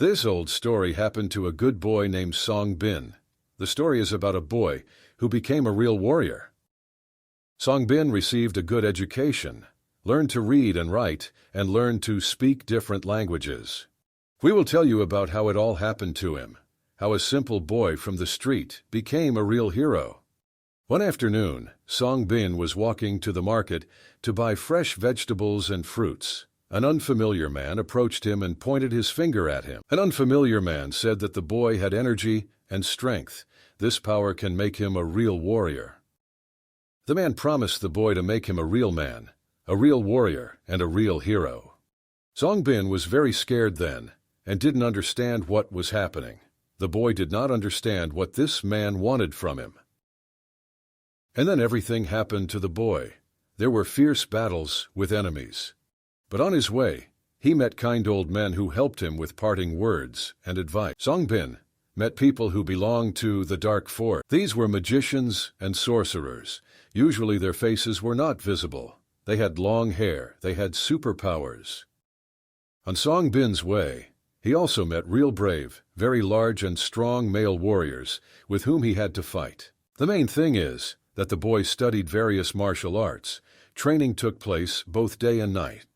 This old story happened to a good boy named Song Bin. The story is about a boy who became a real warrior. Song Bin received a good education, learned to read and write, and learned to speak different languages. We will tell you about how it all happened to him, how a simple boy from the street became a real hero. One afternoon, Song Bin was walking to the market to buy fresh vegetables and fruits. An unfamiliar man approached him and pointed his finger at him. An unfamiliar man said that the boy had energy and strength. This power can make him a real warrior. The man promised the boy to make him a real man, a real warrior, and a real hero. Song Bin was very scared then and didn't understand what was happening. The boy did not understand what this man wanted from him. And then everything happened to the boy. There were fierce battles with enemies. But on his way, he met kind old men who helped him with parting words and advice. Song Bin met people who belonged to the Dark Forest. These were magicians and sorcerers. Usually their faces were not visible. They had long hair. They had superpowers. On Song Bin's way, he also met real brave, very large and strong male warriors with whom he had to fight. The main thing is that the boy studied various martial arts. Training took place both day and night.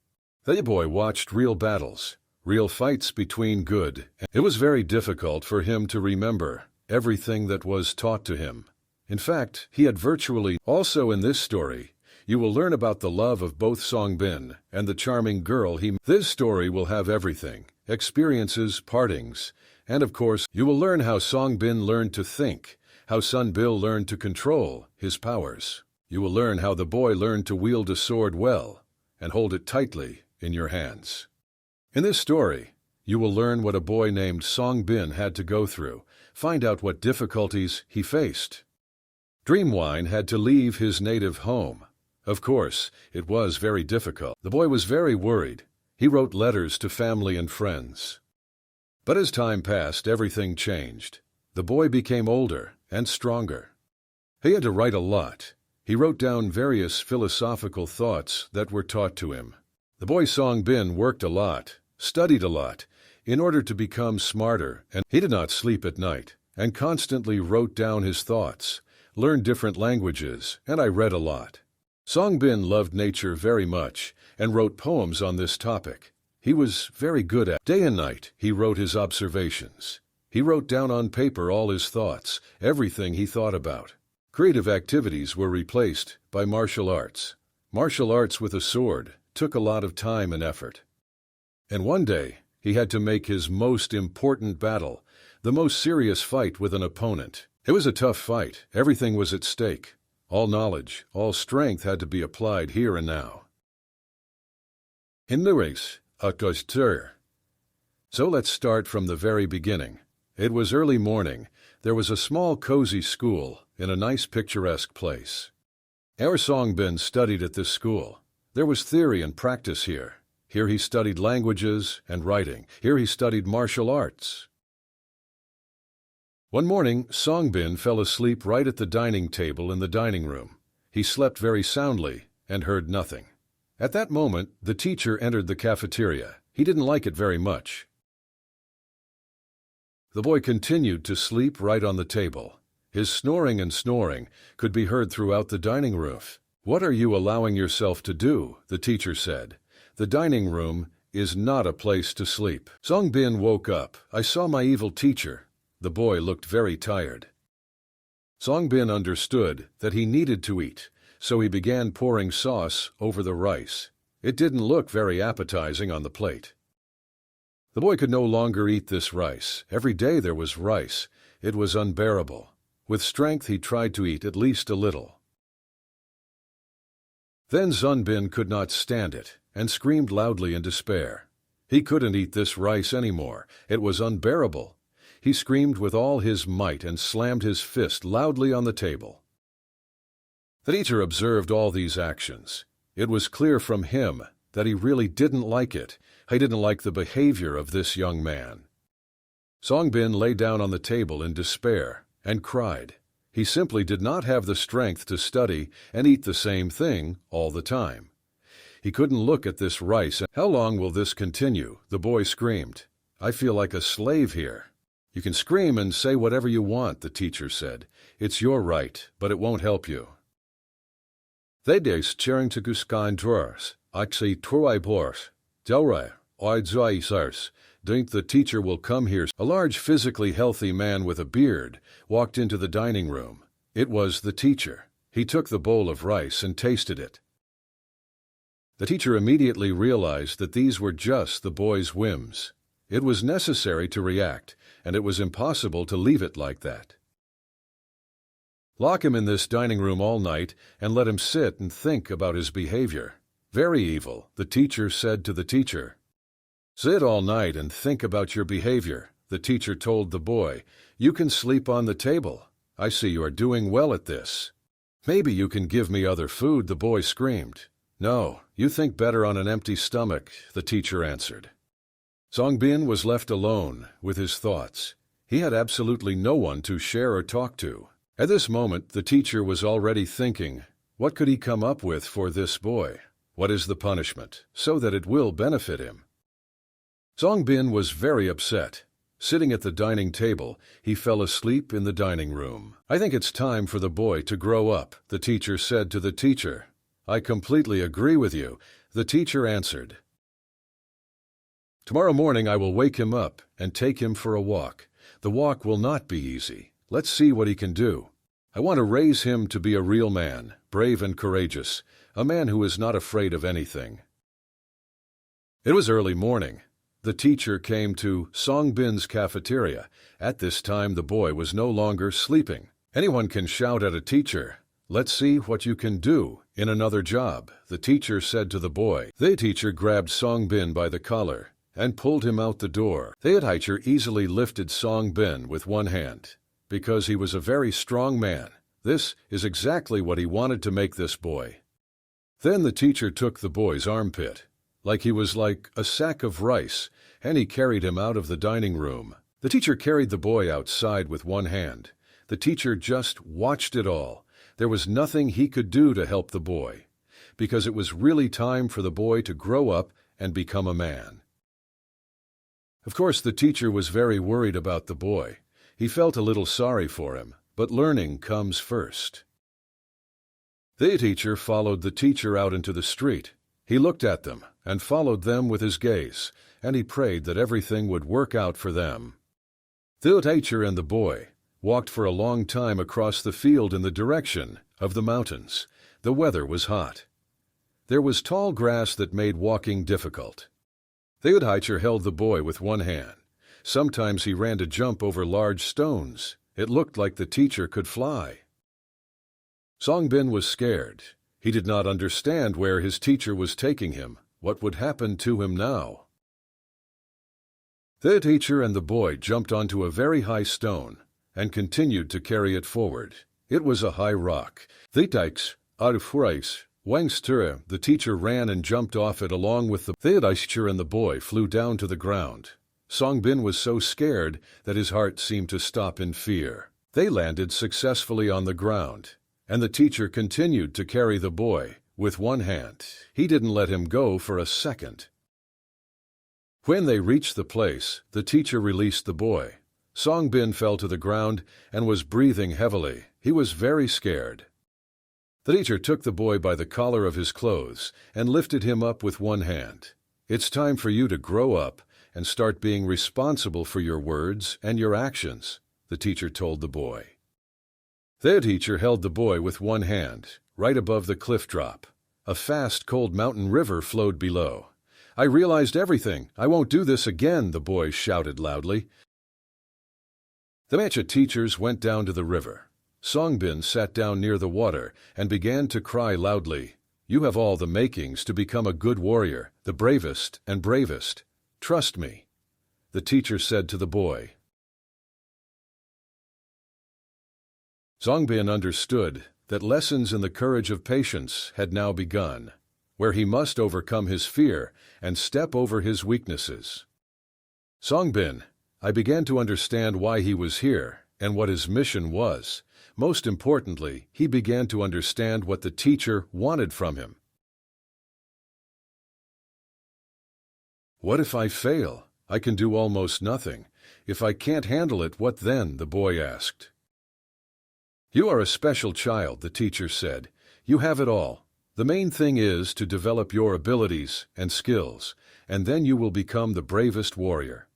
The boy watched real battles, real fights between good. It was very difficult for him to remember everything that was taught to him. In fact, he had virtually. Also in this story, you will learn about the love of both Song Bin and the charming girl he met. This story will have everything, experiences, partings, and of course, you will learn how Song Bin learned to think, how Sun Bil learned to control his powers. You will learn how the boy learned to wield a sword well and hold it tightly in your hands. In this story, you will learn what a boy named Song Bin had to go through, find out what difficulties he faced. Dreamwine had to leave his native home. Of course, it was very difficult. The boy was very worried. He wrote letters to family and friends. But as time passed, everything changed. The boy became older and stronger. He had to write a lot. He wrote down various philosophical thoughts that were taught to him. The boy Song Bin worked a lot, studied a lot, in order to become smarter, and he did not sleep at night, and constantly wrote down his thoughts, learned different languages, and I read a lot. Song Bin loved nature very much, and wrote poems on this topic. He was very good at. Day and night, he wrote his observations. He wrote down on paper all his thoughts, everything he thought about. Creative activities were replaced by martial arts. Martial arts with a sword took a lot of time and effort. And one day, he had to make his most important battle, the most serious fight with an opponent. It was a tough fight. Everything was at stake. All knowledge, all strength had to be applied here and now. In the race, so let's start from the very beginning. It was early morning. There was a small cozy school in a nice picturesque place. Our Song Bin studied at this school. There was theory and practice here. Here he studied languages and writing. Here he studied martial arts. One morning, Song Bin fell asleep right at the dining table in the dining room. He slept very soundly and heard nothing. At that moment, the teacher entered the cafeteria. He didn't like it very much. The boy continued to sleep right on the table. His snoring and snoring could be heard throughout the dining room. "What are you allowing yourself to do?" the teacher said. "The dining room is not a place to sleep." Song Bin woke up. "I saw my evil teacher." The boy looked very tired. Song Bin understood that he needed to eat, so he began pouring sauce over the rice. It didn't look very appetizing on the plate. The boy could no longer eat this rice. Every day there was rice. It was unbearable. With strength he tried to eat at least a little. Then Sun Bin could not stand it and screamed loudly in despair. He couldn't eat this rice anymore. It was unbearable. He screamed with all his might and slammed his fist loudly on the table. The teacher observed all these actions. It was clear from him that he really didn't like it. He didn't like the behavior of this young man. Song Bin lay down on the table in despair and cried. He simply did not have the strength to study and eat the same thing all the time. He couldn't look at this rice. "How long will this continue?" the boy screamed. I feel like a slave here." "You can scream and say whatever you want," the teacher said. "It's your right, but it won't help you." They days cheering to Guskan drawers, Axi Turai Bors, Delray, Oidzai Think the teacher will come here. A large, physically healthy man with a beard walked into the dining room. It was the teacher. He took the bowl of rice and tasted it. The teacher immediately realized that these were just the boy's whims. It was necessary to react, and it was impossible to leave it like that. Lock him in this dining room all night and let him sit and think about his behavior. Very evil, the teacher said to the teacher. Sit all night and think about your behavior, the teacher told the boy. You can sleep on the table. I see you are doing well at this. Maybe you can give me other food, the boy screamed. No, you think better on an empty stomach, the teacher answered. Songbin was left alone with his thoughts. He had absolutely no one to share or talk to. At this moment, the teacher was already thinking, what could he come up with for this boy? What is the punishment, so that it will benefit him? Songbin was very upset. Sitting at the dining table, he fell asleep in the dining room. I think it's time for the boy to grow up, the teacher said to the teacher. I completely agree with you, the teacher answered. Tomorrow morning I will wake him up and take him for a walk. The walk will not be easy. Let's see what he can do. I want to raise him to be a real man, brave and courageous, a man who is not afraid of anything. It was early morning. The teacher came to Songbin's cafeteria. At this time, the boy was no longer sleeping. Anyone can shout at a teacher. Let's see what you can do in another job, the teacher said to the boy. The teacher grabbed Songbin by the collar and pulled him out the door. The teacher easily lifted Songbin with one hand. Because he was a very strong man. This is exactly what he wanted to make this boy. Then the teacher took the boy's armpit, like he was like a sack of rice, and he carried him out of the dining room. The teacher carried the boy outside with one hand. The teacher just watched it all. There was nothing he could do to help the boy, because it was really time for the boy to grow up and become a man. Of course, the teacher was very worried about the boy. He felt a little sorry for him, but learning comes first. The teacher followed the teacher out into the street. He looked at them and followed them with his gaze, and he prayed that everything would work out for them. The teacher and the boy walked for a long time across the field in the direction of the mountains. The weather was hot. There was tall grass that made walking difficult. The teacher held the boy with one hand. Sometimes he ran to jump over large stones. It looked like the teacher could fly. Songbin was scared. He did not understand where his teacher was taking him. What would happen to him now? The teacher and the boy jumped onto a very high stone and continued to carry it forward. It was a high rock. The teacher ran and jumped off it along with the teacher, and the boy flew down to the ground. Songbin was so scared that his heart seemed to stop in fear. They landed successfully on the ground, and the teacher continued to carry the boy with one hand. He didn't let him go for a second. When they reached the place, the teacher released the boy. Songbin fell to the ground and was breathing heavily. He was very scared. The teacher took the boy by the collar of his clothes and lifted him up with one hand. It's time for you to grow up and start being responsible for your words and your actions, the teacher told the boy. The teacher held the boy with one hand, right above the cliff drop. A fast, cold mountain river flowed below. I realized everything. I won't do this again, the boy shouted loudly. The matcha teachers went down to the river. Songbin sat down near the water and began to cry loudly. You have all the makings to become a good warrior, the bravest and bravest. Trust me, the teacher said to the boy. Songbin understood that lessons in the courage of patience had now begun, where he must overcome his fear and step over his weaknesses. Songbin, I began to understand why he was here and what his mission was. Most importantly, he began to understand what the teacher wanted from him. What if I fail? I can do almost nothing. If I can't handle it, what then? The boy asked. You are a special child, the teacher said. You have it all. The main thing is to develop your abilities and skills, and then you will become the bravest warrior.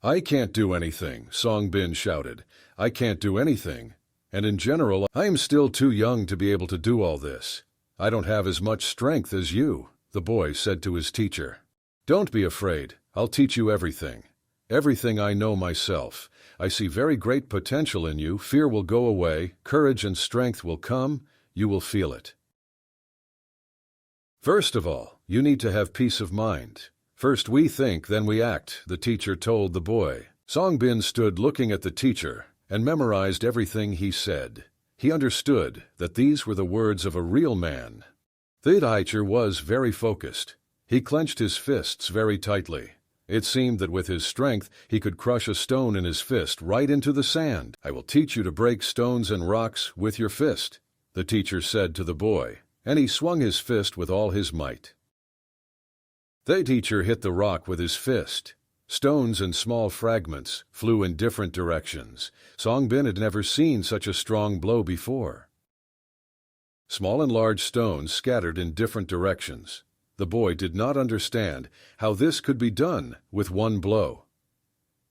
I can't do anything, Songbin shouted. I can't do anything. And in general, I am still too young to be able to do all this. I don't have as much strength as you, the boy said to his teacher. Don't be afraid. I'll teach you everything. Everything I know myself. I see very great potential in you. Fear will go away. Courage and strength will come. You will feel it. First of all, you need to have peace of mind. First we think, then we act, the teacher told the boy. Songbin stood looking at the teacher and memorized everything he said. He understood that these were the words of a real man. The teacher was very focused. He clenched his fists very tightly. It seemed that with his strength he could crush a stone in his fist right into the sand. I will teach you to break stones and rocks with your fist, the teacher said to the boy, and he swung his fist with all his might. The teacher hit the rock with his fist. Stones and small fragments flew in different directions. Songbin had never seen such a strong blow before. Small and large stones scattered in different directions. The boy did not understand how this could be done with one blow.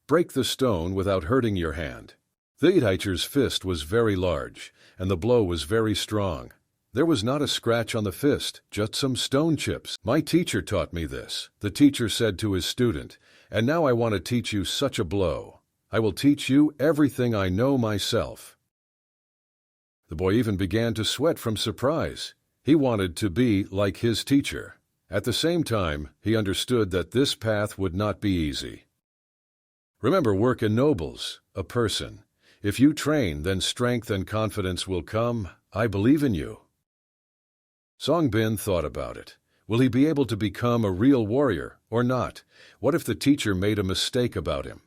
Break the stone without hurting your hand. The teacher's fist was very large, and the blow was very strong. There was not a scratch on the fist, just some stone chips. My teacher taught me this, the teacher said to his student, and now I want to teach you such a blow. I will teach you everything I know myself. The boy even began to sweat from surprise. He wanted to be like his teacher. At the same time, he understood that this path would not be easy. Remember, work ennobles a person. If you train, then strength and confidence will come. I believe in you. Songbin thought about it. Will he be able to become a real warrior or not? What if the teacher made a mistake about him?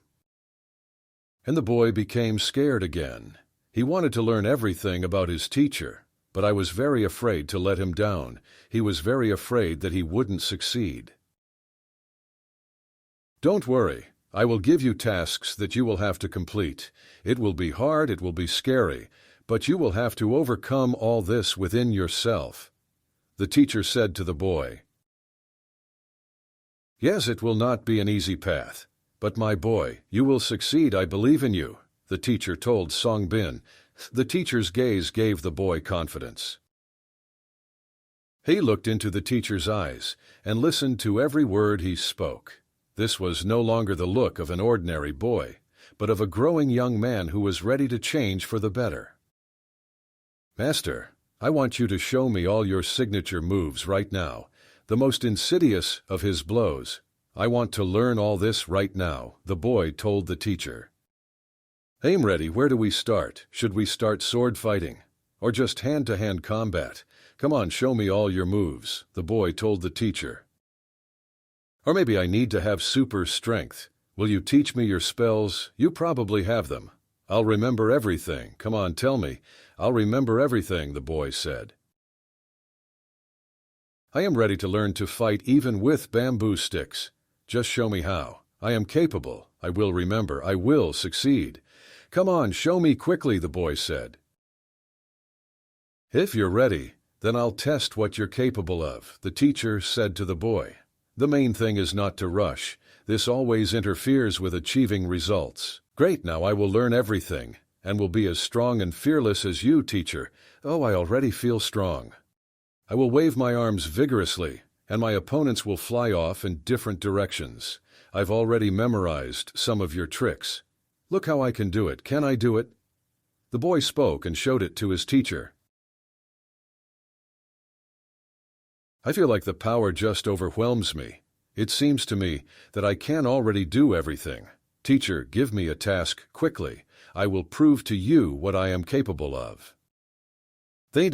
And the boy became scared again. He wanted to learn everything about his teacher, but I was very afraid to let him down. He was very afraid that he wouldn't succeed. Don't worry. I will give you tasks that you will have to complete. It will be hard, it will be scary, but you will have to overcome all this within yourself, the teacher said to the boy. Yes, it will not be an easy path, but my boy, you will succeed. I believe in you, the teacher told Songbin. The teacher's gaze gave the boy confidence. He looked into the teacher's eyes and listened to every word he spoke. This was no longer the look of an ordinary boy, but of a growing young man who was ready to change for the better. Master, I want you to show me all your signature moves right now, the most insidious of his blows. I want to learn all this right now, the boy told the teacher. Aim ready, where do we start? Should we start sword fighting? Or just hand-to-hand combat? Come on, show me all your moves, the boy told the teacher. Or maybe I need to have super strength. Will you teach me your spells? You probably have them. I'll remember everything. Come on, tell me. I'll remember everything, the boy said. I am ready to learn to fight even with bamboo sticks. Just show me how. I am capable. I will remember. I will succeed. Come on, show me quickly, the boy said. If you're ready, then I'll test what you're capable of, the teacher said to the boy. The main thing is not to rush. This always interferes with achieving results. Great, now I will learn everything, and will be as strong and fearless as you, teacher. Oh, I already feel strong. I will wave my arms vigorously, and my opponents will fly off in different directions. I've already memorized some of your tricks. Look how I can do it. Can I do it? The boy spoke and showed it to his teacher. I feel like the power just overwhelms me. It seems to me that I can already do everything. Teacher, give me a task quickly. I will prove to you what I am capable of. The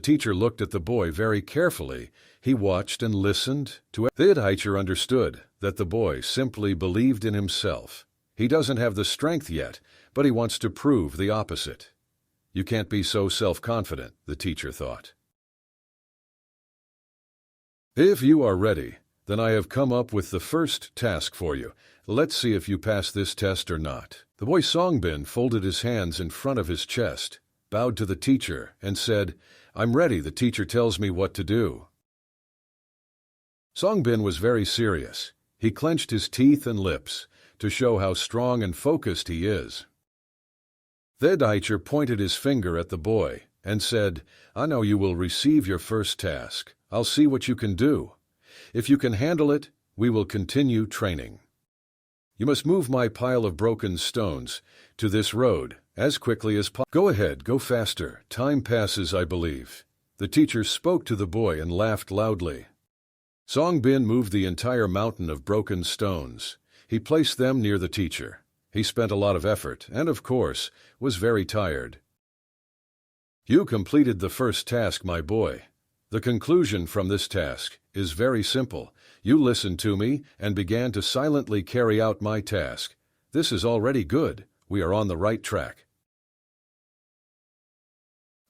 teacher looked at the boy very carefully. He watched and listened to it. The teacher understood that the boy simply believed in himself. He doesn't have the strength yet, but he wants to prove the opposite. You can't be so self-confident, the teacher thought. If you are ready, Then I have come up with the first task for you. Let's see if you pass this test or not." The boy Songbin folded his hands in front of his chest, bowed to the teacher, and said, "I'm ready. The teacher tells me what to do." Songbin was very serious. He clenched his teeth and lips to show how strong and focused he is. The teacher pointed his finger at the boy and said, "I know you will receive your first task. I'll see what you can do. If you can handle it, we will continue training. You must move my pile of broken stones to this road as quickly as possible. Go ahead, go faster. Time passes, I believe." The teacher spoke to the boy and laughed loudly. Songbin moved the entire mountain of broken stones. He placed them near the teacher. He spent a lot of effort and, of course, was very tired. "You completed the first task, my boy. The conclusion from this task is very simple. You listened to me and began to silently carry out my task. This is already good. We are on the right track."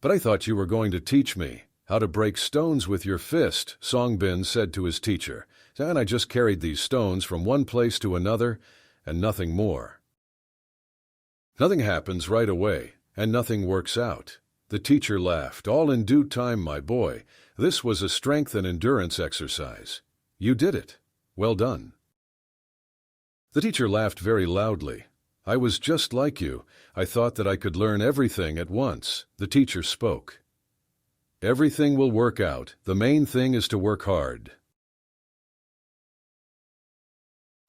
"But I thought you were going to teach me how to break stones with your fist," Songbin said to his teacher. "And I just carried these stones from one place to another and nothing more." "Nothing happens right away, and nothing works out." The teacher laughed. "All in due time, my boy. This was a strength and endurance exercise. You did it. Well done." The teacher laughed very loudly. "I was just like you. I thought that I could learn everything at once." The teacher spoke. "Everything will work out. The main thing is to work hard."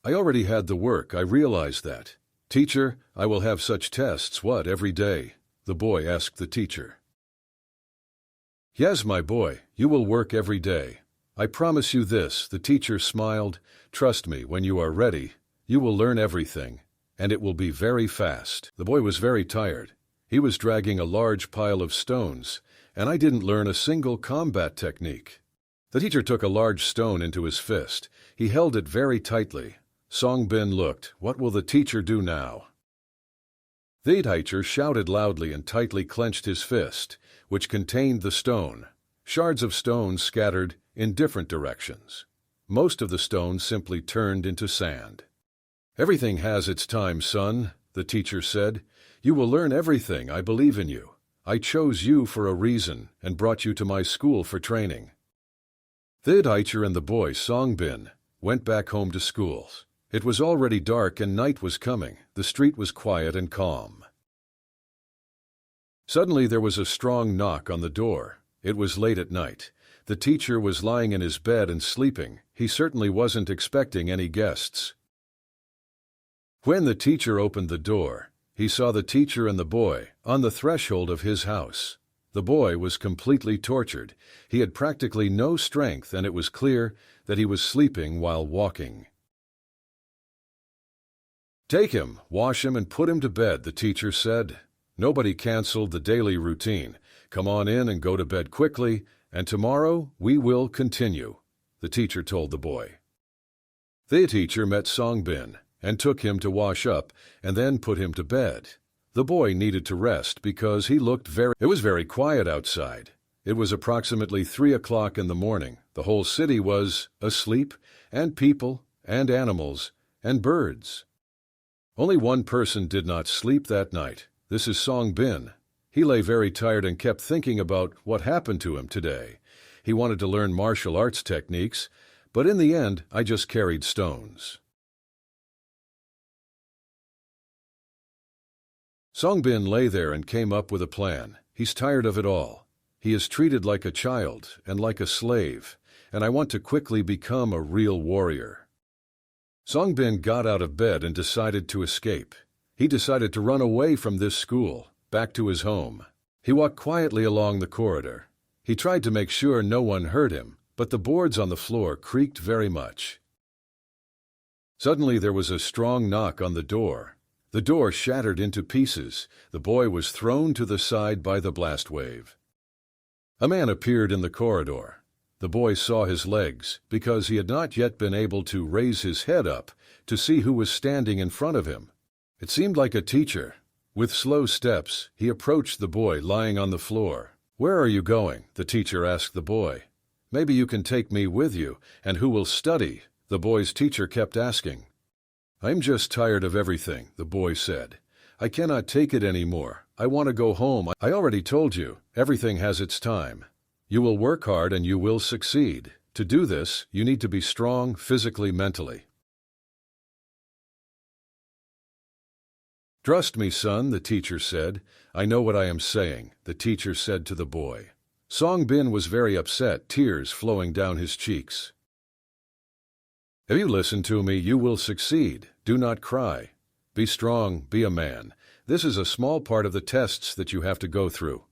"I already had the work. I realized that." "Teacher, I will have such tests, what, every day?" the boy asked the teacher. "Yes, my boy, you will work every day. I promise you this," the teacher smiled. "Trust me, when you are ready, you will learn everything, and it will be very fast." The boy was very tired. He was dragging a large pile of stones, and I didn't learn a single combat technique. The teacher took a large stone into his fist. He held it very tightly. Songbin looked. What will the teacher do now? The teacher shouted loudly and tightly clenched his fist, which contained the stone. Shards of stone scattered in different directions. Most of the stones simply turned into sand. "Everything has its time, son," the teacher said. "You will learn everything. I believe in you. I chose you for a reason and brought you to my school for training." The teacher and the boy Songbin went back home to school. It was already dark and night was coming. The street was quiet and calm. Suddenly there was a strong knock on the door. It was late at night. The teacher was lying in his bed and sleeping. He certainly wasn't expecting any guests. When the teacher opened the door, he saw the teacher and the boy on the threshold of his house. The boy was completely tortured. He had practically no strength, and it was clear that he was sleeping while walking. "Take him, wash him, and put him to bed," the teacher said. "Nobody canceled the daily routine. Come on in and go to bed quickly, and tomorrow we will continue," the teacher told the boy. The teacher met Songbin and took him to wash up and then put him to bed. The boy needed to rest because it was very quiet outside. It was approximately 3 o'clock in the morning. The whole city was asleep, and people, and animals, and birds. Only one person did not sleep that night. This is Songbin. He lay very tired and kept thinking about what happened to him today. He wanted to learn martial arts techniques, but in the end, I just carried stones. Songbin lay there and came up with a plan. He's tired of it all. He is treated like a child and like a slave, and I want to quickly become a real warrior. Songbin got out of bed and decided to escape. He decided to run away from this school, back to his home. He walked quietly along the corridor. He tried to make sure no one heard him, but the boards on the floor creaked very much. Suddenly there was a strong knock on the door. The door shattered into pieces. The boy was thrown to the side by the blast wave. A man appeared in the corridor. The boy saw his legs because he had not yet been able to raise his head up to see who was standing in front of him. It seemed like a teacher. With slow steps, he approached the boy lying on the floor. "Where are you going?" the teacher asked the boy. Maybe you can take me with you, and who will study? The boy's teacher kept asking. I'm just tired of everything, the boy said. I cannot take it anymore. I want to go home. I already told you, everything has its time. You will work hard and you will succeed. To do this, you need to be strong physically, mentally. Trust me, son, the teacher said. I know what I am saying, the teacher said to the boy. Song Bin was very upset, tears flowing down his cheeks. If you listen to me, you will succeed. Do not cry. Be strong, be a man. This is a small part of the tests that you have to go through.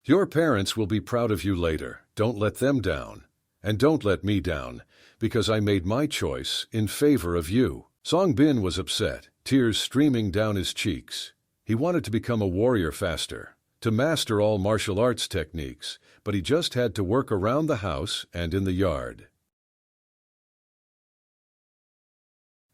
Your parents will be proud of you later. Don't let them down. And don't let me down, because I made my choice in favor of you. Song Bin was upset, tears streaming down his cheeks. He wanted to become a warrior faster, to master all martial arts techniques, but he just had to work around the house and in the yard.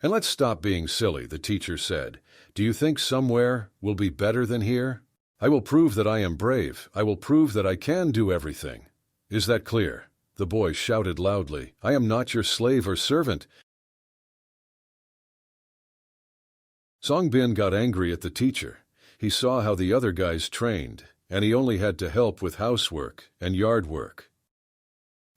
And let's stop being silly, the teacher said. Do you think somewhere will be better than here? I will prove that I am brave. I will prove that I can do everything. Is that clear? The boy shouted loudly. I am not your slave or servant. Song Bin got angry at the teacher. He saw how the other guys trained, and he only had to help with housework and yard work.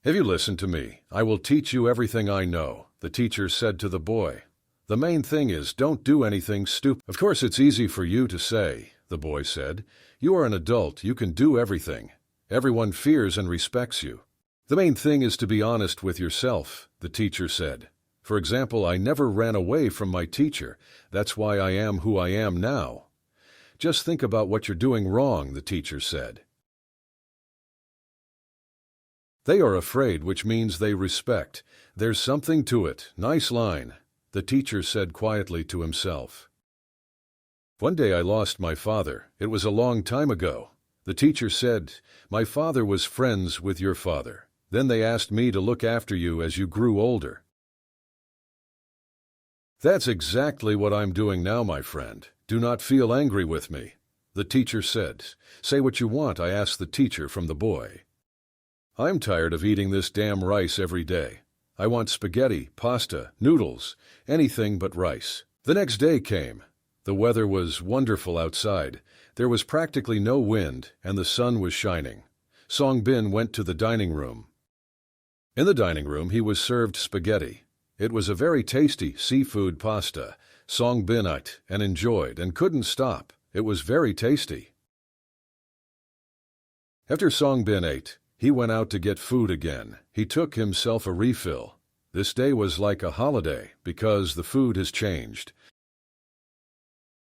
If you listen to me, I will teach you everything I know, the teacher said to the boy. The main thing is don't do anything stupid. Of course it's easy for you to say, the boy said. You are an adult, you can do everything. Everyone fears and respects you. The main thing is to be honest with yourself, the teacher said. For example, I never ran away from my teacher. That's why I am who I am now. Just think about what you're doing wrong, the teacher said. They are afraid, which means they respect. There's something to it. Nice line, the teacher said quietly to himself. One day I lost my father. It was a long time ago. The teacher said, my father was friends with your father. Then they asked me to look after you as you grew older. That's exactly what I'm doing now, my friend. Do not feel angry with me, the teacher said. Say what you want, I asked the teacher from the boy. I'm tired of eating this damn rice every day. I want spaghetti, pasta, noodles, anything but rice. The next day came. The weather was wonderful outside. There was practically no wind, and the sun was shining. Song Bin went to the dining room. In the dining room, he was served spaghetti. It was a very tasty seafood pasta. Song Bin ate and enjoyed and couldn't stop. It was very tasty. After Song Bin ate, he went out to get food again. He took himself a refill. This day was like a holiday because the food has changed.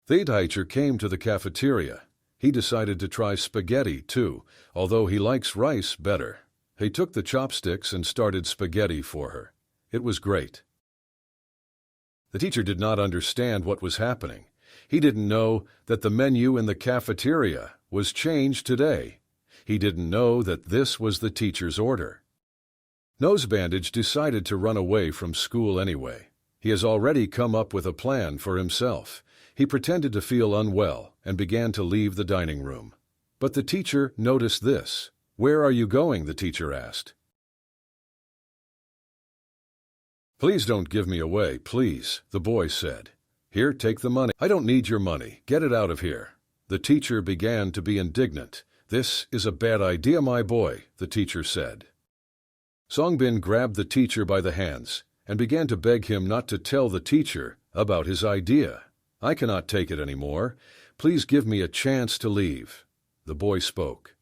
The teacher came to the cafeteria. He decided to try spaghetti too, although he likes rice better. He took the chopsticks and started spaghetti for her. It was great. The teacher did not understand what was happening. He didn't know that the menu in the cafeteria was changed today. He didn't know that this was the teacher's order. Nosebandage decided to run away from school anyway. He has already come up with a plan for himself. He pretended to feel unwell and began to leave the dining room. But the teacher noticed this. Where are you going? The teacher asked. Please don't give me away, please, the boy said. Here, take the money. I don't need your money. Get it out of here. The teacher began to be indignant. This is a bad idea, my boy, the teacher said. Song Bin grabbed the teacher by the hands and began to beg him not to tell the teacher about his idea. I cannot take it anymore. Please give me a chance to leave. The boy spoke.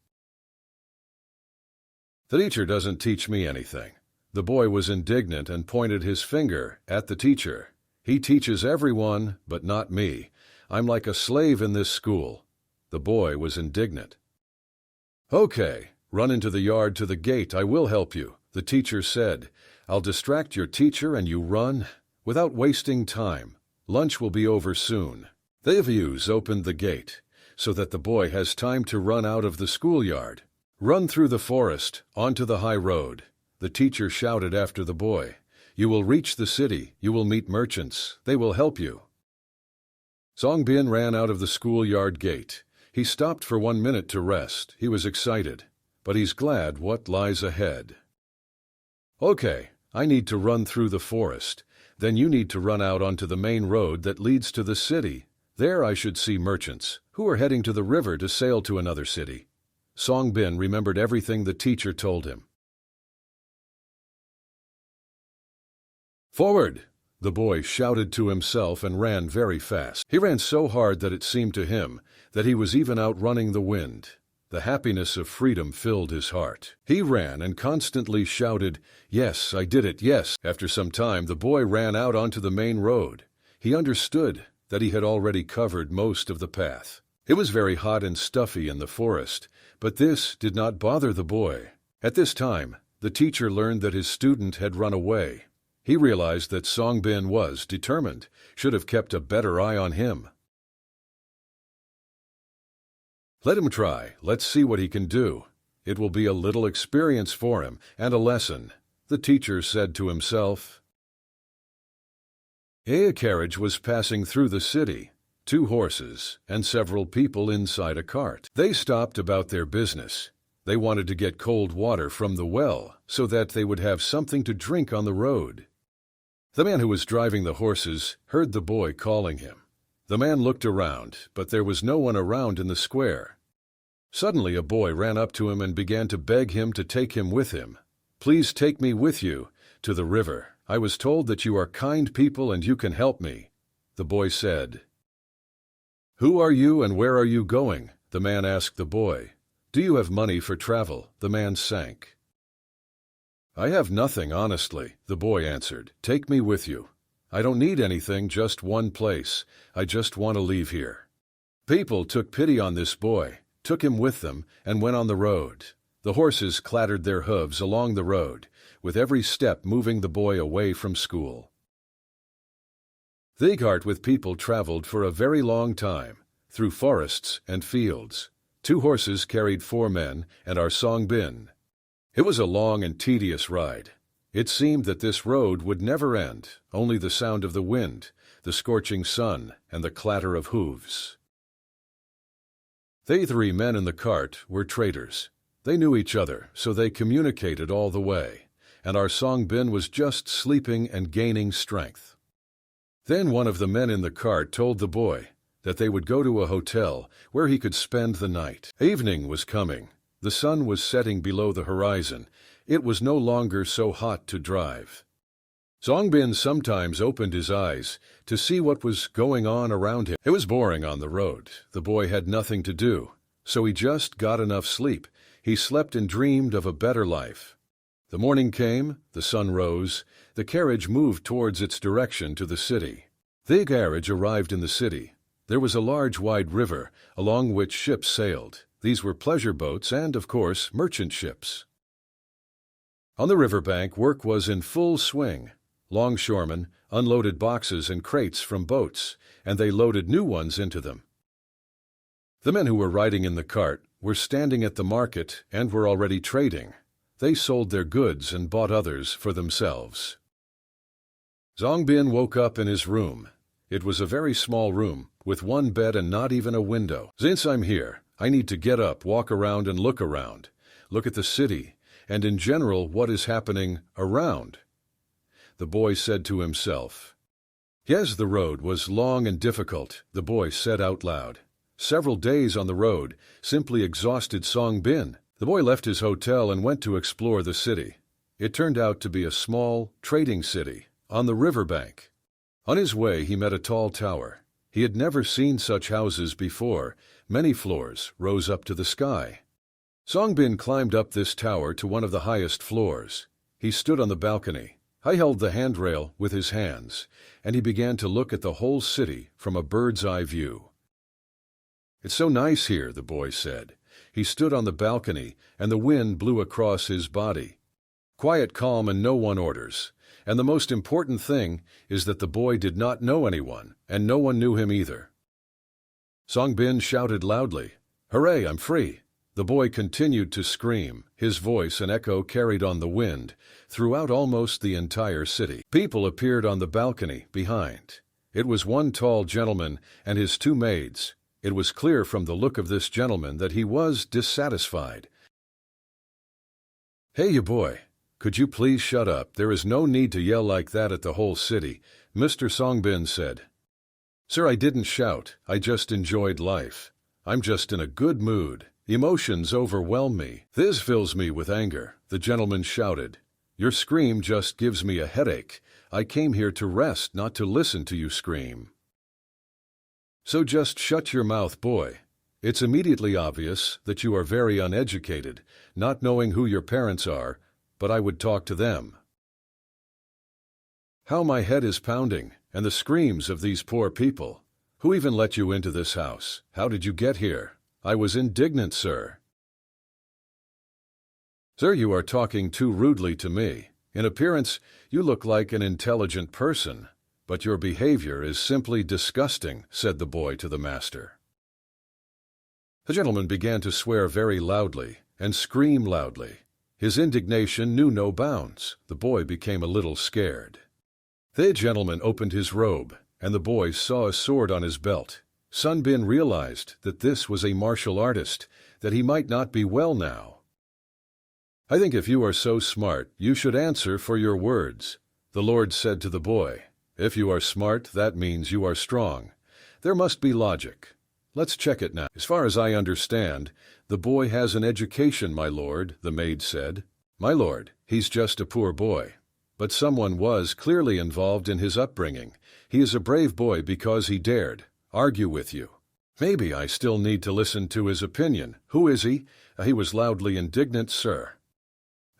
The teacher doesn't teach me anything. The boy was indignant and pointed his finger at the teacher. He teaches everyone, but not me. I'm like a slave in this school. The boy was indignant. Okay, run into the yard to the gate. I will help you, the teacher said. I'll distract your teacher and you run without wasting time. Lunch will be over soon. The views opened the gate so that the boy has time to run out of the schoolyard. Run through the forest, onto the high road. The teacher shouted after the boy. You will reach the city. You will meet merchants. They will help you. Song Bin ran out of the schoolyard gate. He stopped for 1 minute to rest. He was excited. but he's glad what lies ahead. Okay, I need to run through the forest. Then you need to run out onto the main road that leads to the city. There I should see merchants, who are heading to the river to sail to another city. Songbin remembered everything the teacher told him. Forward! The boy shouted to himself and ran very fast. He ran so hard that it seemed to him that he was even outrunning the wind. The happiness of freedom filled his heart. He ran and constantly shouted, "Yes, I did it, yes!" After some time, the boy ran out onto the main road. He understood that he had already covered most of the path. It was very hot and stuffy in the forest, but this did not bother the boy. At this time, the teacher learned that his student had run away. He realized that Songbin was determined, should have kept a better eye on him. Let him try. Let's see what he can do. It will be a little experience for him and a lesson, the teacher said to himself. A carriage was passing through the city, 2 horses and several people inside a cart. They stopped about their business. They wanted to get cold water from the well so that they would have something to drink on the road. The man who was driving the horses heard the boy calling him. The man looked around, but there was no one around in the square. Suddenly a boy ran up to him and began to beg him to take him with him. "Please take me with you to the river. I was told that you are kind people and you can help me," the boy said. "Who are you and where are you going?" the man asked the boy. "Do you have money for travel?" the man sank. "I have nothing, honestly," the boy answered. "Take me with you. I don't need anything, just one place. I just want to leave here." People took pity on this boy, took him with them, and went on the road. The horses clattered their hooves along the road, with every step moving the boy away from school. The cart with people traveled for a very long time, through forests and fields. 2 horses carried 4 men and our Songbin. It was a long and tedious ride. It seemed that this road would never end, only the sound of the wind, the scorching sun, and the clatter of hooves. The 3 men in the cart were traders. They knew each other, so they communicated all the way, and our Songbin was just sleeping and gaining strength. Then one of the men in the cart told the boy that they would go to a hotel where he could spend the night. Evening was coming. The sun was setting below the horizon. It was no longer so hot to drive. Songbin sometimes opened his eyes to see what was going on around him. It was boring on the road. The boy had nothing to do, so he just got enough sleep. He slept and dreamed of a better life. The morning came, the sun rose, the carriage moved towards its direction to the city. The carriage arrived in the city. There was a large wide river along which ships sailed. These were pleasure boats and, of course, merchant ships. On the riverbank, work was in full swing. Longshoremen unloaded boxes and crates from boats, and they loaded new ones into them. The men who were riding in the cart were standing at the market and were already trading. They sold their goods and bought others for themselves. Songbin woke up in his room. It was a very small room, with 1 bed and not even a window. "Since I'm here, I need to get up, walk around and look around. Look at the city, and in general what is happening around," the boy said to himself. Yes, the road was long and difficult, the boy said out loud. Several days on the road simply exhausted Songbin. The boy left his hotel and went to explore the city. It turned out to be a small trading city on the riverbank. On his way, he met a tall tower. He had never seen such houses before. Many floors rose up to the sky. Songbin climbed up this tower to one of the highest floors. He stood on the balcony. He held the handrail with his hands, and he began to look at the whole city from a bird's-eye view. "It's so nice here," the boy said. He stood on the balcony, and the wind blew across his body. Quiet, calm, and no one orders. And the most important thing is that the boy did not know anyone, and no one knew him either. Songbin shouted loudly, "Hooray, I'm free!" The boy continued to scream. His voice, an echo carried on the wind, throughout almost the entire city. People appeared on the balcony behind. It was one tall gentleman and his 2 maids. It was clear from the look of this gentleman that he was dissatisfied. Hey, you boy. Could you please shut up? There is no need to yell like that at the whole city, Mr. Songbin said. Sir, I didn't shout. I just enjoyed life. I'm just in a good mood. Emotions overwhelm me. This fills me with anger, the gentleman shouted. Your scream just gives me a headache. I came here to rest, not to listen to you scream. So just shut your mouth, boy. It's immediately obvious that you are very uneducated, not knowing who your parents are, but I would talk to them. How my head is pounding, and the screams of these poor people. Who even let you into this house? How did you get here? I was indignant, sir. Sir, you are talking too rudely to me. In appearance, you look like an intelligent person, but your behavior is simply disgusting, said the boy to the master. The gentleman began to swear very loudly and scream loudly. His indignation knew no bounds. The boy became a little scared. The gentleman opened his robe, and the boy saw a sword on his belt. Sunbin realized that this was a martial artist, that he might not be well now. I think if you are so smart, you should answer for your words, the Lord said to the boy. If you are smart, that means you are strong. There must be logic. Let's check it now. As far as I understand, the boy has an education, my lord, the maid said. My lord, he's just a poor boy. But someone was clearly involved in his upbringing. He is a brave boy because he dared argue with you. Maybe I still need to listen to his opinion. Who is he? He was loudly indignant, sir.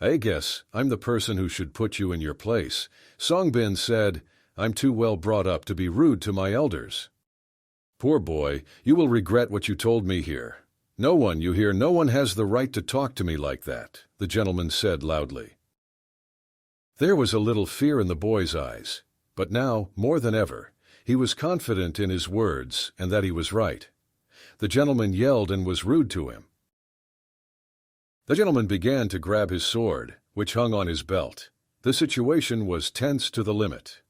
I guess I'm the person who should put you in your place. Songbin said, I'm too well brought up to be rude to my elders. Poor boy, you will regret what you told me here. No one, you hear, no one has the right to talk to me like that, the gentleman said loudly. There was a little fear in the boy's eyes, but now, more than ever, he was confident in his words and that he was right. The gentleman yelled and was rude to him. The gentleman began to grab his sword, which hung on his belt. The situation was tense to the limit.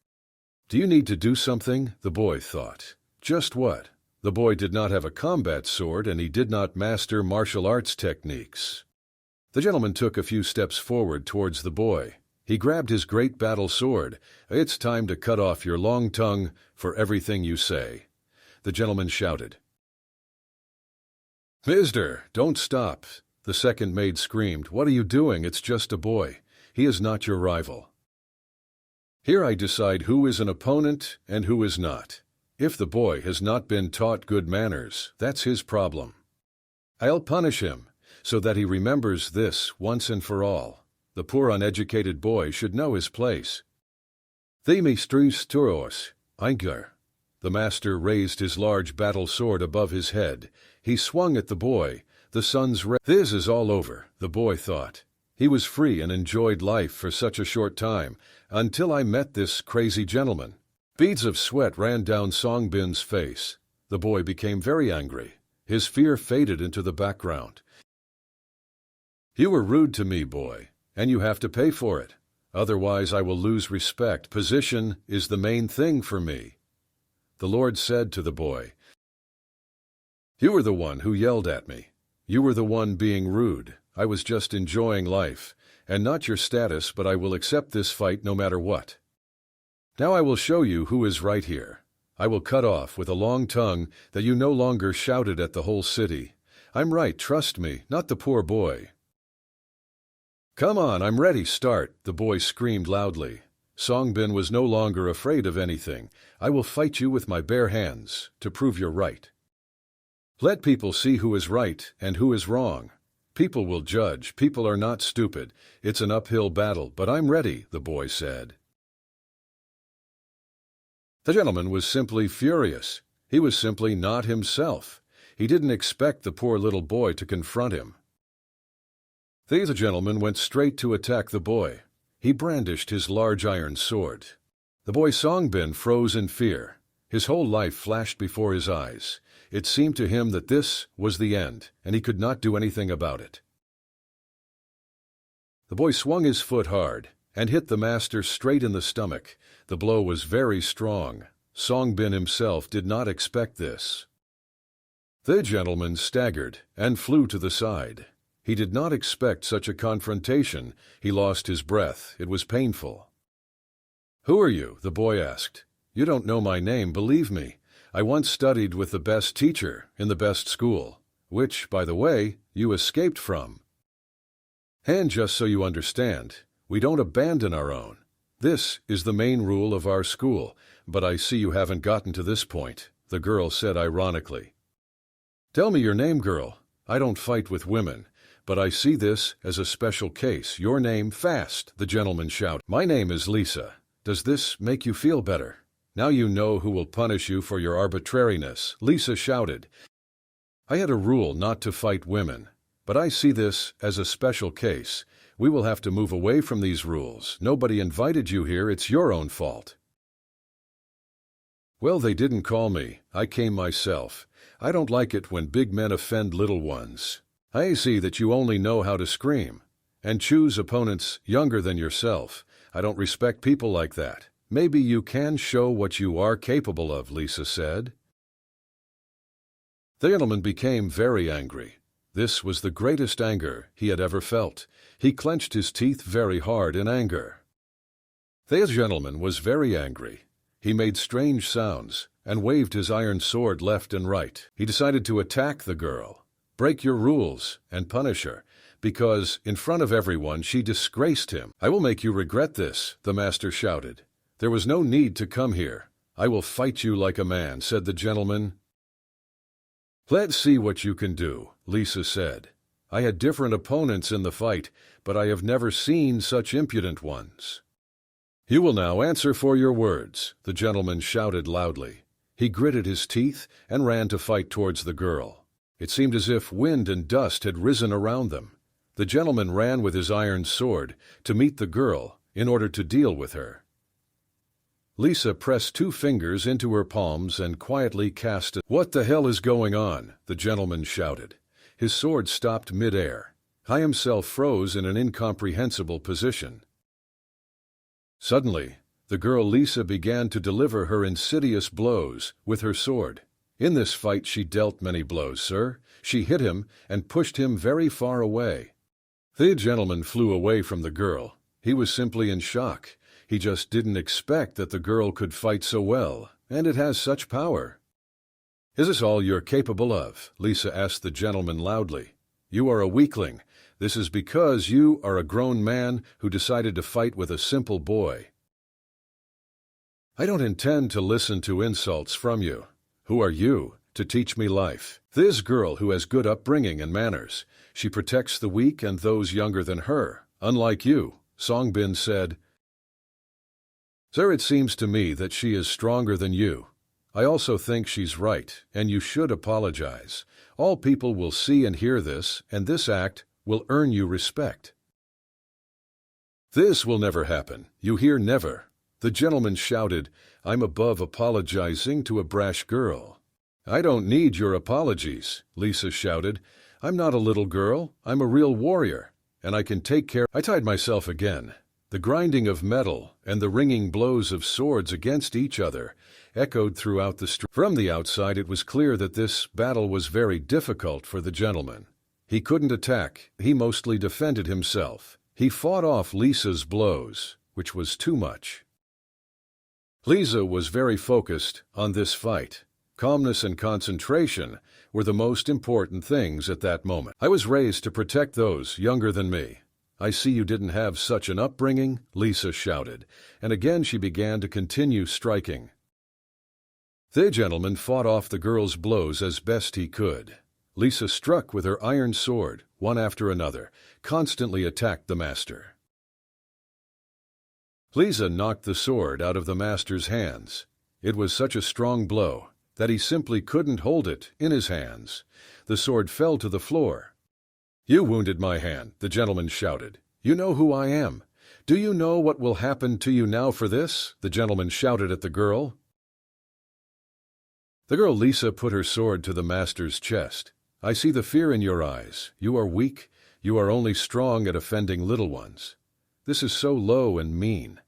Do you need to do something? The boy thought. Just what? The boy did not have a combat sword and he did not master martial arts techniques. The gentleman took a few steps forward towards the boy. He grabbed his great battle sword. It's time to cut off your long tongue for everything you say, the gentleman shouted. Mister, don't stop, the second maid screamed. What are you doing? It's just a boy. He is not your rival. Here I decide who is an opponent and who is not. If the boy has not been taught good manners, that's his problem. I'll punish him so that he remembers this once and for all. The poor uneducated boy should know his place. The master raised his large battle sword above his head. He swung at the boy. The sun's ray. This is all over, the boy thought. He was free and enjoyed life for such a short time, until I met this crazy gentleman. Beads of sweat ran down Songbin's face. The boy became very angry. His fear faded into the background. You were rude to me, boy, and you have to pay for it. Otherwise I will lose respect. Position is the main thing for me. The Lord said to the boy, You were the one who yelled at me. You were the one being rude. I was just enjoying life, and not your status, but I will accept this fight no matter what. Now I will show you who is right here. I will cut off with a long tongue that you no longer shouted at the whole city. I'm right, trust me, not the poor boy. Come on, I'm ready, start, the boy screamed loudly. Songbin was no longer afraid of anything. I will fight you with my bare hands to prove you're right. Let people see who is right and who is wrong. People will judge. People are not stupid. It's an uphill battle, but I'm ready, the boy said. The gentleman was simply furious. He was simply not himself. He didn't expect the poor little boy to confront him. The gentleman went straight to attack the boy. He brandished his large iron sword. The boy Songbin froze in fear. His whole life flashed before his eyes. It seemed to him that this was the end, and he could not do anything about it. The boy swung his foot hard and hit the master straight in the stomach. The blow was very strong. Songbin himself did not expect this. The gentleman staggered and flew to the side. He did not expect such a confrontation. He lost his breath. It was painful. "Who are you?" the boy asked. "You don't know my name, believe me. I once studied with the best teacher in the best school, which, by the way, you escaped from. And just so you understand, we don't abandon our own. This is the main rule of our school, but I see you haven't gotten to this point," the girl said ironically. "Tell me your name, girl. I don't fight with women, but I see this as a special case. Your name, fast," the gentleman shouted. "My name is Lisa. Does this make you feel better? Now you know who will punish you for your arbitrariness," Lisa shouted. "I had a rule not to fight women, but I see this as a special case. We will have to move away from these rules. Nobody invited you here. It's your own fault." "Well, they didn't call me. I came myself. I don't like it when big men offend little ones. I see that you only know how to scream and choose opponents younger than yourself. I don't respect people like that. Maybe you can show what you are capable of," Lisa said. The gentleman became very angry. This was the greatest anger he had ever felt. He clenched his teeth very hard in anger. The gentleman was very angry. He made strange sounds and waved his iron sword left and right. He decided to attack the girl, break your rules, and punish her, because in front of everyone she disgraced him. "I will make you regret this," the master shouted. "There was no need to come here. I will fight you like a man," said the gentleman. "Let's see what you can do," Lisa said. "I had different opponents in the fight, but I have never seen such impudent ones." "You will now answer for your words," the gentleman shouted loudly. He gritted his teeth and ran to fight towards the girl. It seemed as if wind and dust had risen around them. The gentleman ran with his iron sword to meet the girl in order to deal with her. Lisa pressed 2 fingers into her palms and quietly cast a— "What the hell is going on?" the gentleman shouted. His sword stopped mid-air. He himself froze in an incomprehensible position. Suddenly, the girl Lisa began to deliver her insidious blows with her sword. In this fight she dealt many blows, sir. She hit him and pushed him very far away. The gentleman flew away from the girl. He was simply in shock. He just didn't expect that the girl could fight so well, and it has such power. "Is this all you're capable of?" Lisa asked the gentleman loudly. "You are a weakling. This is because you are a grown man who decided to fight with a simple boy." "I don't intend to listen to insults from you. Who are you to teach me life?" "This girl who has good upbringing and manners. She protects the weak and those younger than her, unlike you," Songbin said. "Sir, it seems to me that she is stronger than you. I also think she's right, and you should apologize. All people will see and hear this, and this act will earn you respect." "This will never happen. You hear never," the gentleman shouted. "I'm above apologizing to a brash girl." "I don't need your apologies," Lisa shouted. "I'm not a little girl. I'm a real warrior, and I can take care—" I tied myself again. The grinding of metal and the ringing blows of swords against each other echoed throughout the street. From the outside it was clear that this battle was very difficult for the gentleman. He couldn't attack. He mostly defended himself. He fought off Lisa's blows, which was too much. Lisa was very focused on this fight. Calmness and concentration were the most important things at that moment. "I was raised to protect those younger than me. I see you didn't have such an upbringing," Lisa shouted, and again she began to continue striking. The gentleman fought off the girl's blows as best he could. Lisa struck with her iron sword, one after another, constantly attacked the master. Lisa knocked the sword out of the master's hands. It was such a strong blow that he simply couldn't hold it in his hands. The sword fell to the floor. "You wounded my hand," the gentleman shouted. "You know who I am. Do you know what will happen to you now for this?" the gentleman shouted at the girl. The girl Lisa put her sword to the master's chest. "I see the fear in your eyes. You are weak. You are only strong at offending little ones. This is so low and mean."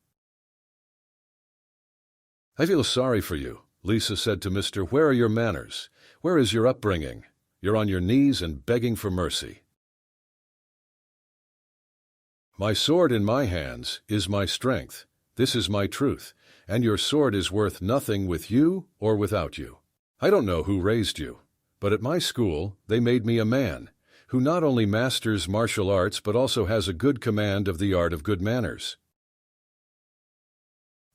"I feel sorry for you," Lisa said to Mr. "Where are your manners? Where is your upbringing? You're on your knees and begging for mercy." My sword in my hands is my strength. This is my truth, and your sword is worth nothing with you or without you. I don't know who raised you, but at my school they made me a man who not only masters martial arts but also has a good command of the art of good manners.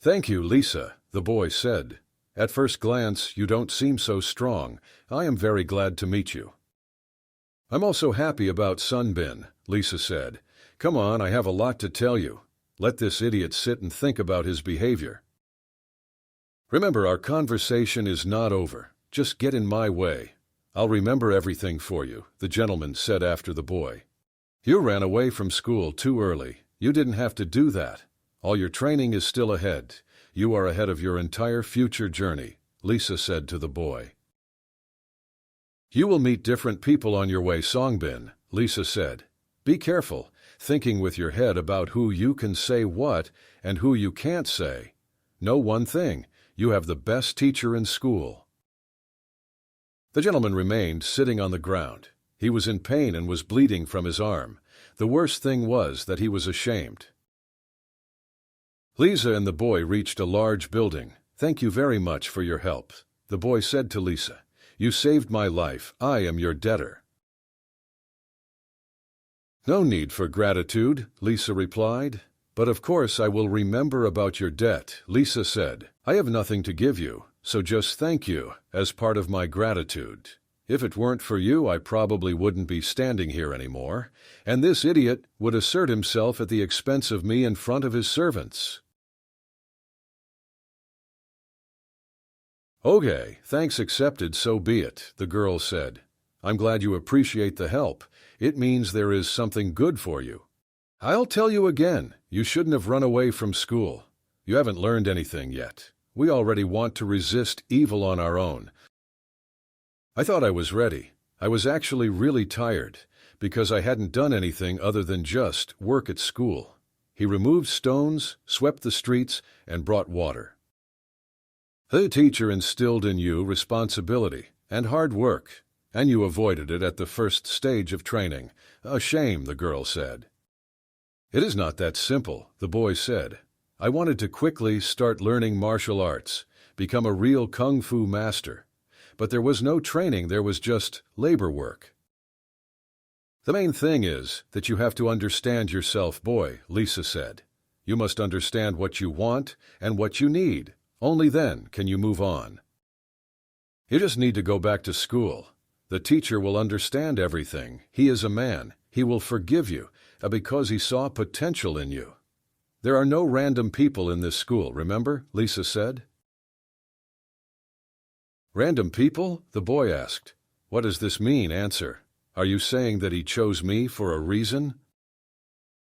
Thank you, Lisa, the boy said. At first glance, you don't seem so strong. I am very glad to meet you. I'm also happy about Sunbin, Lisa said. Come on, I have a lot to tell you. Let this idiot sit and think about his behavior. Remember, our conversation is not over. Just get in my way. I'll remember everything for you, the gentleman said after the boy. You ran away from school too early. You didn't have to do that. All your training is still ahead. You are ahead of your entire future journey, Lisa said to the boy. You will meet different people on your way, Songbin, Lisa said. Be careful, thinking with your head about who you can say what and who you can't say. Know one thing, you have the best teacher in school. The gentleman remained sitting on the ground. He was in pain and was bleeding from his arm. The worst thing was that he was ashamed. Lisa and the boy reached a large building. Thank you very much for your help, the boy said to Lisa. You saved my life. I am your debtor. No need for gratitude, Lisa replied. But of course I will remember about your debt, Lisa said. I have nothing to give you, so just thank you as part of my gratitude. If it weren't for you, I probably wouldn't be standing here anymore, and this idiot would assert himself at the expense of me in front of his servants. Okay, thanks accepted, so be it, the girl said. I'm glad you appreciate the help. It means there is something good for you. I'll tell you again, you shouldn't have run away from school. You haven't learned anything yet. We already want to resist evil on our own. I thought I was ready. I was actually really tired, because I hadn't done anything other than just work at school. He removed stones, swept the streets, and brought water. The teacher instilled in you responsibility and hard work, and you avoided it at the first stage of training. A shame, the girl said. It is not that simple, the boy said. I wanted to quickly start learning martial arts, become a real kung fu master. But there was no training, there was just labor work. The main thing is that you have to understand yourself, boy, Lisa said. You must understand what you want and what you need. Only then can you move on. You just need to go back to school. The teacher will understand everything. He is a man. He will forgive you because he saw potential in you. There are no random people in this school, remember? Lisa said. Random people? The boy asked. What does this mean? Answer. Are you saying that he chose me for a reason?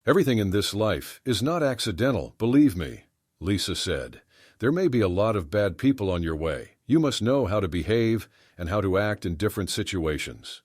Everything in this life is not accidental, believe me, Lisa said. There may be a lot of bad people on your way. You must know how to behave and how to act in different situations.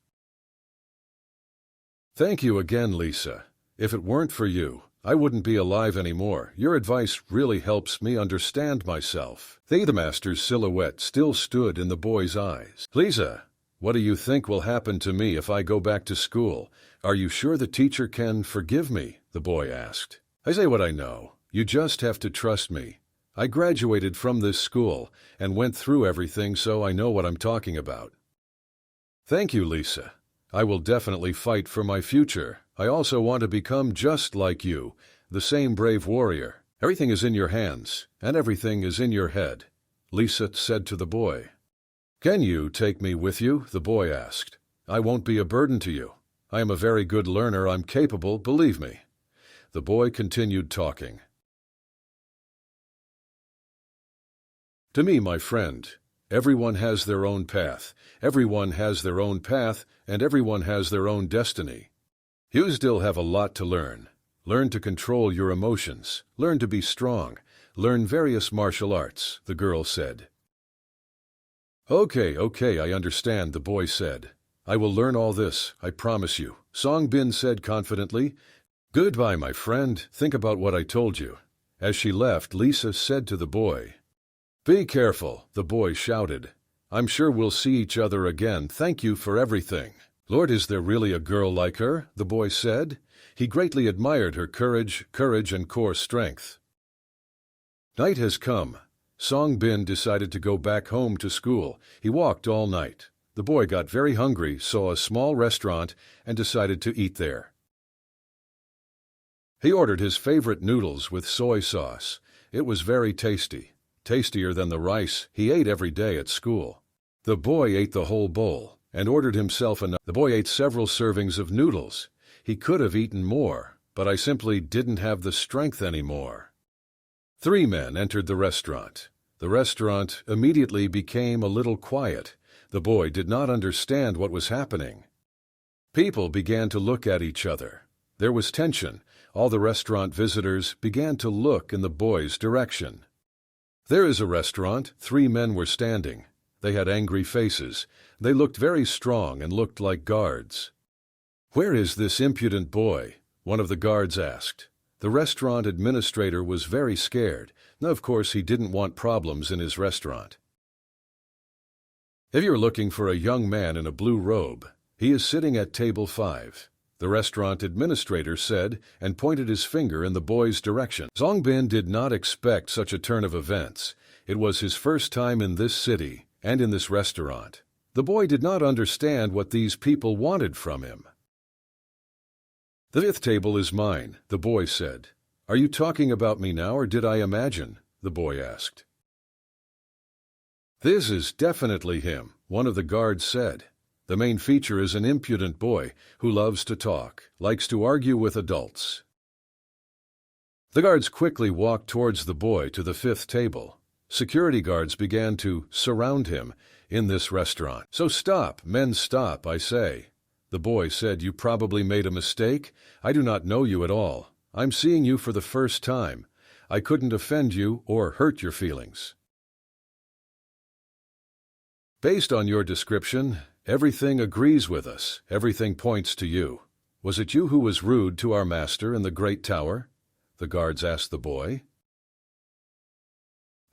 Thank you again, Lisa. If it weren't for you, I wouldn't be alive anymore. Your advice really helps me understand myself. The master's silhouette still stood in the boy's eyes. Lisa, what do you think will happen to me if I go back to school? Are you sure the teacher can forgive me? The boy asked. I say what I know. You just have to trust me. I graduated from this school and went through everything, so I know what I'm talking about. Thank you, Lisa. I will definitely fight for my future. I also want to become just like you, the same brave warrior. Everything is in your hands, and everything is in your head, Lisa said to the boy. Can you take me with you? The boy asked. I won't be a burden to you. I am a very good learner. I'm capable, believe me. The boy continued talking. To me, my friend, everyone has their own path. Everyone has their own path, and everyone has their own destiny. You still have a lot to learn. Learn to control your emotions. Learn to be strong. Learn various martial arts, the girl said. Okay, I understand, the boy said. I will learn all this, I promise you, Songbin said confidently. Goodbye, my friend. Think about what I told you. As she left, Lisa said to the boy, Be careful, the boy shouted. I'm sure we'll see each other again. Thank you for everything. "Lord, is there really a girl like her?" the boy said. He greatly admired her courage, and core strength. Night has come. Song Bin decided to go back home to school. He walked all night. The boy got very hungry, saw a small restaurant, and decided to eat there. He ordered his favorite noodles with soy sauce. It was very tasty, tastier than the rice he ate every day at school. The boy ate the whole bowl and ordered himself another. The boy ate several servings of noodles. He could have eaten more, but I simply didn't have the strength anymore. 3 men entered the restaurant. The restaurant immediately became a little quiet. The boy did not understand what was happening. People began to look at each other. There was tension. All the restaurant visitors began to look in the boy's direction. "There is a restaurant." 3 men were standing. They had angry faces. They looked very strong and looked like guards. "Where is this impudent boy?" one of the guards asked. The restaurant administrator was very scared. Of course, he didn't want problems in his restaurant. "If you're looking for a young man in a blue robe, he is sitting at table 5. The restaurant administrator said and pointed his finger in the boy's direction. Song Bin did not expect such a turn of events. It was his first time in this city and in this restaurant. The boy did not understand what these people wanted from him. "The 5th table is mine," the boy said. "Are you talking about me now, or did I imagine?" the boy asked. "This is definitely him," one of the guards said. "The main feature is an impudent boy who loves to talk, likes to argue with adults." The guards quickly walked towards the boy to the 5th table. Security guards began to surround him in this restaurant. "So stop, men, stop, I say." The boy said, "You probably made a mistake. I do not know you at all. I'm seeing you for the first time. I couldn't offend you or hurt your feelings. Based on your description, everything agrees with us. Everything points to you. Was it you who was rude to our master in the great tower?" the guards asked the boy.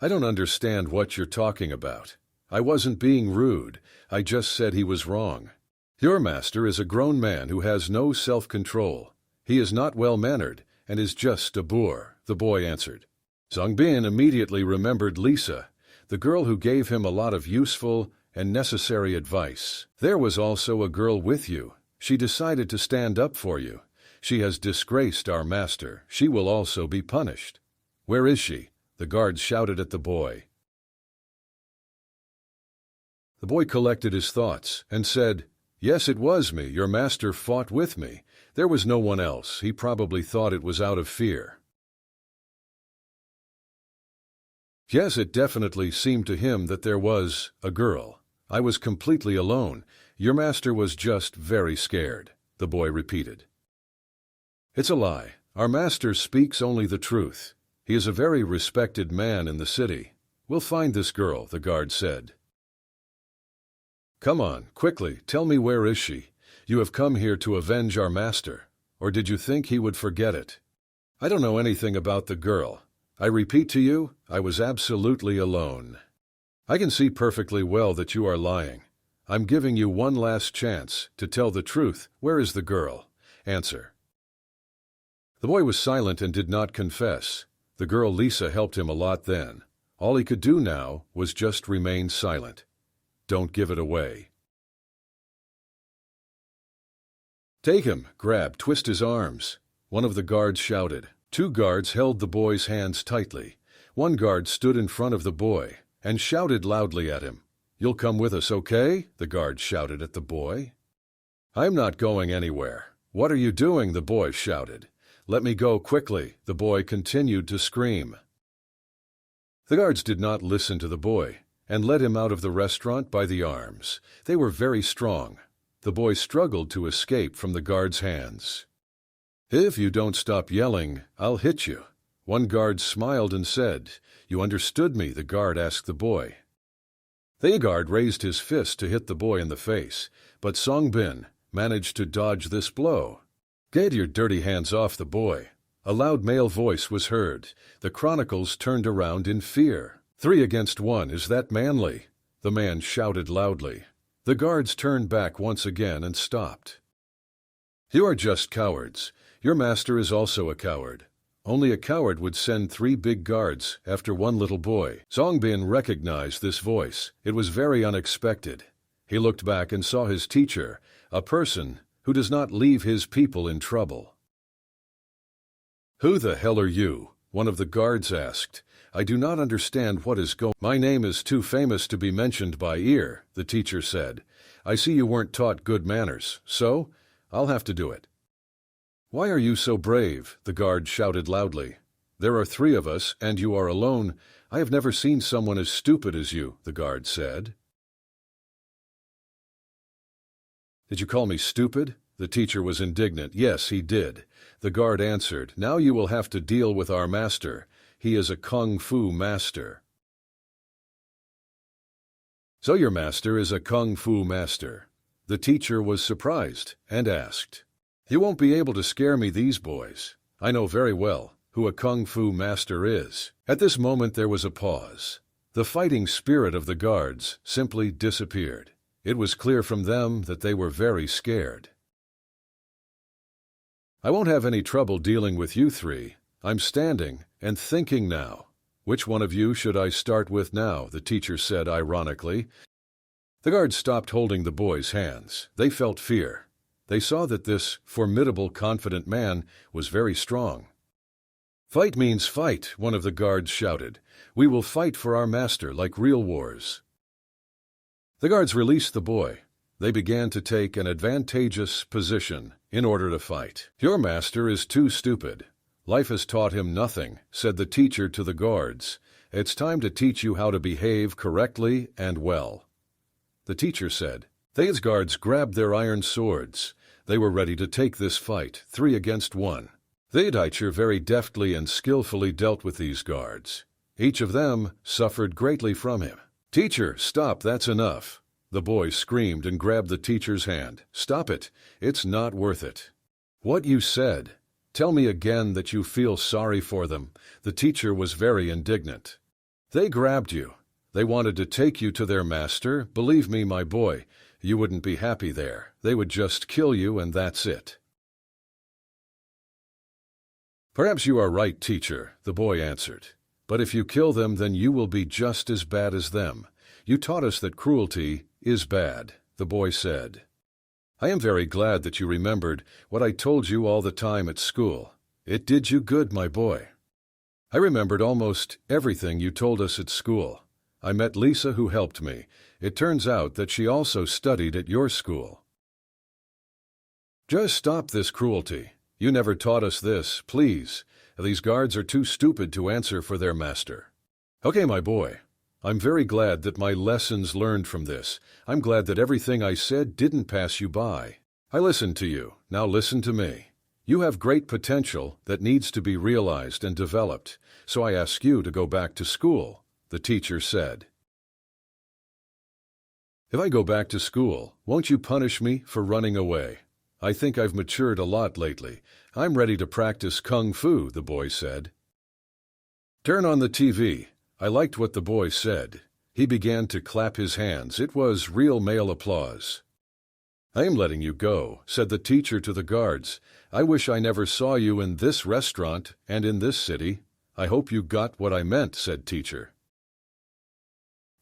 "I don't understand what you're talking about. I wasn't being rude. I just said he was wrong. Your master is a grown man who has no self-control. He is not well-mannered and is just a boor," the boy answered. Song Bin immediately remembered Lisa, the girl who gave him a lot of useful and necessary advice. "There was also a girl with you. She decided to stand up for you. She has disgraced our master. She will also be punished." "Where is she?" the guards shouted at the boy. The boy collected his thoughts and said, "Yes, it was me. Your master fought with me. There was no one else. He probably thought it was out of fear." "Yes, it definitely seemed to him that there was a girl. I was completely alone. Your master was just very scared," the boy repeated. "It's a lie. Our master speaks only the truth. He is a very respected man in the city. We'll find this girl," the guard said. "Come on, quickly, tell me, where is she? You have come here to avenge our master. Or did you think he would forget it?" "I don't know anything about the girl. I repeat to you, I was absolutely alone." "I can see perfectly well that you are lying. I'm giving you one last chance to tell the truth. Where is the girl? Answer." The boy was silent and did not confess. The girl Lisa helped him a lot then. All he could do now was just remain silent. "Don't give it away." "Take him, grab, twist his arms," one of the guards shouted. 2 guards held the boy's hands tightly. One guard stood in front of the boy and shouted loudly at him. "You'll come with us, okay?" the guard shouted at the boy. "I'm not going anywhere." "What are you doing?" the boy shouted. "Let me go quickly," the boy continued to scream. The guards did not listen to the boy and led him out of the restaurant by the arms. They were very strong. The boy struggled to escape from the guards' hands. "If you don't stop yelling, I'll hit you." One guard smiled and said, "You understood me?" the guard asked the boy. The guard raised his fist to hit the boy in the face, but Song Bin managed to dodge this blow. "Get your dirty hands off the boy." A loud male voice was heard. The chronicles turned around in fear. 3 against 1, is that manly?" the man shouted loudly. The guards turned back once again and stopped. You are just cowards. Your master is also a coward. Only a coward would send 3 big guards after one little boy. Songbin recognized this voice. It was very unexpected. He looked back and saw his teacher, a person who does not leave his people in trouble. "Who the hell are you?" one of the guards asked. "I do not understand what is going on." "My name is too famous to be mentioned by ear," the teacher said. "I see you weren't taught good manners, so I'll have to do it." "Why are you so brave?" the guard shouted loudly. "There are 3 of us, and you are alone. I have never seen someone as stupid as you," the guard said. "Did you call me stupid?" The teacher was indignant. "Yes, he did." The guard answered. "Now you will have to deal with our master. He is a kung fu master." "So your master is a kung fu master?" The teacher was surprised and asked. "You won't be able to scare me, these boys. I know very well who a kung fu master is." At this moment there was a pause. The fighting spirit of the guards simply disappeared. It was clear from them that they were very scared. "I won't have any trouble dealing with you 3. I'm standing and thinking now. Which one of you should I start with now?" the teacher said ironically. The guards stopped holding the boys' hands. They felt fear. They saw that this formidable, confident man was very strong. "Fight means fight," one of the guards shouted. "We will fight for our master like real wars." The guards released the boy. They began to take an advantageous position in order to fight. "Your master is too stupid. Life has taught him nothing," said the teacher to the guards. "It's time to teach you how to behave correctly and well." The teacher said. These guards grabbed their iron swords. They were ready to take this fight, 3 against 1. The teacher very deftly and skillfully dealt with these guards. Each of them suffered greatly from him. "Teacher, stop, that's enough." The boy screamed and grabbed the teacher's hand. "Stop it. It's not worth it." "What you said? Tell me again that you feel sorry for them." The teacher was very indignant. "They grabbed you. They wanted to take you to their master. Believe me, my boy, you wouldn't be happy there. They would just kill you and that's it." "Perhaps you are right, teacher," the boy answered. "But if you kill them, then you will be just as bad as them. You taught us that cruelty is bad," the boy said. "I am very glad that you remembered what I told you all the time at school. It did you good, my boy." "I remembered almost everything you told us at school. I met Lisa, who helped me. It turns out that she also studied at your school." "Just stop this cruelty. You never taught us this, please. These guards are too stupid to answer for their master." "Okay, my boy. I'm very glad that my lessons learned from this. I'm glad that everything I said didn't pass you by. I listened to you. Now listen to me. You have great potential that needs to be realized and developed, so I ask you to go back to school," the teacher said. "If I go back to school, won't you punish me for running away? I think I've matured a lot lately. I'm ready to practice kung fu," the boy said. "Turn on the TV." I liked what the boy said. He began to clap his hands. It was real male applause. "I am letting you go," said the teacher to the guards. "I wish I never saw you in this restaurant and in this city." "I hope you got what I meant," said teacher.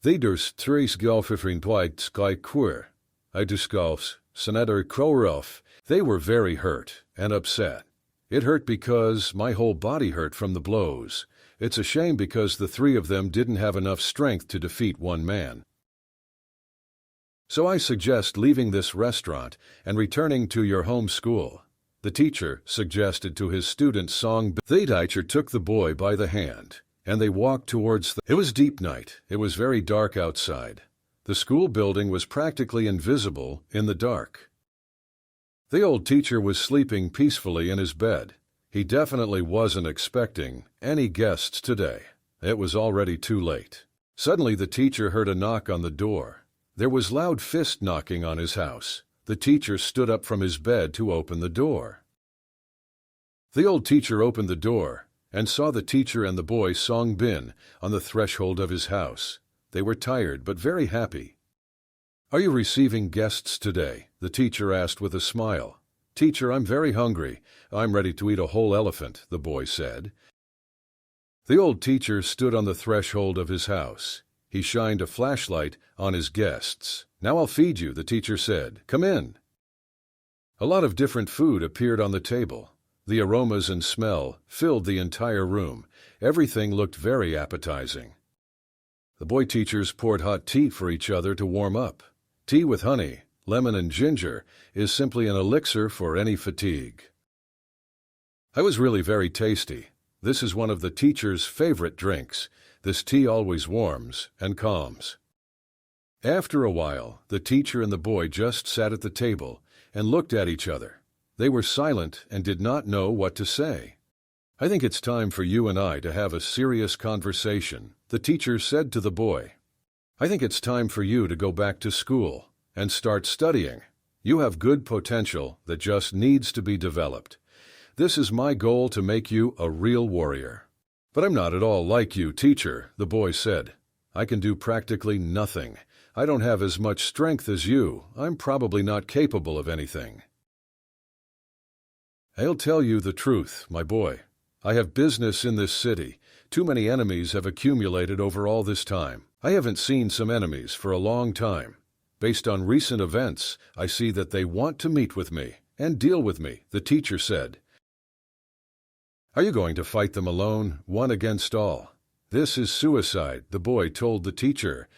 "They durst tres golfifrin dwight sky queer. I discalfs, senator Kroroff." They were very hurt and upset. "It hurt because my whole body hurt from the blows. It's a shame because the 3 of them didn't have enough strength to defeat one man. So I suggest leaving this restaurant and returning to your home school," the teacher suggested to his student Song. The teacher took the boy by the hand, and they walked towards It was deep night. It was very dark outside. The school building was practically invisible in the dark. The old teacher was sleeping peacefully in his bed. He definitely wasn't expecting any guests today. It was already too late. Suddenly the teacher heard a knock on the door. There was loud fist knocking on his house. The teacher stood up from his bed to open the door. The old teacher opened the door and saw the teacher and the boy Song Bin on the threshold of his house. They were tired but very happy. "Are you receiving guests today?" the teacher asked with a smile. "Teacher, I'm very hungry. I'm ready to eat a whole elephant," the boy said. The old teacher stood on the threshold of his house. He shined a flashlight on his guests. "Now I'll feed you," the teacher said. "Come in." A lot of different food appeared on the table. The aromas and smell filled the entire room. Everything looked very appetizing. The boy teachers poured hot tea for each other to warm up. Tea with honey, lemon, and ginger is simply an elixir for any fatigue. "I was really very tasty. This is one of the teacher's favorite drinks. This tea always warms and calms." After a while, the teacher and the boy just sat at the table and looked at each other. They were silent and did not know what to say. "I think it's time for you and I to have a serious conversation," the teacher said to the boy. "I think it's time for you to go back to school and start studying. You have good potential that just needs to be developed. This is my goal, to make you a real warrior." "But I'm not at all like you, teacher," the boy said. "I can do practically nothing. I don't have as much strength as you. I'm probably not capable of anything." "I'll tell you the truth, my boy. I have business in this city. Too many enemies have accumulated over all this time. I haven't seen some enemies for a long time. Based on recent events, I see that they want to meet with me and deal with me," the teacher said. "Are you going to fight them alone, one against all? This is suicide," the boy told the teacher.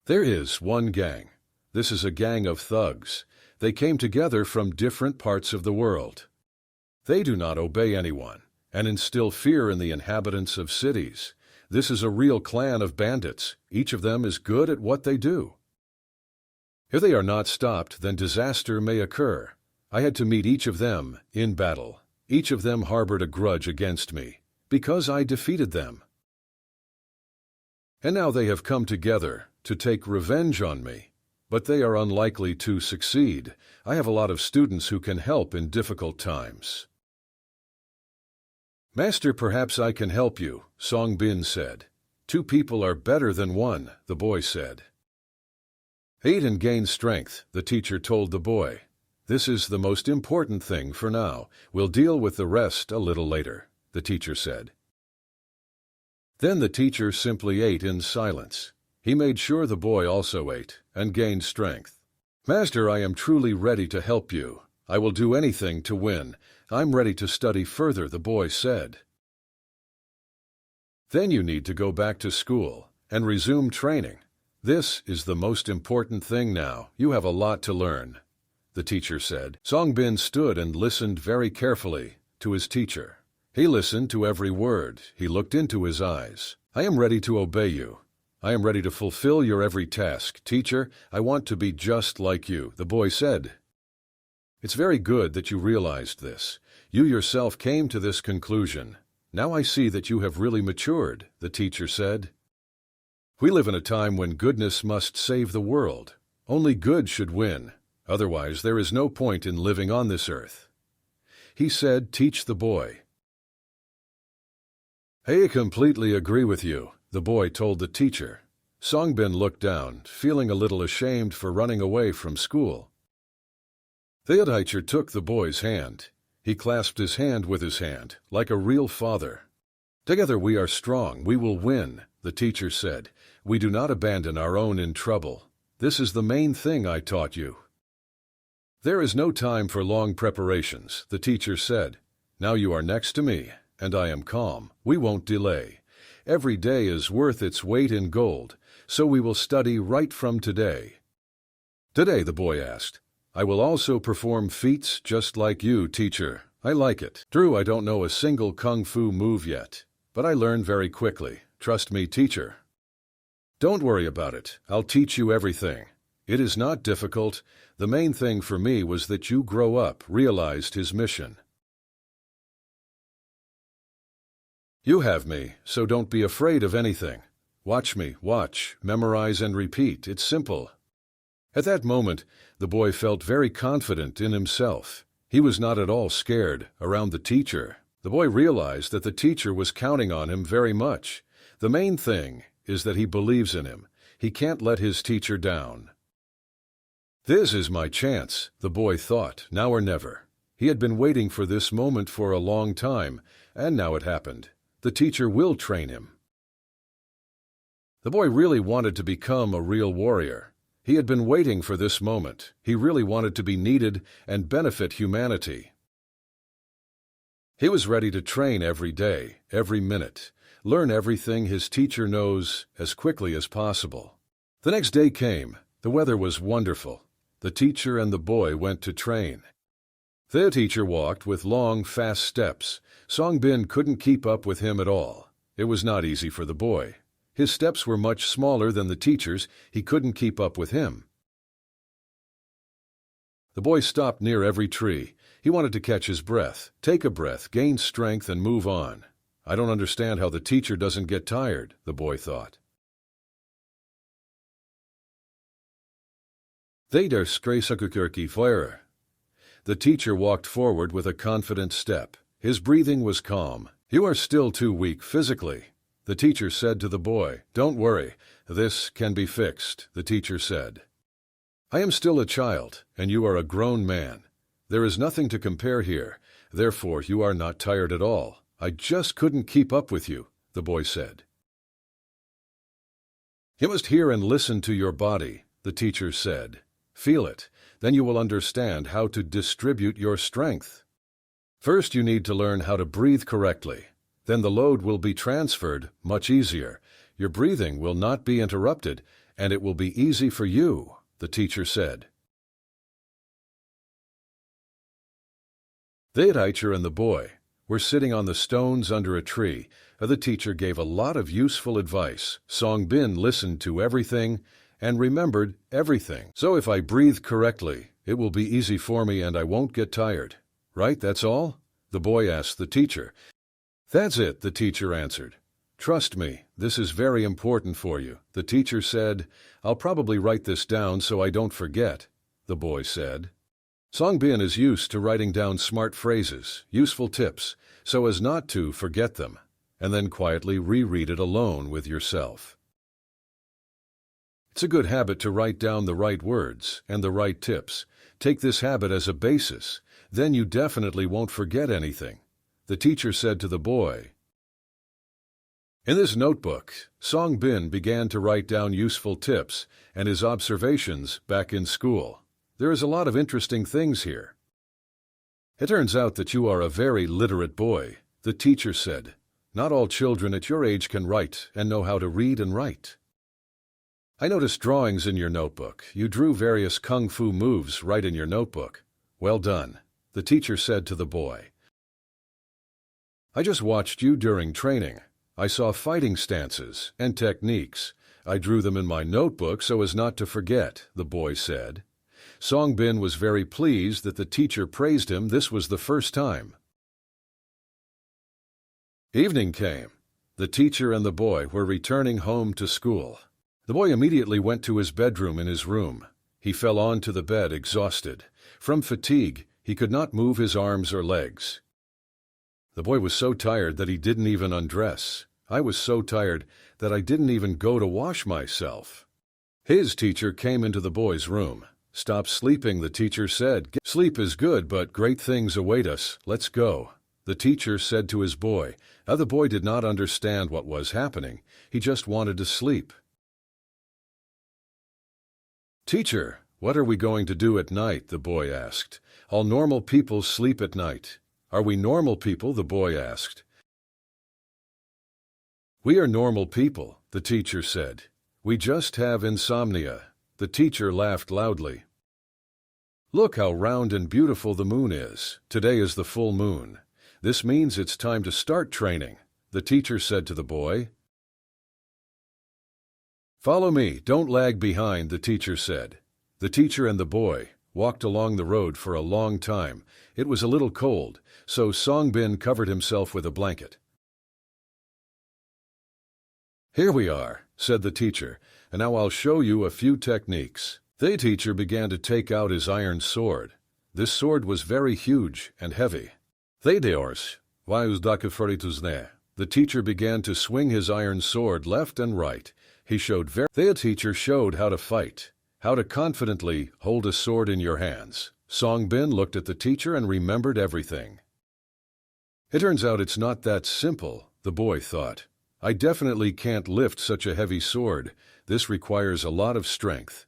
"There is one gang. This is a gang of thugs. They came together from different parts of the world. They do not obey anyone and instill fear in the inhabitants of cities. This is a real clan of bandits. Each of them is good at what they do. If they are not stopped, then disaster may occur. I had to meet each of them in battle. Each of them harbored a grudge against me because I defeated them. And now they have come together to take revenge on me. But they are unlikely to succeed. I have a lot of students who can help in difficult times." "Master, perhaps I can help you," Song Bin said. "Two people are better than one," the boy said. "Eat and gain strength," the teacher told the boy. "This is the most important thing for now. We'll deal with the rest a little later," the teacher said. Then the teacher simply ate in silence. He made sure the boy also ate and gained strength. "Master, I am truly ready to help you. I will do anything to win. I'm ready to study further," the boy said. "Then you need to go back to school and resume training. This is the most important thing now. You have a lot to learn," the teacher said. Song Bin stood and listened very carefully to his teacher. He listened to every word. He looked into his eyes. "I am ready to obey you. I am ready to fulfill your every task. Teacher, I want to be just like you," the boy said. "It's very good that you realized this. You yourself came to this conclusion. Now I see that you have really matured," the teacher said. "We live in a time when goodness must save the world. Only good should win. Otherwise, there is no point in living on this earth." He said, "Teach the boy." "I completely agree with you," the boy told the teacher. Song Bin looked down, feeling a little ashamed for running away from school. The teacher took the boy's hand. He clasped his hand with his hand, like a real father. "Together we are strong. We will win," the teacher said. "We do not abandon our own in trouble. This is the main thing I taught you." "There is no time for long preparations," the teacher said. "Now you are next to me, and I am calm. We won't delay. Every day is worth its weight in gold, so we will study right from today." "Today?" the boy asked. "I will also perform feats just like you, teacher. I like it. True, I don't know a single kung fu move yet, but I learn very quickly. Trust me, teacher." "Don't worry about it. I'll teach you everything. It is not difficult. The main thing for me was that you grow up," realized his mission. "You have me, so don't be afraid of anything. Watch me, watch, memorize and repeat. It's simple." At that moment, the boy felt very confident in himself. He was not at all scared around the teacher. The boy realized that the teacher was counting on him very much. The main thing is that he believes in him. He can't let his teacher down. This is my chance, the boy thought, now or never. He had been waiting for this moment for a long time, and now it happened. The teacher will train him. The boy really wanted to become a real warrior. He had been waiting for this moment. He really wanted to be needed and benefit humanity. He was ready to train every day, every minute, learn everything his teacher knows as quickly as possible. The next day came. The weather was wonderful. The teacher and the boy went to train. The teacher walked with long, fast steps. Songbin couldn't keep up with him at all. It was not easy for the boy. His steps were much smaller than the teacher's. He couldn't keep up with him. The boy stopped near every tree. He wanted to catch his breath, take a breath, gain strength, and move on. I don't understand how the teacher doesn't get tired, the boy thought. The teacher walked forward with a confident step. His breathing was calm. You are still too weak physically, the teacher said to the boy. Don't worry, this can be fixed, the teacher said. I am still a child, and you are a grown man. There is nothing to compare here, therefore you are not tired at all. I just couldn't keep up with you, the boy said. You must hear and listen to your body, the teacher said. Feel it, then you will understand how to distribute your strength. First you need to learn how to breathe correctly. Then the load will be transferred much easier. Your breathing will not be interrupted, and it will be easy for you, the teacher said. The teacher and the boy were sitting on the stones under a tree. The teacher gave a lot of useful advice. Songbin listened to everything and remembered everything. So if I breathe correctly, it will be easy for me and I won't get tired. Right, that's all? The boy asked the teacher. That's it, the teacher answered. Trust me, this is very important for you, the teacher said. I'll probably write this down so I don't forget, the boy said. Songbin is used to writing down smart phrases, useful tips, so as not to forget them, and then quietly reread it alone with yourself. It's a good habit to write down the right words and the right tips. Take this habit as a basis, then you definitely won't forget anything, the teacher said to the boy. In this notebook, Songbin began to write down useful tips and his observations back in school. There is a lot of interesting things here. It turns out that you are a very literate boy, the teacher said. Not all children at your age can write and know how to read and write. I noticed drawings in your notebook. You drew various kung fu moves right in your notebook. Well done, the teacher said to the boy. I just watched you during training. I saw fighting stances and techniques. I drew them in my notebook so as not to forget, the boy said. Songbin was very pleased that the teacher praised him. This was the first time. Evening came. The teacher and the boy were returning home to school. The boy immediately went to his bedroom in his room. He fell onto the bed exhausted. From fatigue, he could not move his arms or legs. The boy was so tired that he didn't even undress. I was so tired that I didn't even go to wash myself. His teacher came into the boy's room. Stop sleeping, the teacher said. Sleep is good, but great things await us. Let's go, the teacher said to his boy. Now the boy did not understand what was happening. He just wanted to sleep. Teacher, what are we going to do at night? The boy asked. All normal people sleep at night. Are we normal people? The boy asked. We are normal people, the teacher said. We just have insomnia. The teacher laughed loudly. Look how round and beautiful the moon is. Today is the full moon. This means it's time to start training, the teacher said to the boy. Follow me, don't lag behind, the teacher said. The teacher and the boy walked along the road for a long time. It was a little cold, so Songbin covered himself with a blanket. Here we are, said the teacher, and now I'll show you a few techniques. The teacher began to take out his iron sword. This sword was very huge and heavy. The teacher began to swing his iron sword left and right. The teacher showed how to fight, how to confidently hold a sword in your hands. Song Bin looked at the teacher and remembered everything. It turns out it's not that simple, the boy thought. I definitely can't lift such a heavy sword. This requires a lot of strength.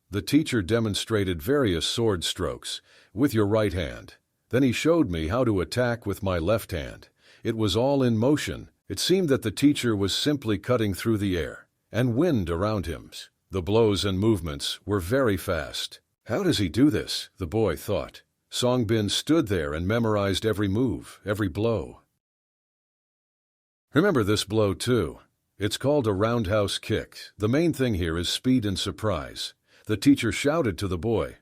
The teacher demonstrated various sword strokes with your right hand. Then he showed me how to attack with my left hand. It was all in motion. It seemed that the teacher was simply cutting through the air and wind around him. The blows and movements were very fast. How does he do this? The boy thought. Song Bin stood there and memorized every move, every blow. Remember this blow too. It's called a roundhouse kick. The main thing here is speed and surprise. The teacher shouted to the boy.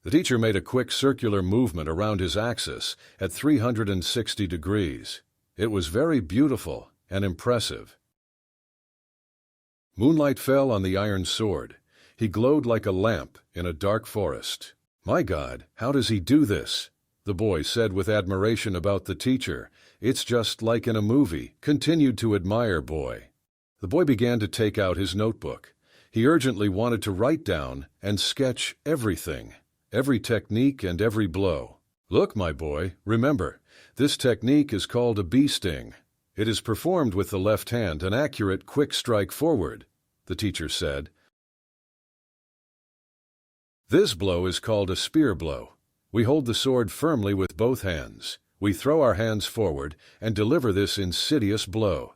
The teacher made a quick circular movement around his axis at 360 degrees. It was very beautiful and impressive. Moonlight fell on the iron sword. He glowed like a lamp in a dark forest. My God, how does he do this? The boy said with admiration about the teacher. It's just like in a movie. Continued to admire boy. The boy began to take out his notebook. He urgently wanted to write down and sketch everything, every technique and every blow. Look, my boy, remember, this technique is called a bee sting. It is performed with the left hand, an accurate, quick strike forward, the teacher said. This blow is called a spear blow. We hold the sword firmly with both hands. We throw our hands forward and deliver this insidious blow,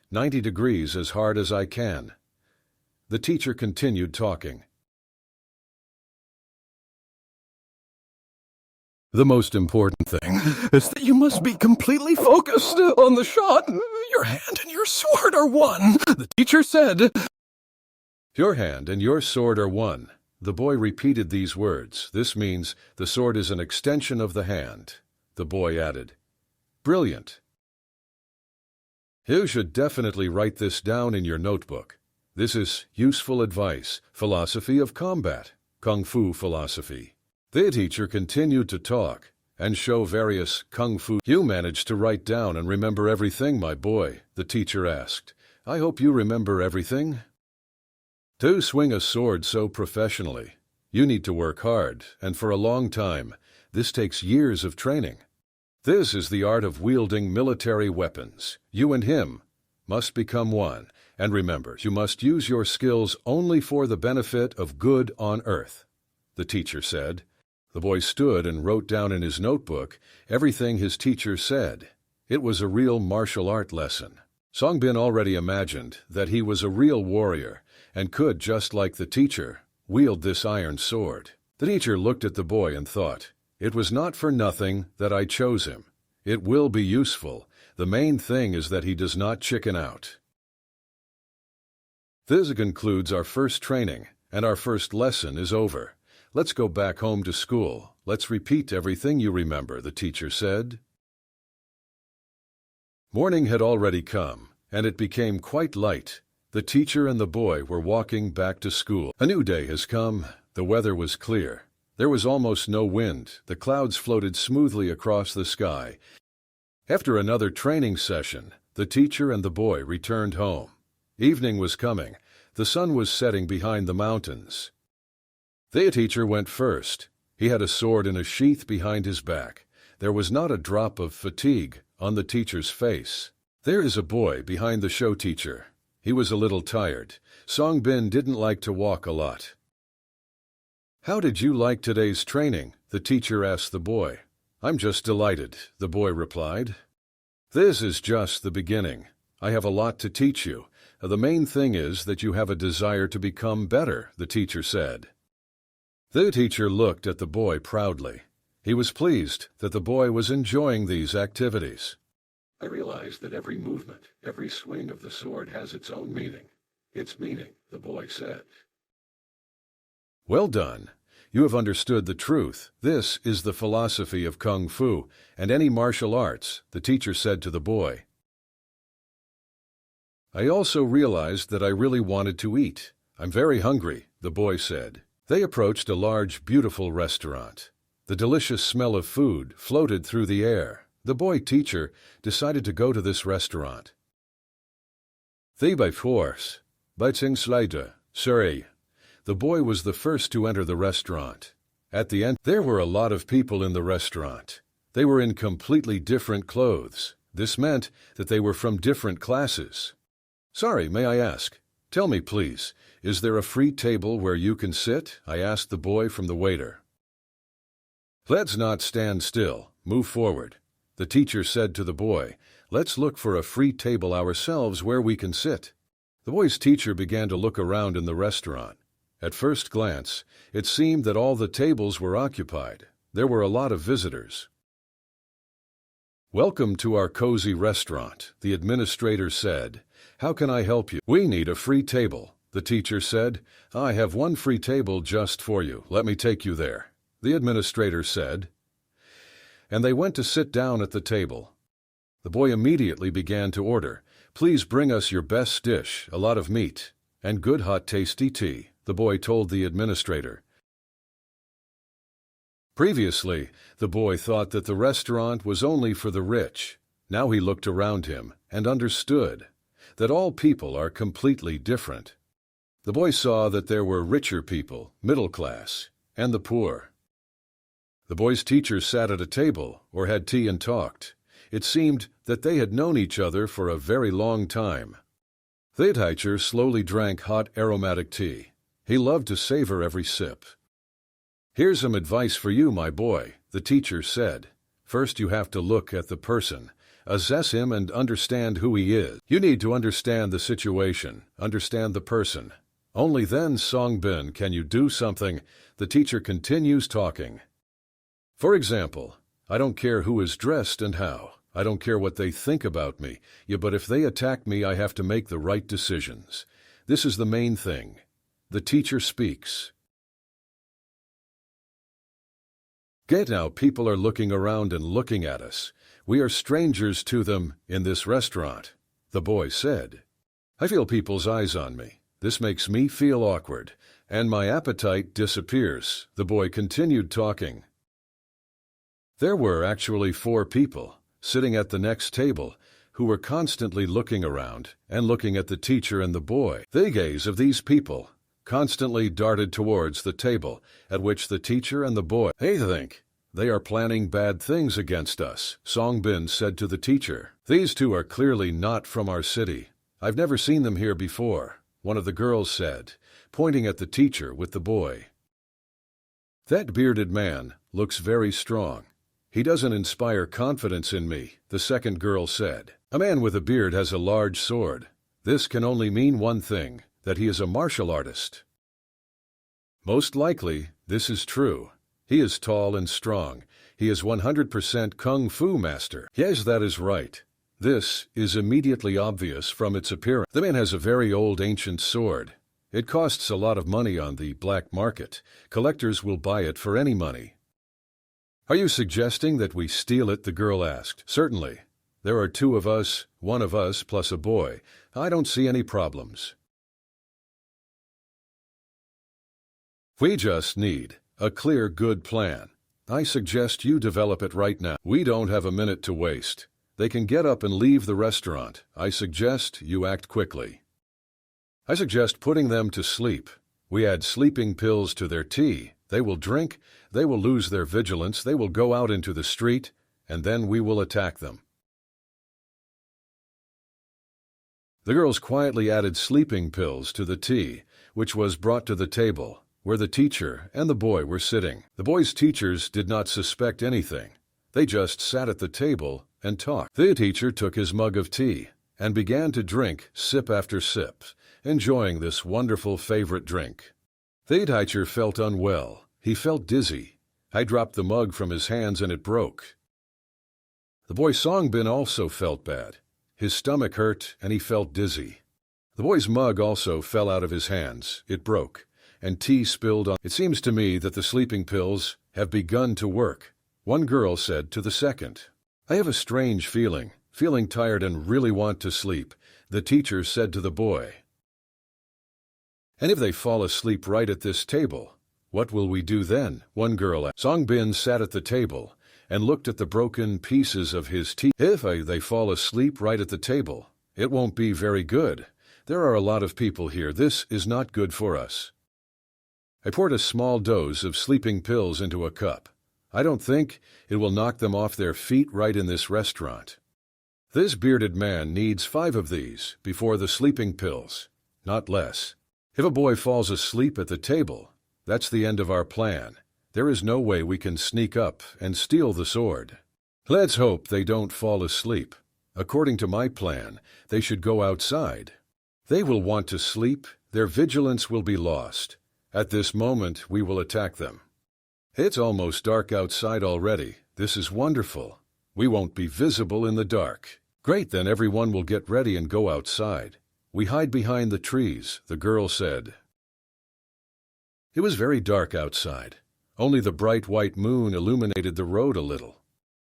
90 degrees as hard as I can. The teacher continued talking. The most important thing is that you must be completely focused on the shot. Your hand and your sword are one, the teacher said. Your hand and your sword are one. The boy repeated these words. This means the sword is an extension of the hand. The boy added, Brilliant. You should definitely write this down in your notebook. This is useful advice, philosophy of combat, Kung Fu philosophy. The teacher continued to talk and show various Kung Fu. You managed to write down and remember everything, my boy, the teacher asked. I hope you remember everything. To swing a sword so professionally, you need to work hard, and for a long time. This takes years of training. This is the art of wielding military weapons. You and him must become one. And remember, you must use your skills only for the benefit of good on earth, the teacher said. The boy stood and wrote down in his notebook everything his teacher said. It was a real martial art lesson. Song Bin already imagined that he was a real warrior and could, just like the teacher, wield this iron sword. The teacher looked at the boy and thought, It was not for nothing that I chose him. It will be useful. The main thing is that he does not chicken out. This concludes our first training, and our first lesson is over. Let's go back home to school. Let's repeat everything you remember, the teacher said. Morning had already come, and it became quite light. The teacher and the boy were walking back to school. A new day has come. The weather was clear. There was almost no wind. The clouds floated smoothly across the sky. After another training session, the teacher and the boy returned home. Evening was coming. The sun was setting behind the mountains. The teacher went first. He had a sword in a sheath behind his back. There was not a drop of fatigue on the teacher's face. There is a boy behind the show teacher. He was a little tired. Song Bin didn't like to walk a lot. How did you like today's training? The teacher asked the boy. I'm just delighted, the boy replied. This is just the beginning. I have a lot to teach you. The main thing is that you have a desire to become better, the teacher said. The teacher looked at the boy proudly. He was pleased that the boy was enjoying these activities. I realize that every movement, every swing of the sword has its own meaning. Its meaning, the boy said. Well done. You have understood the truth. This is the philosophy of Kung Fu and any martial arts, the teacher said to the boy. I also realized that I really wanted to eat. I'm very hungry, the boy said. They approached a large, beautiful restaurant. The delicious smell of food floated through the air. The boy teacher decided to go to this restaurant. They by force, Beitzingsleiter, Surrey. The boy was the first to enter the restaurant. At the end, there were a lot of people in the restaurant. They were in completely different clothes. This meant that they were from different classes. Sorry, may I ask? Tell me, please, is there a free table where you can sit? I asked the boy from the waiter. Let's not stand still. Move forward. The teacher said to the boy, let's look for a free table ourselves where we can sit. The boy's teacher began to look around in the restaurant. At first glance, it seemed that all the tables were occupied. There were a lot of visitors. Welcome to our cozy restaurant, the administrator said. How can I help you? We need a free table, the teacher said. I have one free table just for you. Let me take you there, the administrator said. And they went to sit down at the table. The boy immediately began to order. Please bring us your best dish, a lot of meat, and good hot tasty tea, the boy told the administrator. Previously, the boy thought that the restaurant was only for the rich. Now he looked around him and understood that all people are completely different. The boy saw that there were richer people, middle class, and the poor. The boy's teacher sat at a table or had tea and talked. It seemed that they had known each other for a very long time. The teacher slowly drank hot aromatic tea. He loved to savor every sip. Here's some advice for you, my boy, the teacher said. First you have to look at the person, assess him and understand who he is. You need to understand the situation, understand the person. Only then, Songbin, can you do something. The teacher continues talking. For example, I don't care who is dressed and how. I don't care what they think about me. Yeah, but if they attack me, I have to make the right decisions. This is the main thing. The teacher speaks. Get now, people are looking around and looking at us. We are strangers to them in this restaurant, the boy said. I feel people's eyes on me. This makes me feel awkward, and my appetite disappears. The boy continued talking. There were actually 4 people sitting at the next table who were constantly looking around and looking at the teacher and the boy. The gaze of these people constantly darted towards the table at which the teacher and the boy. They think they are planning bad things against us, Songbin said to the teacher. These 2 are clearly not from our city. I've never seen them here before, one of the girls said, pointing at the teacher with the boy. That bearded man looks very strong. He doesn't inspire confidence in me, the second girl said. A man with a beard has a large sword. This can only mean one thing, that he is a martial artist. Most likely, this is true. He is tall and strong. He is 100% Kung Fu master. Yes, that is right. This is immediately obvious from its appearance. The man has a very old ancient sword. It costs a lot of money on the black market. Collectors will buy it for any money. Are you suggesting that we steal it? The girl asked. Certainly. There are 2 of us, one of us plus a boy. I don't see any problems. We just need a clear, good plan. I suggest you develop it right now. We don't have a minute to waste. They can get up and leave the restaurant. I suggest you act quickly. I suggest putting them to sleep. We add sleeping pills to their tea. They will drink, they will lose their vigilance, they will go out into the street, and then we will attack them. The girls quietly added sleeping pills to the tea, which was brought to the table, where the teacher and the boy were sitting. The boy's teachers did not suspect anything. They just sat at the table and talked. The teacher took his mug of tea and began to drink sip after sip, enjoying this wonderful favorite drink. The teacher felt unwell. He felt dizzy. I dropped the mug from his hands and it broke. The boy Songbin also felt bad. His stomach hurt and he felt dizzy. The boy's mug also fell out of his hands. It broke, and tea spilled on. It seems to me that the sleeping pills have begun to work, one girl said to the second. I have a strange feeling tired and really want to sleep, the teacher said to the boy. And if they fall asleep right at this table, what will we do then? One girl asked. Songbin sat at the table and looked at the broken pieces of his teeth. If they fall asleep right at the table, it won't be very good. There are a lot of people here. This is not good for us. I poured a small dose of sleeping pills into a cup. I don't think it will knock them off their feet right in this restaurant. This bearded man needs 5 of these before the sleeping pills, not less. If a boy falls asleep at the table, that's the end of our plan. There is no way we can sneak up and steal the sword. Let's hope they don't fall asleep. According to my plan, they should go outside. They will want to sleep, their vigilance will be lost. At this moment, we will attack them. It's almost dark outside already. This is wonderful. We won't be visible in the dark. Great, then everyone will get ready and go outside. We hide behind the trees, the girl said. It was very dark outside. Only the bright white moon illuminated the road a little.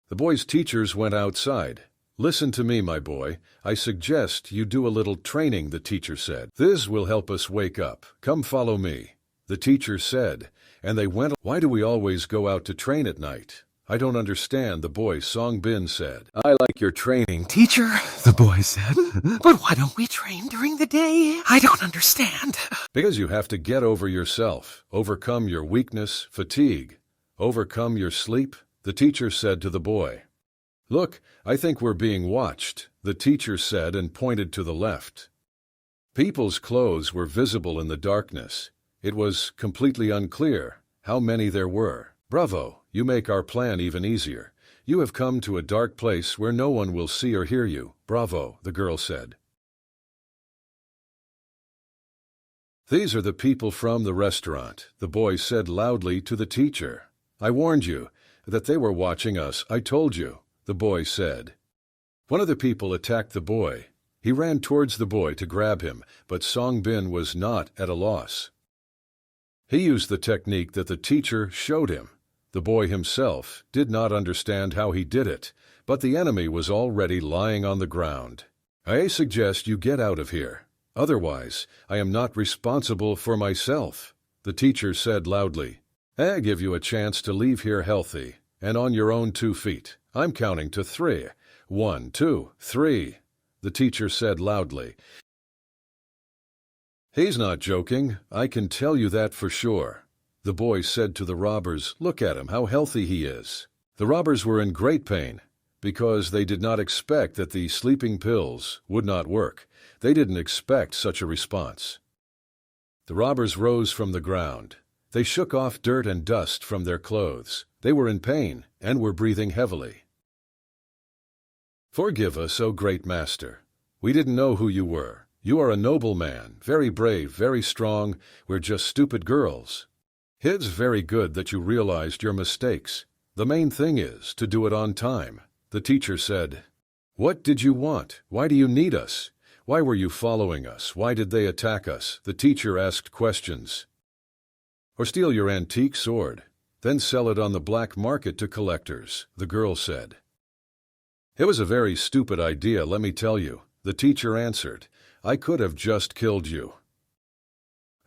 The boy's teachers went outside. Listen to me, my boy. I suggest you do a little training, the teacher said. This will help us wake up. Come follow me, the teacher said, and they went. Why do we always go out to train at night? I don't understand, the boy Songbin said. I like your training, teacher, the boy said. But why don't we train during the day? I don't understand. Because you have to get over yourself, overcome your weakness, fatigue, overcome your sleep, the teacher said to the boy. Look, I think we're being watched, the teacher said and pointed to the left. People's clothes were visible in the darkness. It was completely unclear how many there were. Bravo, you make our plan even easier. You have come to a dark place where no one will see or hear you. Bravo, the girl said. These are the people from the restaurant, the boy said loudly to the teacher. I warned you that they were watching us. I told you, the boy said. One of the people attacked the boy. He ran towards the boy to grab him, but Songbin was not at a loss. He used the technique that the teacher showed him. The boy himself did not understand how he did it, but the enemy was already lying on the ground. I suggest you get out of here. Otherwise, I am not responsible for myself, the teacher said loudly. I give you a chance to leave here healthy and on your own 2 feet. I'm counting to 3. 1, 2, 3, the teacher said loudly. He's not joking. I can tell you that for sure. The boy said to the robbers, look at him, how healthy he is. The robbers were in great pain because they did not expect that the sleeping pills would not work. They didn't expect such a response. The robbers rose from the ground. They shook off dirt and dust from their clothes. They were in pain and were breathing heavily. Forgive us, O great master. We didn't know who you were. You are a noble man, very brave, very strong. We're just stupid girls. It's very good that you realized your mistakes. The main thing is to do it on time, the teacher said. What did you want? Why do you need us? Why were you following us? Why did they attack us? The teacher asked questions. Or steal your antique sword, then sell it on the black market to collectors, the girl said. It was a very stupid idea, let me tell you, the teacher answered. I could have just killed you.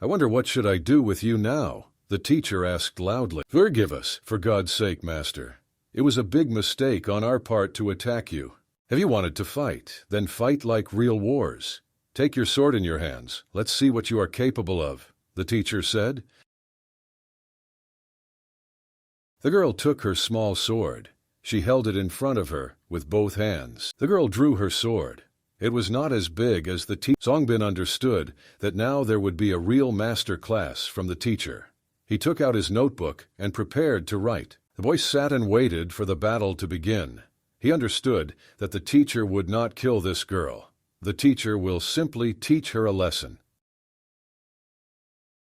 I wonder what should I do with you now? The teacher asked loudly. Forgive us, for God's sake, master. It was a big mistake on our part to attack you. If you wanted to fight, then fight like real wars. Take your sword in your hands. Let's see what you are capable of, the teacher said. The girl took her small sword. She held it in front of her with both hands. The girl drew her sword. It was not as big as the teacher. Songbin understood that now there would be a real master class from the teacher. He took out his notebook and prepared to write. The boy sat and waited for the battle to begin. He understood that the teacher would not kill this girl. The teacher will simply teach her a lesson.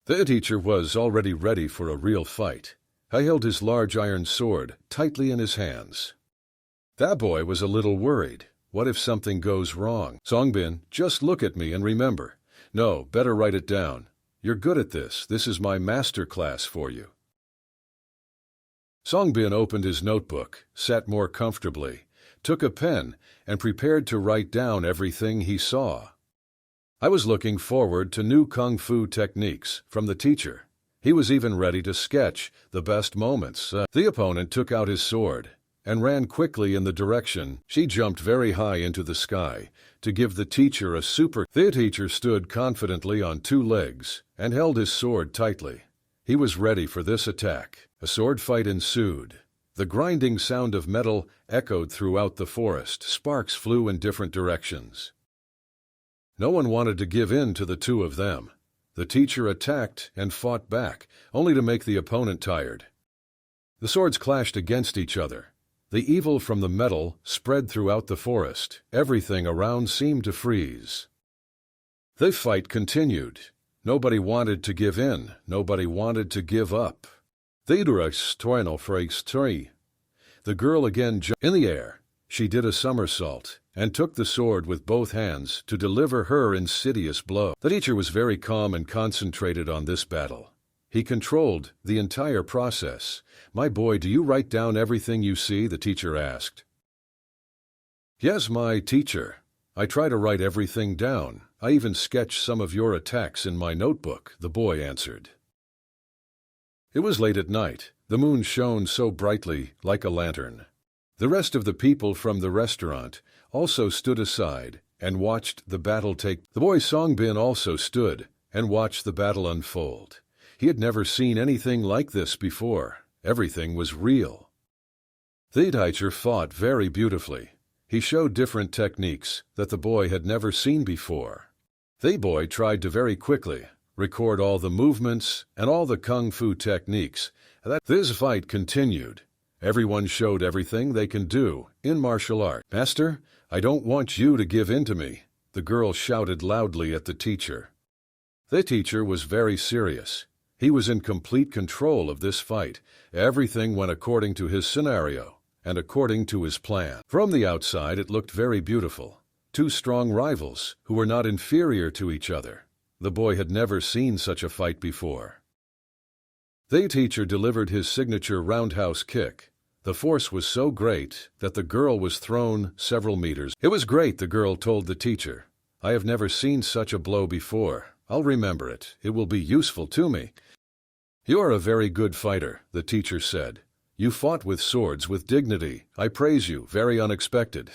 The teacher was already ready for a real fight. He held his large iron sword tightly in his hands. That boy was a little worried. What if something goes wrong? Songbin, just look at me and remember. No, better write it down. You're good at this. This is my master class for you. Songbin opened his notebook, sat more comfortably, took a pen, and prepared to write down everything he saw. I was looking forward to new kung fu techniques from the teacher. He was even ready to sketch the best moments. The opponent took out his sword. and ran quickly in the direction. She jumped very high into the sky to give the teacher a super. The teacher stood confidently on two legs and held his sword tightly. He was ready for this attack. A sword fight ensued. The grinding sound of metal echoed throughout the forest. Sparks flew in different directions. No one wanted to give in to the two of them. The teacher attacked and fought back, only to make the opponent tired. The swords clashed against each other. The evil from the metal spread throughout the forest. Everything around seemed to freeze. The fight continued. Nobody wanted to give in. Nobody wanted to give up. The girl again jumped in the air. She did a somersault and took the sword with both hands to deliver her insidious blow. The teacher was very calm and concentrated on this battle. He controlled the entire process. "My boy, do you write down everything you see?" the teacher asked. "Yes, my teacher. I try to write everything down. I even sketch some of your attacks in my notebook," the boy answered. It was late at night. The moon shone so brightly, like a lantern. The rest of the people from the restaurant also stood aside and watched the battle take. The boy Songbin also stood and watched the battle unfold. He had never seen anything like this before. Everything was real. The teacher fought very beautifully. He showed different techniques that the boy had never seen before. The boy tried to very quickly record all the movements and all the kung fu techniques. This fight continued. Everyone showed everything they can do in martial art. "Master, I don't want you to give in to me," the girl shouted loudly at the teacher. The teacher was very serious. He was in complete control of this fight. Everything went according to his scenario and according to his plan. From the outside, it looked very beautiful. Two strong rivals who were not inferior to each other. The boy had never seen such a fight before. The teacher delivered his signature roundhouse kick. The force was so great that the girl was thrown several meters. "It was great," the girl told the teacher. "I have never seen such a blow before. I'll remember it. It will be useful to me." "You are a very good fighter," the teacher said. "You fought with swords with dignity. I praise you. Very unexpected.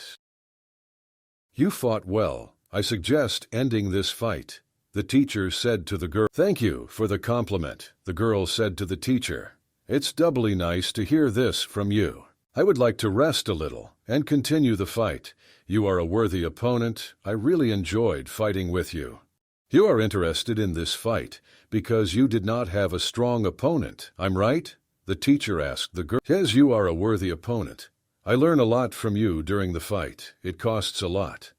You fought well. I suggest ending this fight," the teacher said to the girl. "Thank you for the compliment," the girl said to the teacher. "It's doubly nice to hear this from you. I would like to rest a little and continue the fight. You are a worthy opponent. I really enjoyed fighting with you. You are interested in this fight because you did not have a strong opponent. I'm right?" the teacher asked the girl. "Yes, you are a worthy opponent. I learn a lot from you during the fight. It costs a lot.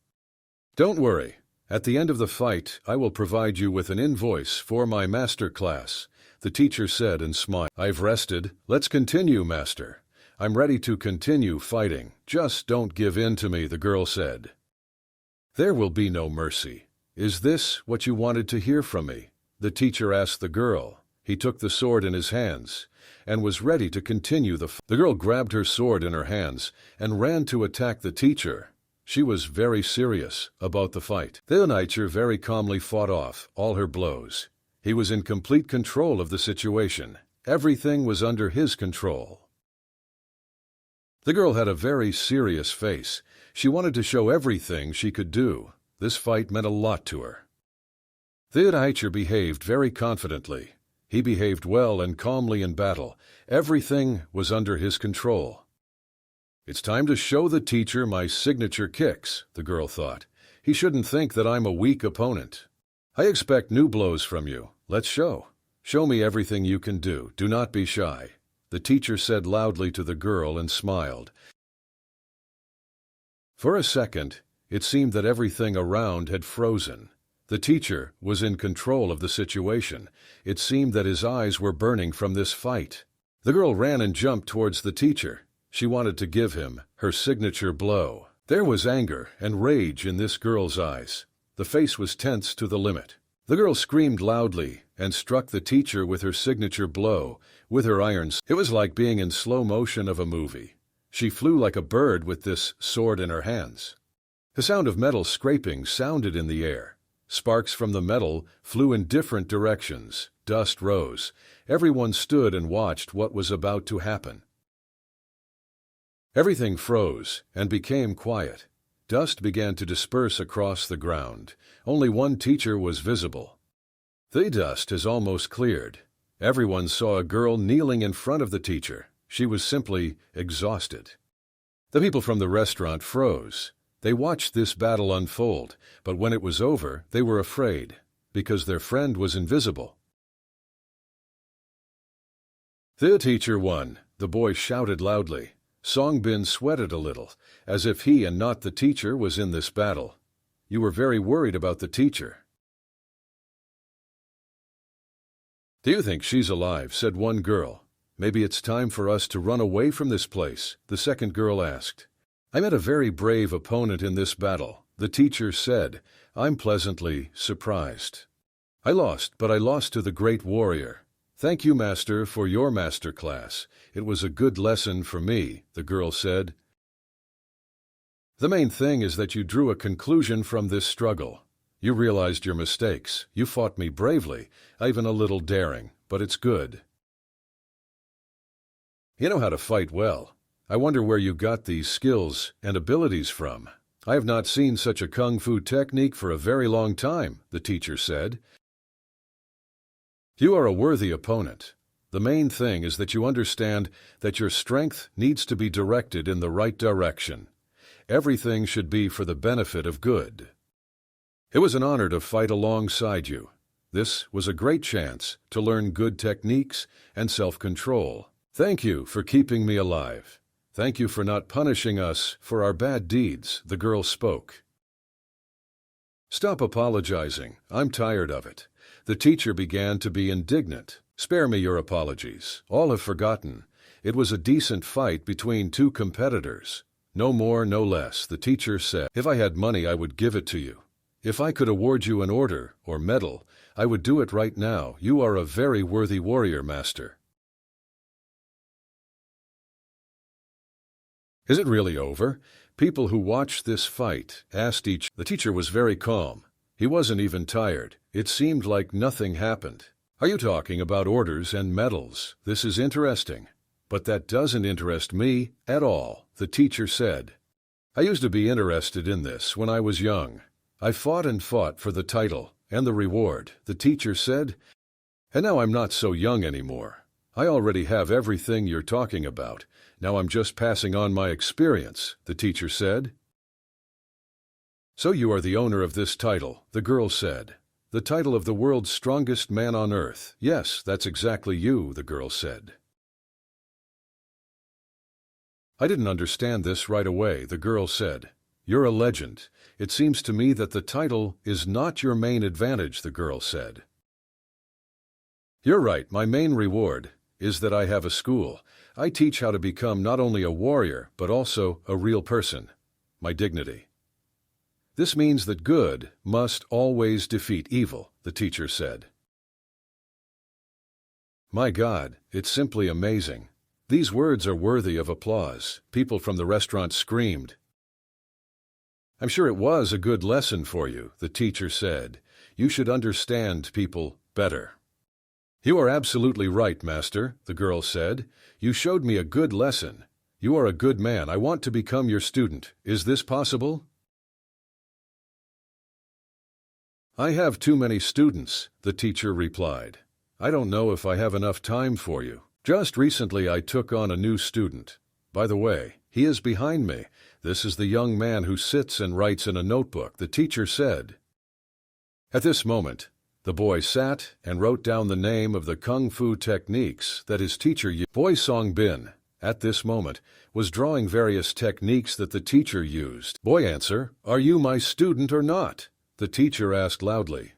Don't worry. At the end of the fight, I will provide you with an invoice for my master class," the teacher said and smiled. "I've rested. Let's continue, master. I'm ready to continue fighting. Just don't give in to me," the girl said. "There will be no mercy. Is this what you wanted to hear from me?" the teacher asked the girl. He took the sword in his hands and was ready to continue the fight. The girl grabbed her sword in her hands and ran to attack the teacher. She was very serious about the fight. The teacher very calmly fought off all her blows. He was in complete control of the situation. Everything was under his control. The girl had a very serious face. She wanted to show everything she could do. This fight meant a lot to her. The teacher behaved very confidently. He behaved well and calmly in battle. Everything was under his control. "It's time to show the teacher my signature kicks," the girl thought. "He shouldn't think that I'm a weak opponent. I expect new blows from you. Let's show. Show me everything you can do. Do not be shy," the teacher said loudly to the girl and smiled. For a second, it seemed that everything around had frozen. The teacher was in control of the situation. It seemed that his eyes were burning from this fight. The girl ran and jumped towards the teacher. She wanted to give him her signature blow. There was anger and rage in this girl's eyes. The face was tense to the limit. The girl screamed loudly and struck the teacher with her signature blow with her irons. It was like being in slow motion of a movie. She flew like a bird with this sword in her hands. The sound of metal scraping sounded in the air. Sparks from the metal flew in different directions. Dust rose. Everyone stood and watched what was about to happen. Everything froze and became quiet. Dust began to disperse across the ground. Only one teacher was visible. The dust has almost cleared. Everyone saw a girl kneeling in front of the teacher. She was simply exhausted. The people from the restaurant froze. They watched this battle unfold, but when it was over, they were afraid, because their friend was invisible. The teacher won, the boy shouted loudly. Songbin sweated a little, as if he and not the teacher was in this battle. You were very worried about the teacher. Do you think she's alive? Said one girl. Maybe it's time for us to run away from this place, the second girl asked. I met a very brave opponent in this battle, the teacher said. I'm pleasantly surprised. I lost, but I lost to the great warrior. Thank you, Master, for your master class. It was a good lesson for me, the girl said. The main thing is that you drew a conclusion from this struggle. You realized your mistakes. You fought me bravely, even a little daring, but it's good. You know how to fight well. I wonder where you got these skills and abilities from. I have not seen such a kung fu technique for a very long time, the teacher said. You are a worthy opponent. The main thing is that you understand that your strength needs to be directed in the right direction. Everything should be for the benefit of good. It was an honor to fight alongside you. This was a great chance to learn good techniques and self-control. Thank you for keeping me alive. Thank you for not punishing us for our bad deeds, the girl spoke. Stop apologizing. I'm tired of it. The teacher began to be indignant. Spare me your apologies. All have forgotten. It was a decent fight between two competitors. No more, no less, the teacher said. If I had money, I would give it to you. If I could award you an order or medal, I would do it right now. You are a very worthy warrior, Master. Is it really over? People who watched this fight asked each. The teacher was very calm. He wasn't even tired. It seemed like nothing happened. Are you talking about orders and medals? This is interesting. But that doesn't interest me at all, the teacher said. I used to be interested in this when I was young. I fought and fought for the title and the reward, the teacher said. And now I'm not so young anymore. I already have everything you're talking about. Now I'm just passing on my experience, the teacher said. So you are the owner of this title, the girl said. The title of the world's strongest man on earth. Yes, that's exactly you, the girl said. I didn't understand this right away, the girl said. You're a legend. It seems to me that the title is not your main advantage, the girl said. You're right, my main reward is that I have a school. I teach how to become not only a warrior, but also a real person. My dignity. This means that good must always defeat evil, the teacher said. My God, it's simply amazing. These words are worthy of applause. People from the restaurant screamed. I'm sure it was a good lesson for you, the teacher said. You should understand people better. You are absolutely right, Master, the girl said. You showed me a good lesson. You are a good man. I want to become your student. Is this possible? I have too many students, the teacher replied. I don't know if I have enough time for you. Just recently I took on a new student. By the way, he is behind me. This is the young man who sits and writes in a notebook, the teacher said. At this moment, the boy sat and wrote down the name of the kung fu techniques that his teacher used. Boy Songbin, at this moment, was drawing various techniques that the teacher used. Boy answer, are you my student or not? The teacher asked loudly.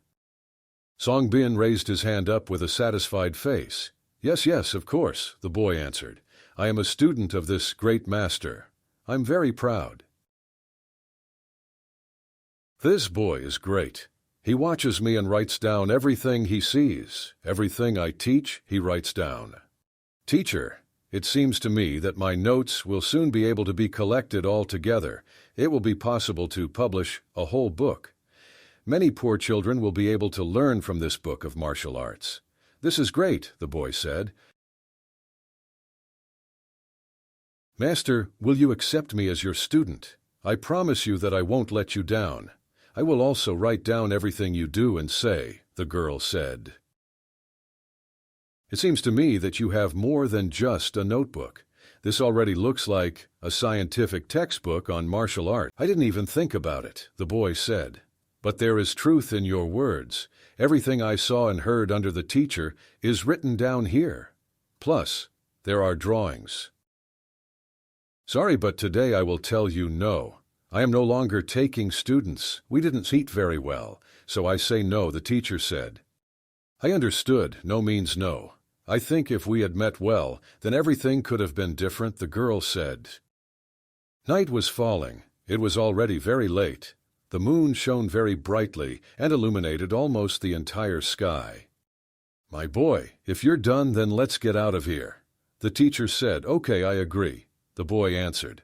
Songbin raised his hand up with a satisfied face. Yes, yes, of course, the boy answered. I am a student of this great master. I'm very proud. This boy is great. He watches me and writes down everything he sees. Everything I teach, he writes down. Teacher, it seems to me that my notes will soon be able to be collected all together. It will be possible to publish a whole book. Many poor children will be able to learn from this book of martial arts. This is great, the boy said. Master, will you accept me as your student? I promise you that I won't let you down. I will also write down everything you do and say, the girl said. It seems to me that you have more than just a notebook. This already looks like a scientific textbook on martial art. I didn't even think about it, the boy said. But there is truth in your words. Everything I saw and heard under the teacher is written down here. Plus, there are drawings. Sorry, but today I will tell you no. I am no longer taking students. We didn't eat very well, so I say no, the teacher said. I understood. No means no. I think if we had met well, then everything could have been different, the girl said. Night was falling. It was already very late. The moon shone very brightly and illuminated almost the entire sky. My boy, if you're done, then let's get out of here. The teacher said. Okay, I agree, the boy answered.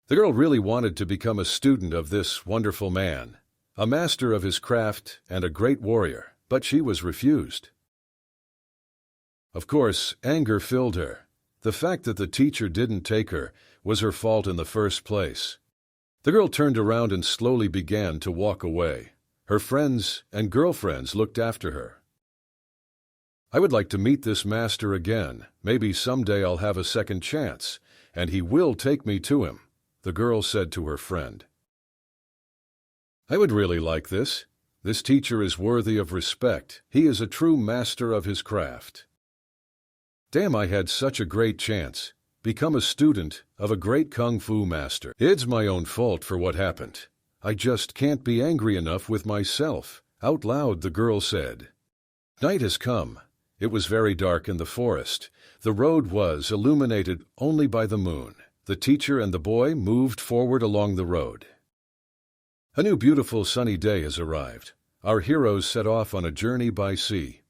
The girl really wanted to become a student of this wonderful man, a master of his craft and a great warrior, but she was refused. Of course, anger filled her. The fact that the teacher didn't take her was her fault in the first place. The girl turned around and slowly began to walk away. Her friends and girlfriends looked after her. I would like to meet this master again. Maybe someday I'll have a second chance, and he will take me to him, the girl said to her friend. I would really like this. This teacher is worthy of respect. He is a true master of his craft. Damn, I had such a great chance. Become a student of a great kung fu master. It's my own fault for what happened. I just can't be angry enough with myself. Out loud, the girl said. Night has come. It was very dark in the forest. The road was illuminated only by the moon. The teacher and the boy moved forward along the road. A new beautiful sunny day has arrived. Our heroes set off on a journey by sea.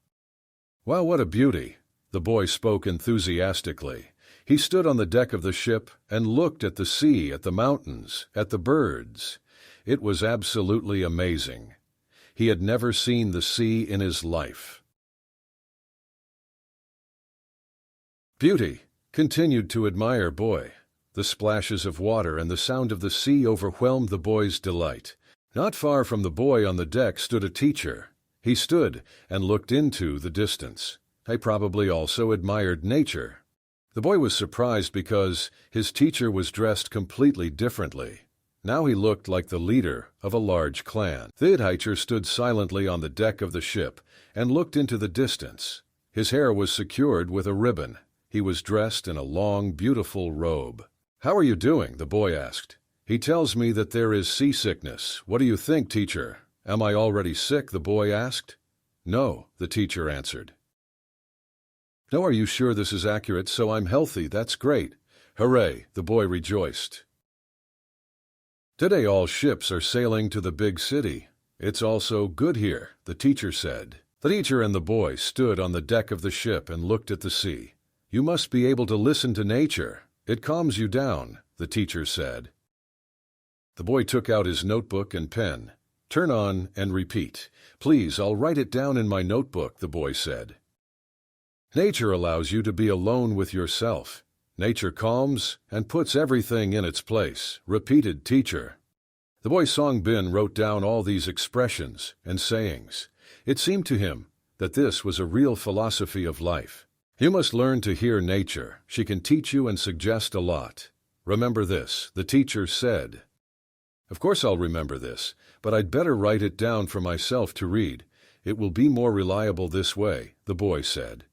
Wow, what a beauty! The boy spoke enthusiastically. He stood on the deck of the ship and looked at the sea, at the mountains, at the birds. It was absolutely amazing. He had never seen the sea in his life. Beauty continued to admire boy. The splashes of water and the sound of the sea overwhelmed the boy's delight. Not far from the boy on the deck stood a teacher. He stood and looked into the distance. He probably also admired nature. The boy was surprised because his teacher was dressed completely differently. Now he looked like the leader of a large clan. The teacher stood silently on the deck of the ship and looked into the distance. His hair was secured with a ribbon. He was dressed in a long, beautiful robe. How are you doing? The boy asked. He tells me that there is seasickness. What do you think, teacher? Am I already sick? The boy asked. No, the teacher answered. No, are you sure this is accurate? So I'm healthy. That's great. Hooray, the boy rejoiced. Today all ships are sailing to the big city. It's also good here, the teacher said. The teacher and the boy stood on the deck of the ship and looked at the sea. You must be able to listen to nature. It calms you down, the teacher said. The boy took out his notebook and pen. Turn on and repeat. Please, I'll write it down in my notebook, the boy said. Nature allows you to be alone with yourself. Nature calms and puts everything in its place, repeated teacher. The boy Songbin wrote down all these expressions and sayings. It seemed to him that this was a real philosophy of life. You must learn to hear nature. She can teach you and suggest a lot. Remember this, the teacher said. Of course I'll remember this, but I'd better write it down for myself to read. It will be more reliable this way, the boy said.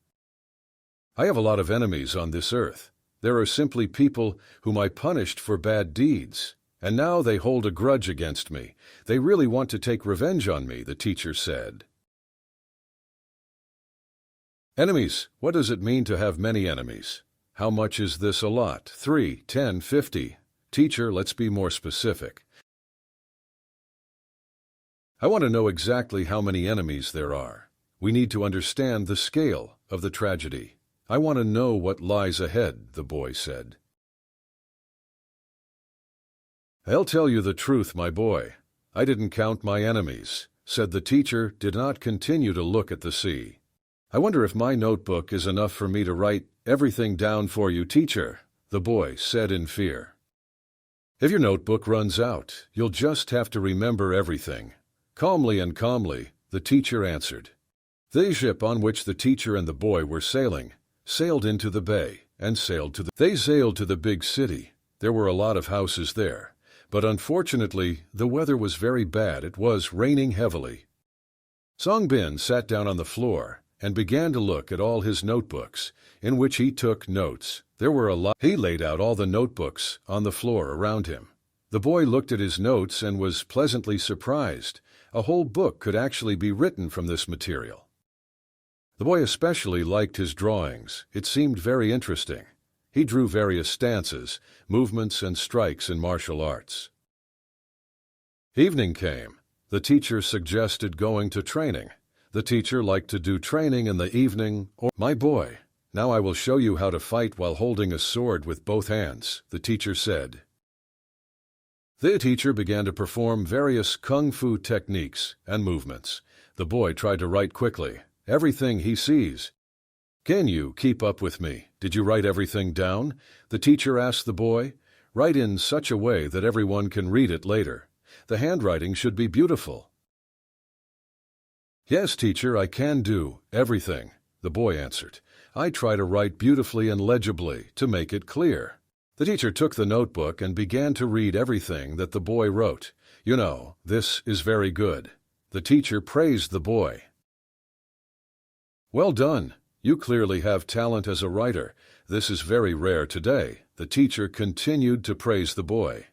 I have a lot of enemies on this earth. There are simply people whom I punished for bad deeds, and now they hold a grudge against me. They really want to take revenge on me, the teacher said. Enemies. What does it mean to have many enemies? How much is this a lot? 3, 10, 50. Teacher, let's be more specific. I want to know exactly how many enemies there are. We need to understand the scale of the tragedy. I want to know what lies ahead, the boy said. I'll tell you the truth, my boy. I didn't count my enemies, said the teacher, did not continue to look at the sea. I wonder if my notebook is enough for me to write Everything down for you, teacher, the boy said in fear. If your notebook runs out, you'll just have to remember everything. Calmly, the teacher answered. The ship on which the teacher and the boy were sailing sailed into the bay and They sailed to the big city. There were a lot of houses there, but unfortunately the weather was very bad. It was raining heavily. Songbin sat down on the floor and began to look at all his notebooks, in which he took notes. There were a lot. He laid out all the notebooks on the floor around him. The boy looked at his notes and was pleasantly surprised. A whole book could actually be written from this material. The boy especially liked his drawings. It seemed very interesting. He drew various stances, movements, and strikes in martial arts. Evening came. The teacher suggested going to training. The teacher liked to do training in the evening. My boy, now I will show you how to fight while holding a sword with both hands, the teacher said. The teacher began to perform various kung fu techniques and movements. The boy tried to write quickly. Everything he sees. Can you keep up with me? Did you write everything down? The teacher asked the boy. Write in such a way that everyone can read it later. The handwriting should be beautiful. Yes, teacher, I can do everything, the boy answered. I try to write beautifully and legibly to make it clear. The teacher took the notebook and began to read everything that the boy wrote. You know, this is very good. The teacher praised the boy. Well done. You clearly have talent as a writer. This is very rare today. The teacher continued to praise the boy.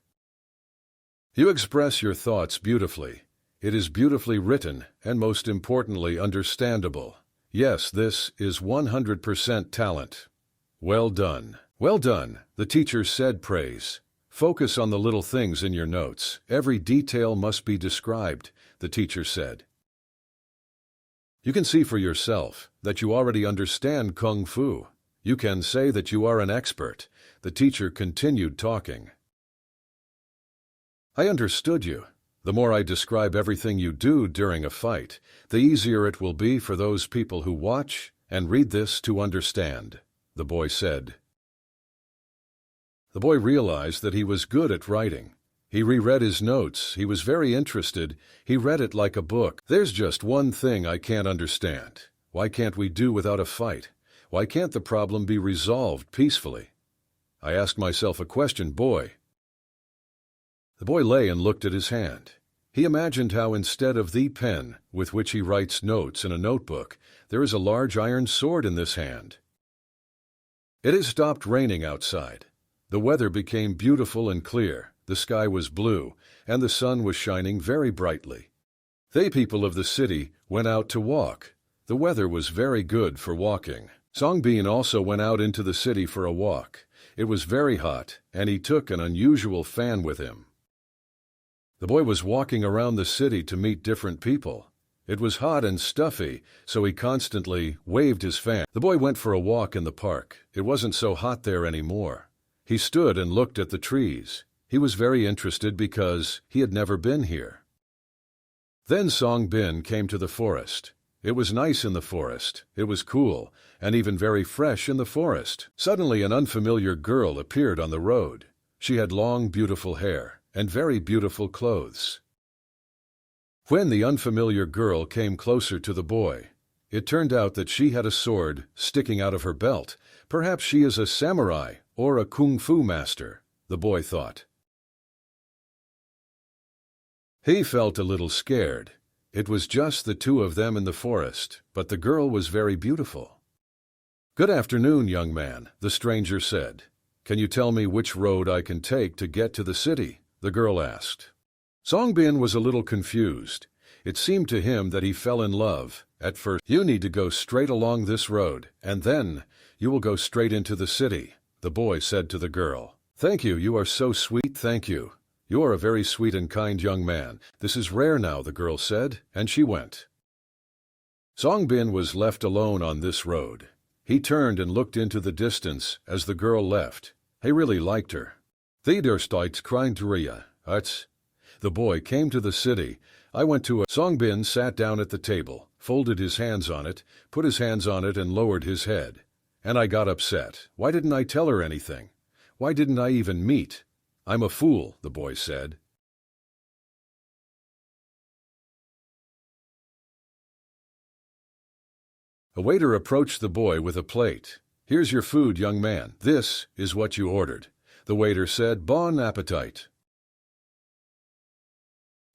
You express your thoughts beautifully. It is beautifully written and most importantly understandable. Yes, this is 100% talent. Well done. Well done, the teacher said praise. Focus on the little things in your notes. Every detail must be described, the teacher said. You can see for yourself that you already understand Kung Fu. You can say that you are an expert. The teacher continued talking. I understood you. The more I describe everything you do during a fight, the easier it will be for those people who watch and read this to understand, the boy said. The boy realized that he was good at writing. He reread his notes. He was very interested. He read it like a book. There's just one thing I can't understand. Why can't we do without a fight? Why can't the problem be resolved peacefully? I asked myself a question, boy. The boy lay and looked at his hand. He imagined how instead of the pen with which he writes notes in a notebook, there is a large iron sword in this hand. It has stopped raining outside. The weather became beautiful and clear. The sky was blue, and the sun was shining very brightly. The people of the city went out to walk. The weather was very good for walking. Songbin also went out into the city for a walk. It was very hot, and he took an unusual fan with him. The boy was walking around the city to meet different people. It was hot and stuffy, so he constantly waved his fan. The boy went for a walk in the park. It wasn't so hot there anymore. He stood and looked at the trees. He was very interested because he had never been here. Then Songbin came to the forest. It was nice in the forest. It was cool, and even very fresh in the forest. Suddenly an unfamiliar girl appeared on the road. She had long, beautiful hair and very beautiful clothes. When the unfamiliar girl came closer to the boy, it turned out that she had a sword sticking out of her belt. Perhaps she is a samurai or a kung fu master, the boy thought. He felt a little scared. It was just the two of them in the forest, but the girl was very beautiful. Good afternoon, young man, the stranger said. Can you tell me which road I can take to get to the city? The girl asked. Songbin was a little confused. It seemed to him that he fell in love at first. You need to go straight along this road, and then you will go straight into the city, the boy said to the girl. Thank you, you are so sweet, thank you. You are a very sweet and kind young man. This is rare now, the girl said, and she went. Songbin was left alone on this road. He turned and looked into the distance as the girl left. He really liked her. The boy came to the city. I went to a... Songbin sat down at the table, folded his hands on it, put his hands on it and lowered his head. And I got upset. Why didn't I tell her anything? Why didn't I even meet? I'm a fool, the boy said. A waiter approached the boy with a plate. Here's your food, young man. This is what you ordered. The waiter said, Bon appetit.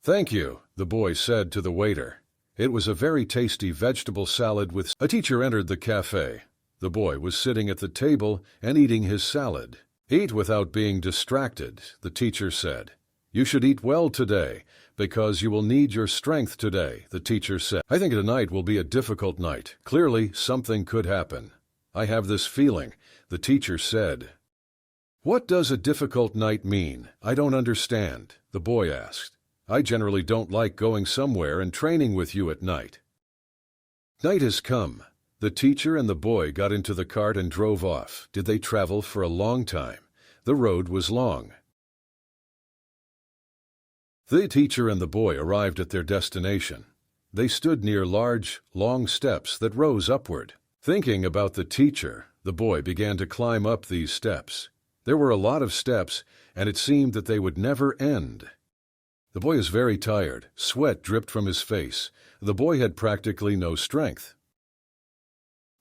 Thank you, the boy said to the waiter. It was a very tasty vegetable salad with... A teacher entered the cafe. The boy was sitting at the table and eating his salad. Eat without being distracted, the teacher said. You should eat well today, because you will need your strength today, the teacher said. I think tonight will be a difficult night. Clearly, something could happen. I have this feeling, the teacher said. What does a difficult night mean? I don't understand, the boy asked. I generally don't like going somewhere and training with you at night. Night has come. The teacher and the boy got into the cart and drove off. Did they travel for a long time? The road was long. The teacher and the boy arrived at their destination. They stood near large, long steps that rose upward. Thinking about the teacher, the boy began to climb up these steps. There were a lot of steps, and it seemed that they would never end. The boy is very tired. Sweat dripped from his face. The boy had practically no strength.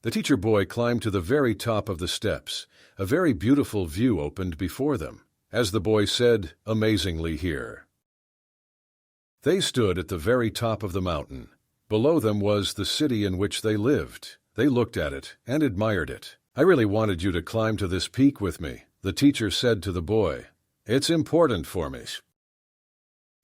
The teacher boy climbed to the very top of the steps. A very beautiful view opened before them. As the boy said, amazingly here. They stood at the very top of the mountain. Below them was the city in which they lived. They looked at it and admired it. I really wanted you to climb to this peak with me, the teacher said to the boy. It's important for me.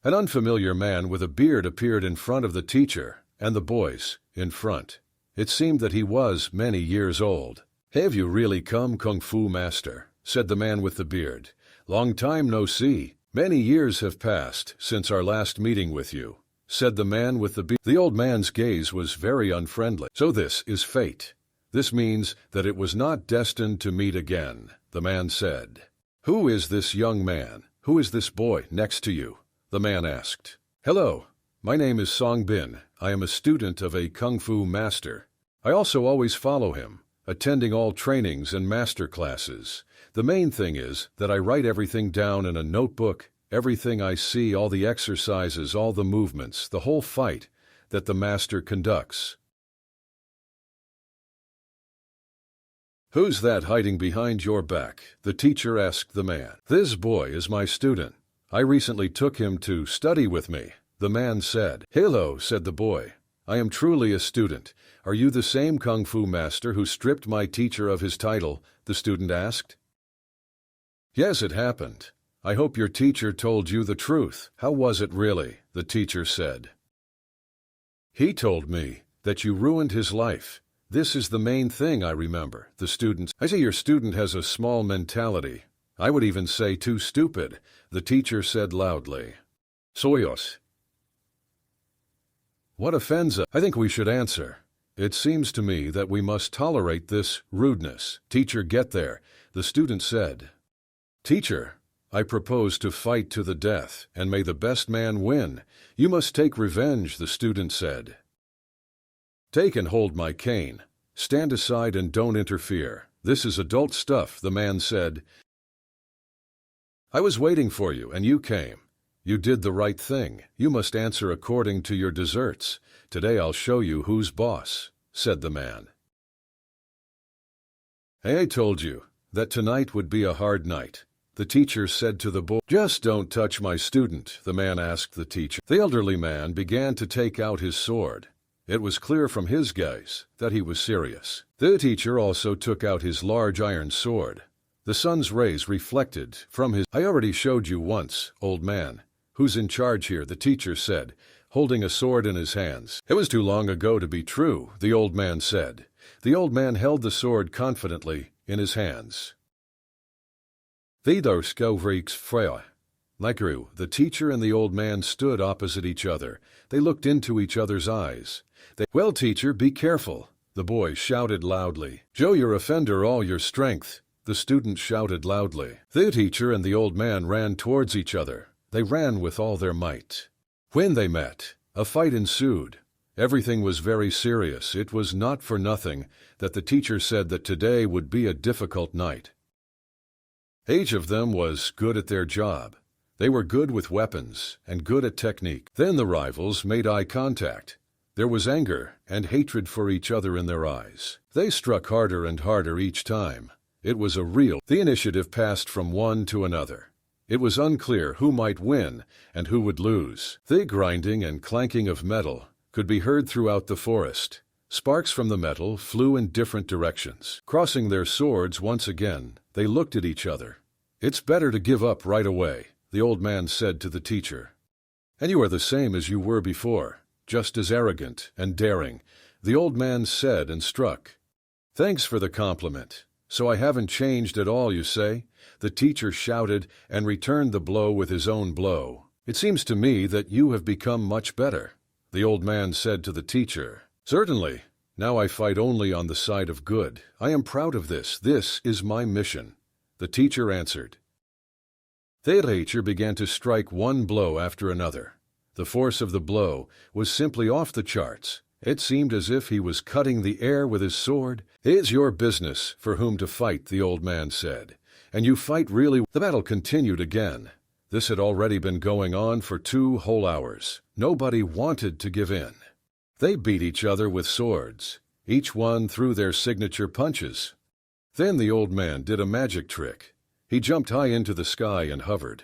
An unfamiliar man with a beard appeared in front of the teacher and the boys in front. It seemed that he was many years old. Have you really come, Kung Fu Master? Said the man with the beard. Long time no see. Many years have passed since our last meeting with you, said the man with the beard. The old man's gaze was very unfriendly. So this is fate. This means that it was not destined to meet again, the man said. Who is this young man? Who is this boy next to you? The man asked. Hello, my name is Song Bin. I am a student of a Kung Fu master. I also always follow him, attending all trainings and master classes. The main thing is that I write everything down in a notebook, everything I see, all the exercises, all the movements, the whole fight that the master conducts. Who's that hiding behind your back? The teacher asked the man. This boy is my student. I recently took him to study with me, the man said. Hello, said the boy. I am truly a student. Are you the same Kung Fu master who stripped my teacher of his title? The student asked. Yes, it happened. I hope your teacher told you the truth. How was it really? The teacher said. He told me that you ruined his life. This is the main thing I remember. The student. I say your student has a small mentality. I would even say too stupid, the teacher said loudly. Soyos. What offends us? I think we should answer. It seems to me that we must tolerate this rudeness. Teacher, get there, the student said. Teacher, I propose to fight to the death, and may the best man win. You must take revenge, the student said. Take and hold my cane. Stand aside and don't interfere. This is adult stuff, the man said. I was waiting for you, and you came. You did the right thing. You must answer according to your deserts. Today I'll show you who's boss, said the man. Hey, I told you that tonight would be a hard night. The teacher said to the boy. Just don't touch my student, the man asked the teacher. The elderly man began to take out his sword. It was clear from his gaze that he was serious. The teacher also took out his large iron sword. The sun's rays reflected from his... I already showed you once, old man. Who's in charge here? The teacher said, holding a sword in his hands. It was too long ago to be true, the old man said. The old man held the sword confidently in his hands. The teacher and the old man stood opposite each other. They looked into each other's eyes. Well, teacher, be careful, the boy shouted loudly. Show your offender all your strength, the student shouted loudly. The teacher and the old man ran towards each other. They ran with all their might. When they met, a fight ensued. Everything was very serious. It was not for nothing that the teacher said that today would be a difficult night. Each of them was good at their job. They were good with weapons and good at technique. Then the rivals made eye contact. There was anger and hatred for each other in their eyes. They struck harder and harder each time. It was a real. The initiative passed from one to another. It was unclear who might win and who would lose. The grinding and clanking of metal could be heard throughout the forest. Sparks from the metal flew in different directions. Crossing their swords once again, they looked at each other. "It's better to give up right away," the old man said to the teacher. "And you are the same as you were before, just as arrogant and daring," the old man said and struck. "Thanks for the compliment. So I haven't changed at all, you say?" The teacher shouted and returned the blow with his own blow. "It seems to me that you have become much better," the old man said to the teacher. "Certainly. Now I fight only on the side of good. I am proud of this. This is my mission," the teacher answered. The teacher began to strike one blow after another. The force of the blow was simply off the charts. It seemed as if he was cutting the air with his sword. "It's your business for whom to fight," the old man said. "And you fight really." The battle continued again. This had already been going on for 2 whole hours. Nobody wanted to give in. They beat each other with swords. Each one threw their signature punches. Then the old man did a magic trick. He jumped high into the sky and hovered.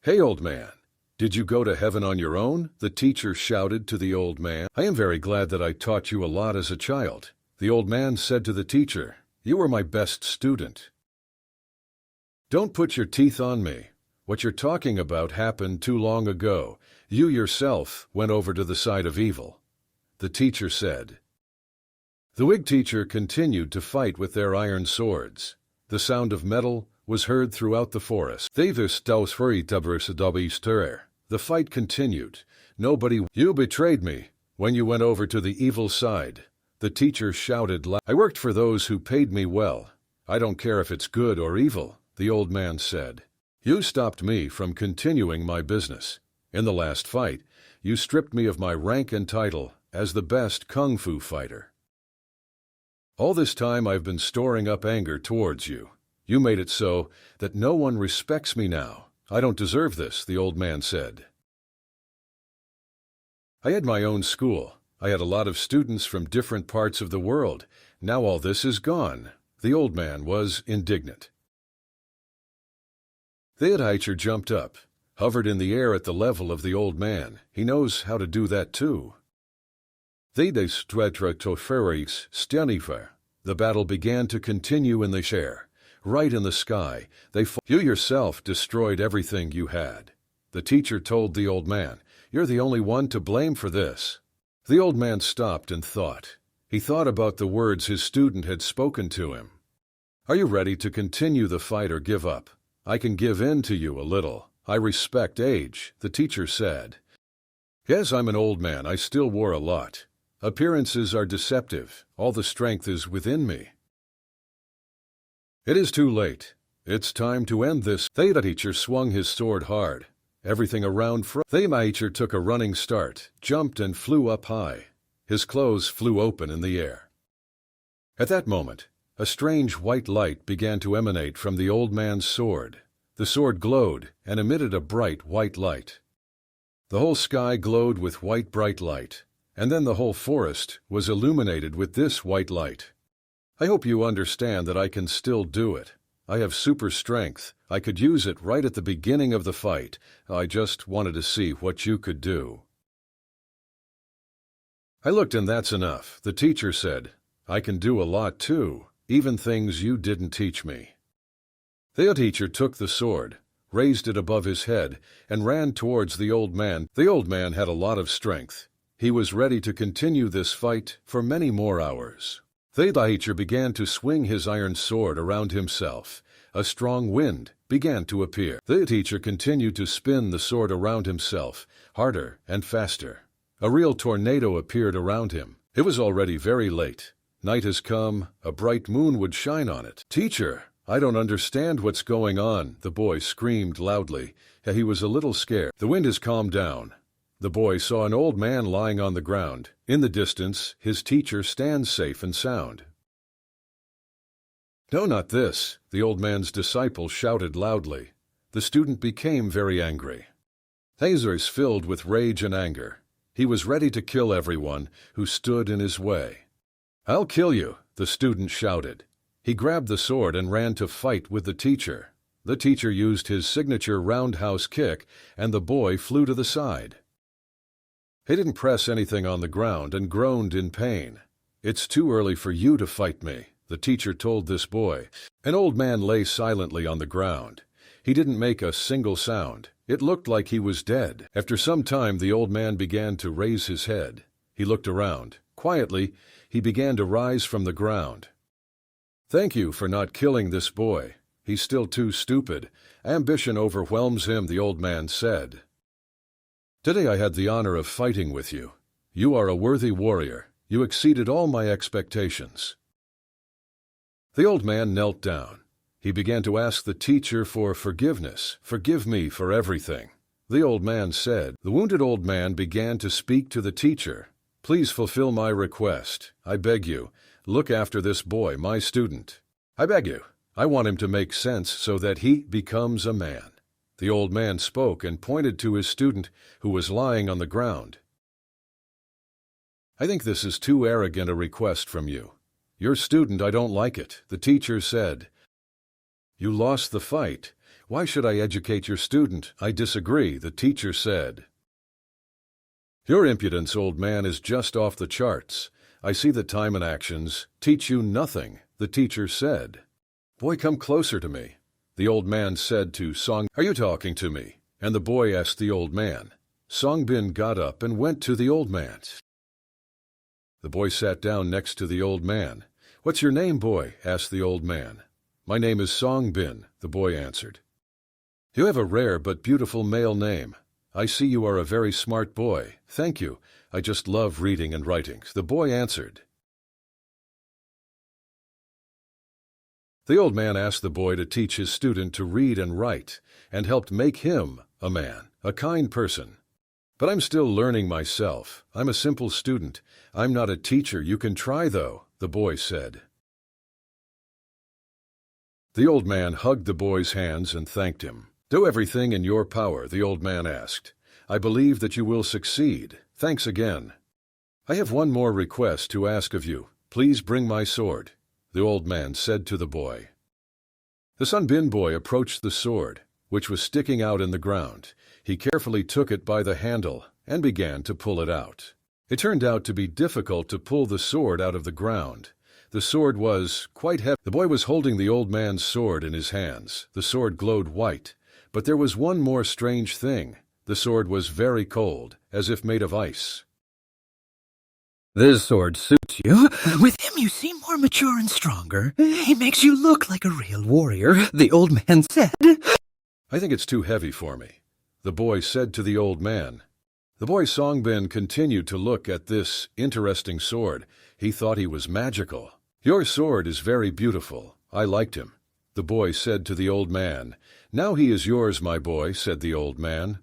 "Hey, old man, did you go to heaven on your own?" the teacher shouted to the old man. "I am very glad that I taught you a lot as a child," the old man said to the teacher. "You were my best student." "Don't put your teeth on me. What you're talking about happened too long ago. You yourself went over to the side of evil," the teacher said. The Whig teacher continued to fight with their iron swords. The sound of metal was heard throughout the forest. The fight continued. "You betrayed me when you went over to the evil side," the teacher shouted loud. "I worked for those who paid me well. I don't care if it's good or evil," the old man said. "You stopped me from continuing my business. In the last fight, you stripped me of my rank and title as the best kung fu fighter. All this time I've been storing up anger towards you. You made it so that no one respects me now. I don't deserve this," the old man said. "I had my own school. I had a lot of students from different parts of the world. Now all this is gone." The old man was indignant. The teacher jumped up, hovered in the air at the level of the old man. "He knows how to do that too." The battle began to continue in the air. Right in the sky, they fought. "You yourself destroyed everything you had," the teacher told the old man. "You're the only one to blame for this." The old man stopped and thought. He thought about the words his student had spoken to him. "Are you ready to continue the fight or give up? I can give in to you a little. I respect age," the teacher said. "Yes, I'm an old man. I still wore a lot. Appearances are deceptive. All the strength is within me. It is too late. It's time to end this." The teacher swung his sword hard. Everything around the teacher took a running start, jumped and flew up high. His clothes flew open in the air. At that moment, a strange white light began to emanate from the old man's sword. The sword glowed and emitted a bright white light. The whole sky glowed with white bright light, and then the whole forest was illuminated with this white light. "I hope you understand that I can still do it. I have super strength. I could use it right at the beginning of the fight. I just wanted to see what you could do." "I looked and that's enough," the teacher said. "I can do a lot too, even things you didn't teach me." The teacher took the sword, raised it above his head, and ran towards the old man. The old man had a lot of strength. He was ready to continue this fight for many more hours. The teacher began to swing his iron sword around himself. A strong wind began to appear. The teacher continued to spin the sword around himself, harder and faster. A real tornado appeared around him. It was already very late. Night has come. A bright moon would shine on it. "Teacher, I don't understand what's going on," the boy screamed loudly. He was a little scared. "The wind has calmed down. The boy saw an old man lying on the ground. In the distance, his teacher stands safe and sound. "No, not this," the old man's disciple shouted loudly. The student became very angry. Hazers filled with rage and anger. He was ready to kill everyone who stood in his way. "I'll kill you," the student shouted. He grabbed the sword and ran to fight with the teacher. The teacher used his signature roundhouse kick, and the boy flew to the side. He didn't press anything on the ground and groaned in pain. "It's too early for you to fight me," the teacher told this boy. An old man lay silently on the ground. He didn't make a single sound. It looked like he was dead. After some time, the old man began to raise his head. He looked around. Quietly, he began to rise from the ground. "Thank you for not killing this boy. He's still too stupid. Ambition overwhelms him," the old man said. "Today I had the honor of fighting with you. You are a worthy warrior. You exceeded all my expectations." The old man knelt down. He began to ask the teacher for forgiveness. "Forgive me for everything," the old man said. The wounded old man began to speak to the teacher. "Please fulfill my request. I beg you. Look after this boy, my student. I beg you. I want him to make sense so that he becomes a man." The old man spoke and pointed to his student, who was lying on the ground. "I think this is too arrogant a request from you. Your student, I don't like it," the teacher said. "You lost the fight. Why should I educate your student?" "I disagree," the teacher said. "Your impudence, old man, is just off the charts. I see that time and actions teach you nothing," the teacher said. "Boy, come closer to me," the old man said to Song. "Are you talking to me?" And the boy asked the old man. Songbin got up and went to the old man. The boy sat down next to the old man. "What's your name, boy?" asked the old man. "My name is Songbin," the boy answered. "You have a rare but beautiful male name. I see you are a very smart boy." "Thank you. I just love reading and writing," the boy answered. The old man asked the boy to teach his student to read and write, and helped make him a man, a kind person. "But I'm still learning myself. I'm a simple student. I'm not a teacher. You can try, though," the boy said. The old man hugged the boy's hands and thanked him. "Do everything in your power," the old man asked. "I believe that you will succeed. Thanks again. I have one more request to ask of you. Please bring my sword," the old man said to the boy. The Sunbin boy approached the sword, which was sticking out in the ground. He carefully took it by the handle and began to pull it out. It turned out to be difficult to pull the sword out of the ground. The sword was quite heavy. The boy was holding the old man's sword in his hands. The sword glowed white, but there was one more strange thing. The sword was very cold, as if made of ice. "This sword suits you. With him you seem more mature and stronger. He makes you look like a real warrior," the old man said. "I think it's too heavy for me," the boy said to the old man. The boy Songbin continued to look at this interesting sword. He thought he was magical. "Your sword is very beautiful. I liked him," the boy said to the old man. "Now he is yours, my boy," said the old man.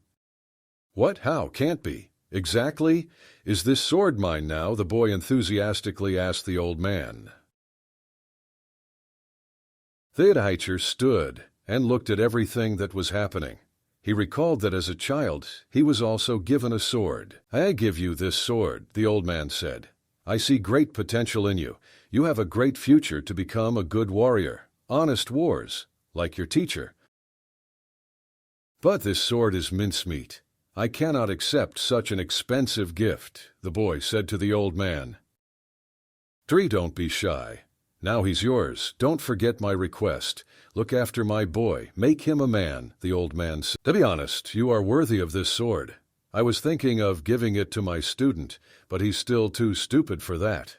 "What? How? Can't be." "Exactly. Is this sword mine now?" the boy enthusiastically asked the old man. Theodahaicher stood and looked at everything that was happening. He recalled that as a child, he was also given a sword. "I give you this sword," the old man said. "I see great potential in you. You have a great future to become a good warrior. Honest wars, like your teacher. But this sword is mincemeat. I cannot accept such an expensive gift," the boy said to the old man. "Tree, don't be shy. Now he's yours. Don't forget my request. Look after my boy. Make him a man," the old man said. "To be honest, you are worthy of this sword. I was thinking of giving it to my student, but he's still too stupid for that."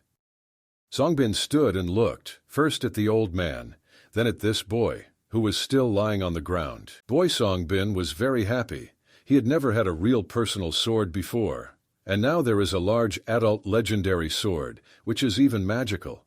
Songbin stood and looked, first at the old man, then at this boy, who was still lying on the ground. Boy Songbin was very happy. He had never had a real personal sword before, and now there is a large adult legendary sword, which is even magical.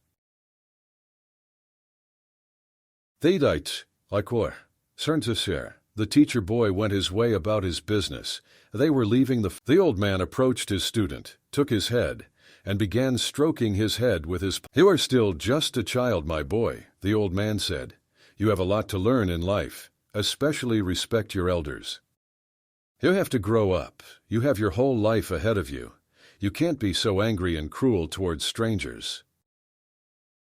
Theidite, Likor, Cerntisir, The teacher boy went his way about his business. They were leaving the old man approached his student, took his head, and began stroking his head with his. You are still just a child, my boy, the old man said. You have a lot to learn in life, especially respect your elders. You have to grow up. You have your whole life ahead of you. You can't be so angry and cruel towards strangers.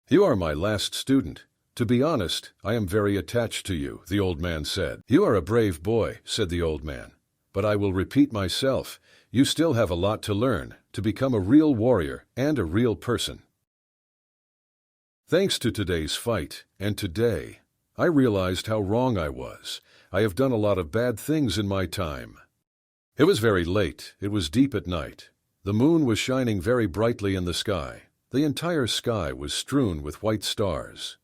You are my last student. To be honest, I am very attached to you, the old man said. You are a brave boy, said the old man. But I will repeat myself, you still have a lot to learn to become a real warrior and a real person. Thanks to today's fight, and today, I realized how wrong I was. I have done a lot of bad things in my time. It was very late. It was deep at night. The moon was shining very brightly in the sky. The entire sky was strewn with white stars.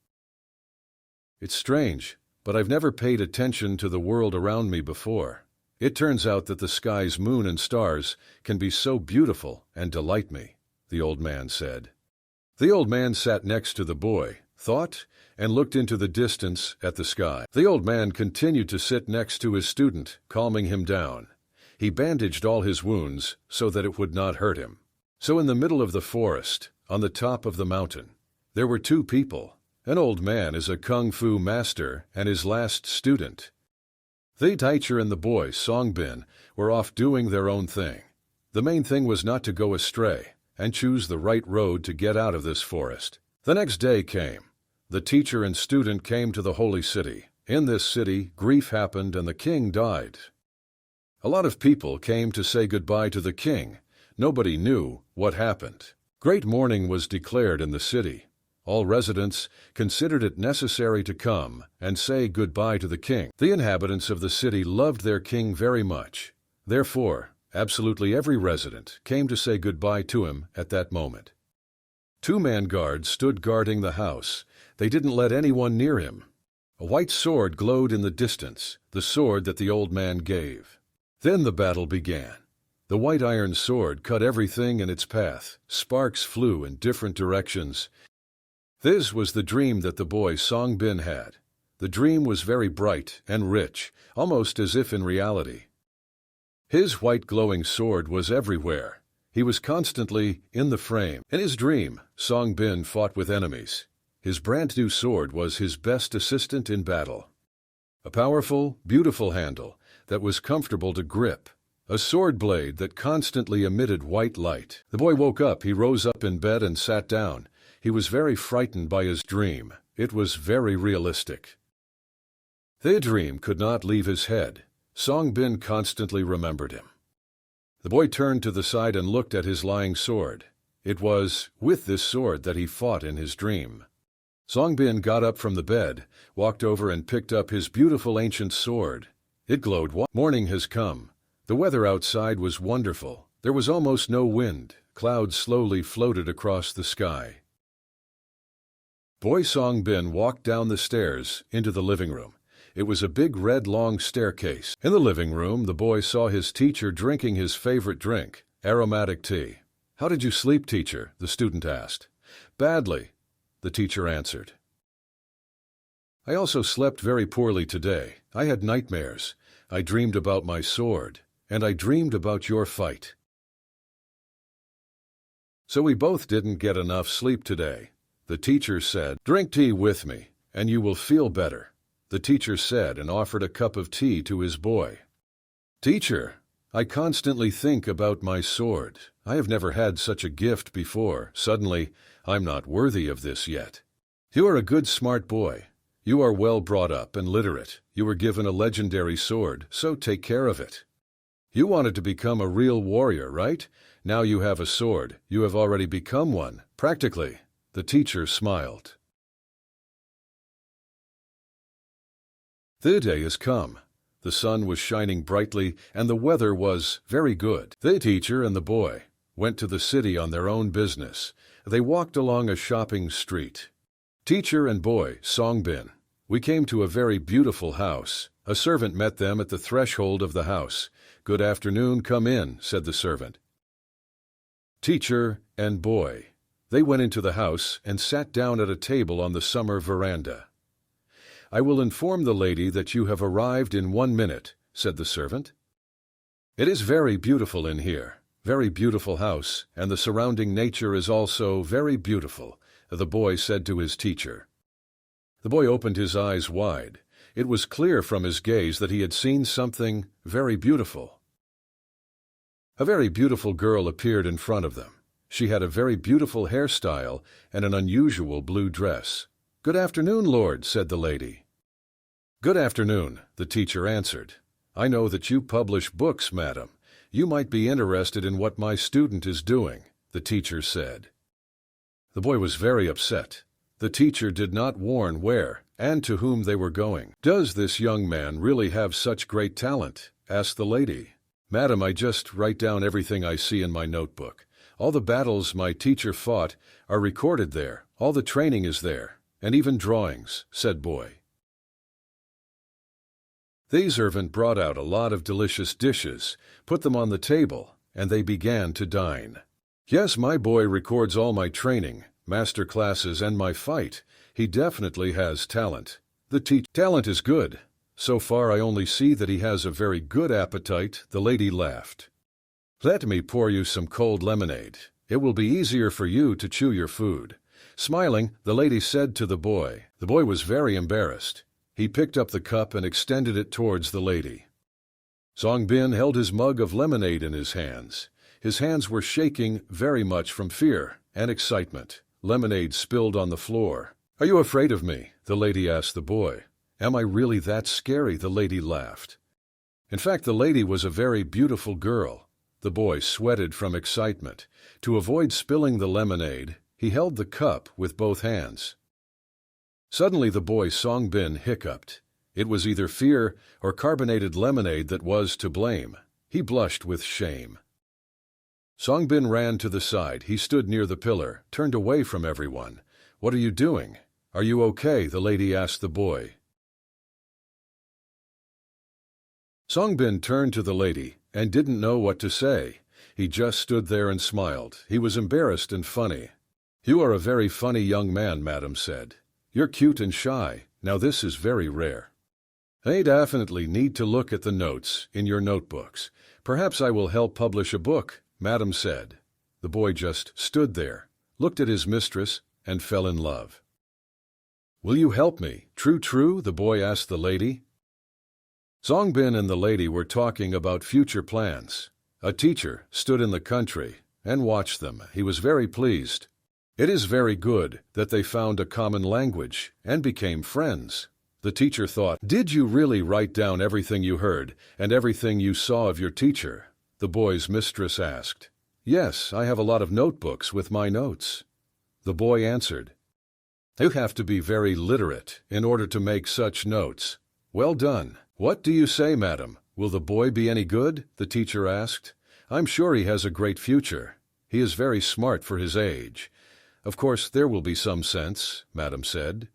It's strange, but I've never paid attention to the world around me before. It turns out that the sky's moon and stars can be so beautiful and delight me, the old man said. The old man sat next to the boy, thought, and looked into the distance at the sky. The old man continued to sit next to his student, calming him down. He bandaged all his wounds so that it would not hurt him. So in the middle of the forest, on the top of the mountain, there were two people. An old man is a kung fu master and his last student. The teacher and the boy, Songbin, were off doing their own thing. The main thing was not to go astray and choose the right road to get out of this forest. The next day came. The teacher and student came to the holy city. In this city, grief happened and the king died. A lot of people came to say goodbye to the king. Nobody knew what happened. Great mourning was declared in the city. All residents considered it necessary to come and say goodbye to the king. The inhabitants of the city loved their king very much. Therefore, absolutely every resident came to say goodbye to him at that moment. 2 man guards stood guarding the house. They didn't let anyone near him. A white sword glowed in the distance, the sword that the old man gave. Then the battle began. The white iron sword cut everything in its path. Sparks flew in different directions. This was the dream that the boy Songbin had. The dream was very bright and rich, almost as if in reality. His white glowing sword was everywhere. He was constantly in the frame. In his dream, Songbin fought with enemies. His brand new sword was his best assistant in battle. A powerful, beautiful handle that was comfortable to grip. A sword blade that constantly emitted white light. The boy woke up. He rose up in bed and sat down. He was very frightened by his dream. It was very realistic. The dream could not leave his head. Songbin constantly remembered him. The boy turned to the side and looked at his lying sword. It was with this sword that he fought in his dream. Songbin got up from the bed, walked over and picked up his beautiful ancient sword. It glowed. Morning has come. The weather outside was wonderful. There was almost no wind. Clouds slowly floated across the sky. Boy Songbin walked down the stairs into the living room. It was a big red long staircase. In the living room, the boy saw his teacher drinking his favorite drink, aromatic tea. How did you sleep, teacher? The student asked. Badly, the teacher answered. I also slept very poorly today. I had nightmares. I dreamed about my sword, and I dreamed about your fight. So we both didn't get enough sleep today. The teacher said, drink tea with me, and you will feel better. The teacher said and offered a cup of tea to his boy. Teacher, I constantly think about my sword. I have never had such a gift before. Suddenly, I'm not worthy of this yet. You are a good, smart boy. You are well brought up and literate. You were given a legendary sword, so take care of it. You wanted to become a real warrior, right? Now you have a sword. You have already become one, practically. The teacher smiled. The day has come. The sun was shining brightly, and the weather was very good. The teacher and the boy went to the city on their own business. They walked along a shopping street. Teacher and boy, Songbin. We came to a very beautiful house. A servant met them at the threshold of the house. Good afternoon, come in, said the servant. Teacher and boy. They went into the house and sat down at a table on the summer veranda. I will inform the lady that you have arrived in 1 minute, said the servant. It is very beautiful in here, very beautiful house, and the surrounding nature is also very beautiful, the boy said to his teacher. The boy opened his eyes wide. It was clear from his gaze that he had seen something very beautiful. A very beautiful girl appeared in front of them. She had a very beautiful hairstyle and an unusual blue dress. "Good afternoon, Lord," said the lady. "Good afternoon," the teacher answered. "I know that you publish books, madam. You might be interested in what my student is doing," the teacher said. The boy was very upset. The teacher did not warn where and to whom they were going. "Does this young man really have such great talent?" asked the lady. "Madam, I just write down everything I see in my notebook. All the battles my teacher fought are recorded there. All the training is there, and even drawings," said boy. The servant brought out a lot of delicious dishes, put them on the table, and they began to dine. "Yes, my boy records all my training, master classes, and my fight. He definitely has talent. The talent is good. So far I only see that he has a very good appetite," the lady laughed. "Let me pour you some cold lemonade. It will be easier for you to chew your food." Smiling, the lady said to the boy. The boy was very embarrassed. He picked up the cup and extended it towards the lady. Songbin held his mug of lemonade in his hands. His hands were shaking very much from fear and excitement. Lemonade spilled on the floor. "Are you afraid of me?" the lady asked the boy. "Am I really that scary?" the lady laughed. In fact, the lady was a very beautiful girl. The boy sweated from excitement. To avoid spilling the lemonade, he held the cup with both hands. Suddenly the boy Songbin hiccuped. It was either fear or carbonated lemonade that was to blame. He blushed with shame. Songbin ran to the side. He stood near the pillar, turned away from everyone. "What are you doing? Are you okay?" the lady asked the boy. Songbin turned to the lady and didn't know what to say. He just stood there and smiled. He was embarrassed and funny. "You are a very funny young man," madam said. "You're cute and shy. Now this is very rare. I definitely need to look at the notes in your notebooks. Perhaps I will help publish a book," madam said. The boy just stood there, looked at his mistress, and fell in love. "Will you help me? True, the boy asked the lady. Songbin and the lady were talking about future plans. A teacher stood in the country and watched them. He was very pleased. It is very good that they found a common language and became friends. The teacher thought, "Did you really write down everything you heard and everything you saw of your teacher?" the boy's mistress asked. "Yes, I have a lot of notebooks with my notes," the boy answered. "You have to be very literate in order to make such notes. Well done. What do you say, madam? Will the boy be any good?" the teacher asked. "I'm sure he has a great future. He is very smart for his age. Of course, there will be some sense," madam said.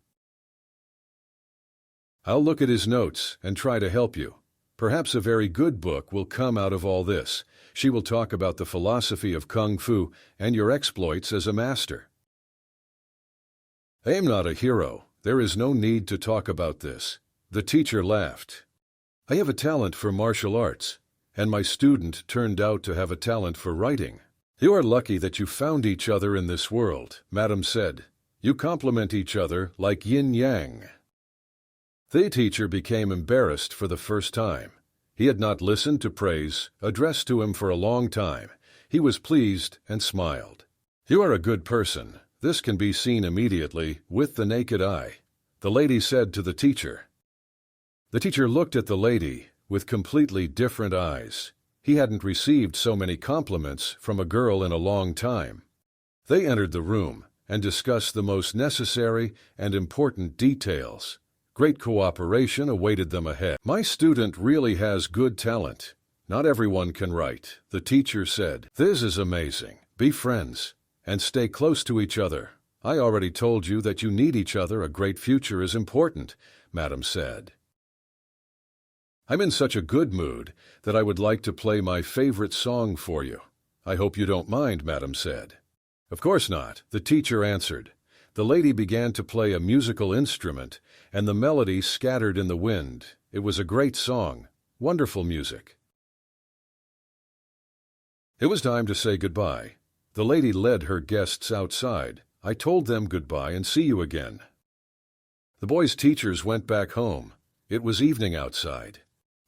"I'll look at his notes and try to help you. Perhaps a very good book will come out of all this. She will talk about the philosophy of Kung Fu and your exploits as a master." "I am not a hero. There is no need to talk about this," the teacher laughed. "I have a talent for martial arts, and my student turned out to have a talent for writing. You are lucky that you found each other in this world," madam said. "You complement each other like yin-yang." The teacher became embarrassed for the first time. He had not listened to praise addressed to him for a long time. He was pleased and smiled. "You are a good person. This can be seen immediately with the naked eye," the lady said to the teacher. The teacher looked at the lady with completely different eyes. He hadn't received so many compliments from a girl in a long time. They entered the room and discussed the most necessary and important details. Great cooperation awaited them ahead. "My student really has good talent. Not everyone can write," the teacher said. "This is amazing. Be friends and stay close to each other. I already told you that you need each other. A great future is important," madam said. "I'm in such a good mood that I would like to play my favorite song for you. I hope you don't mind," madam said. "Of course not," the teacher answered. The lady began to play a musical instrument, and the melody scattered in the wind. It was a great song, wonderful music. It was time to say goodbye. The lady led her guests outside. I told them goodbye and see you again. The boys' teachers went back home. It was evening outside.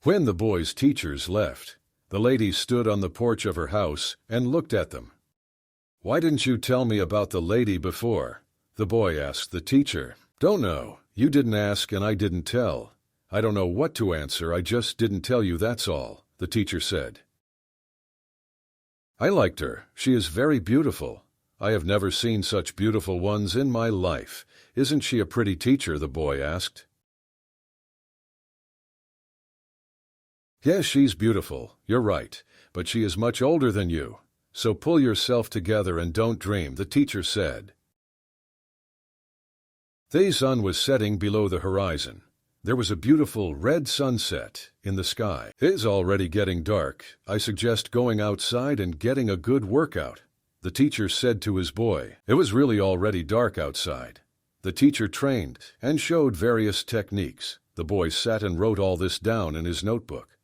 When the boys' teachers left, the lady stood on the porch of her house and looked at them. "Why didn't you tell me about the lady before?" the boy asked the teacher. "Don't know. You didn't ask and I didn't tell. I don't know what to answer. I just didn't tell you, that's all," the teacher said. "I liked her. She is very beautiful. I have never seen such beautiful ones in my life. Isn't she a pretty teacher?" the boy asked. "Yes, she's beautiful. You're right. But she is much older than you. So pull yourself together and don't dream," the teacher said. The sun was setting below the horizon. There was a beautiful red sunset in the sky. "It is already getting dark. I suggest going outside and getting a good workout," the teacher said to his boy. It was really already dark outside. The teacher trained and showed various techniques. The boy sat and wrote all this down in his notebook.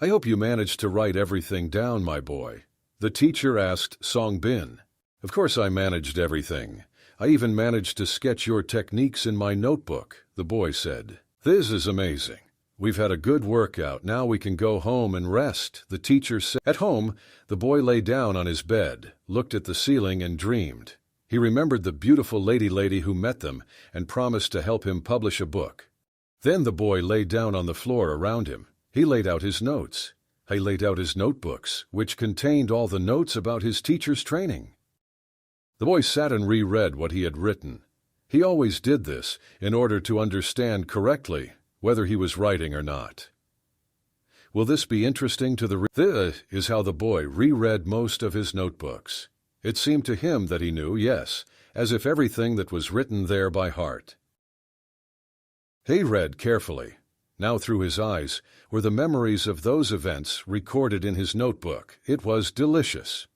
"I hope you managed to write everything down, my boy," the teacher asked Songbin. "Of course I managed everything. I even managed to sketch your techniques in my notebook," the boy said. "This is amazing. We've had a good workout. Now we can go home and rest," the teacher said. At home, the boy lay down on his bed, looked at the ceiling and dreamed. He remembered the beautiful lady who met them and promised to help him publish a book. Then the boy lay down on the floor around him. He laid out his notes. He laid out his notebooks, which contained all the notes about his teacher's training. The boy sat and reread what he had written. He always did this in order to understand correctly whether he was writing or not. Will this be interesting to the This is how the boy reread most of his notebooks. It seemed to him that he knew, yes, as if everything that was written there by heart. He read carefully. Now through his eyes were the memories of those events recorded in his notebook. It was delicious.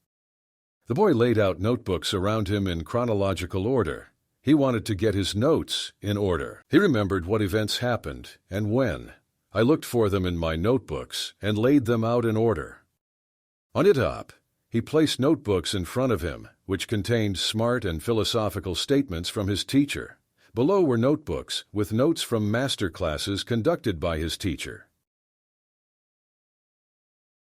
The boy laid out notebooks around him in chronological order. He wanted to get his notes in order. He remembered what events happened and when. I looked for them in my notebooks and laid them out in order. On the top, he placed notebooks in front of him, which contained smart and philosophical statements from his teacher. Below were notebooks with notes from master classes conducted by his teacher.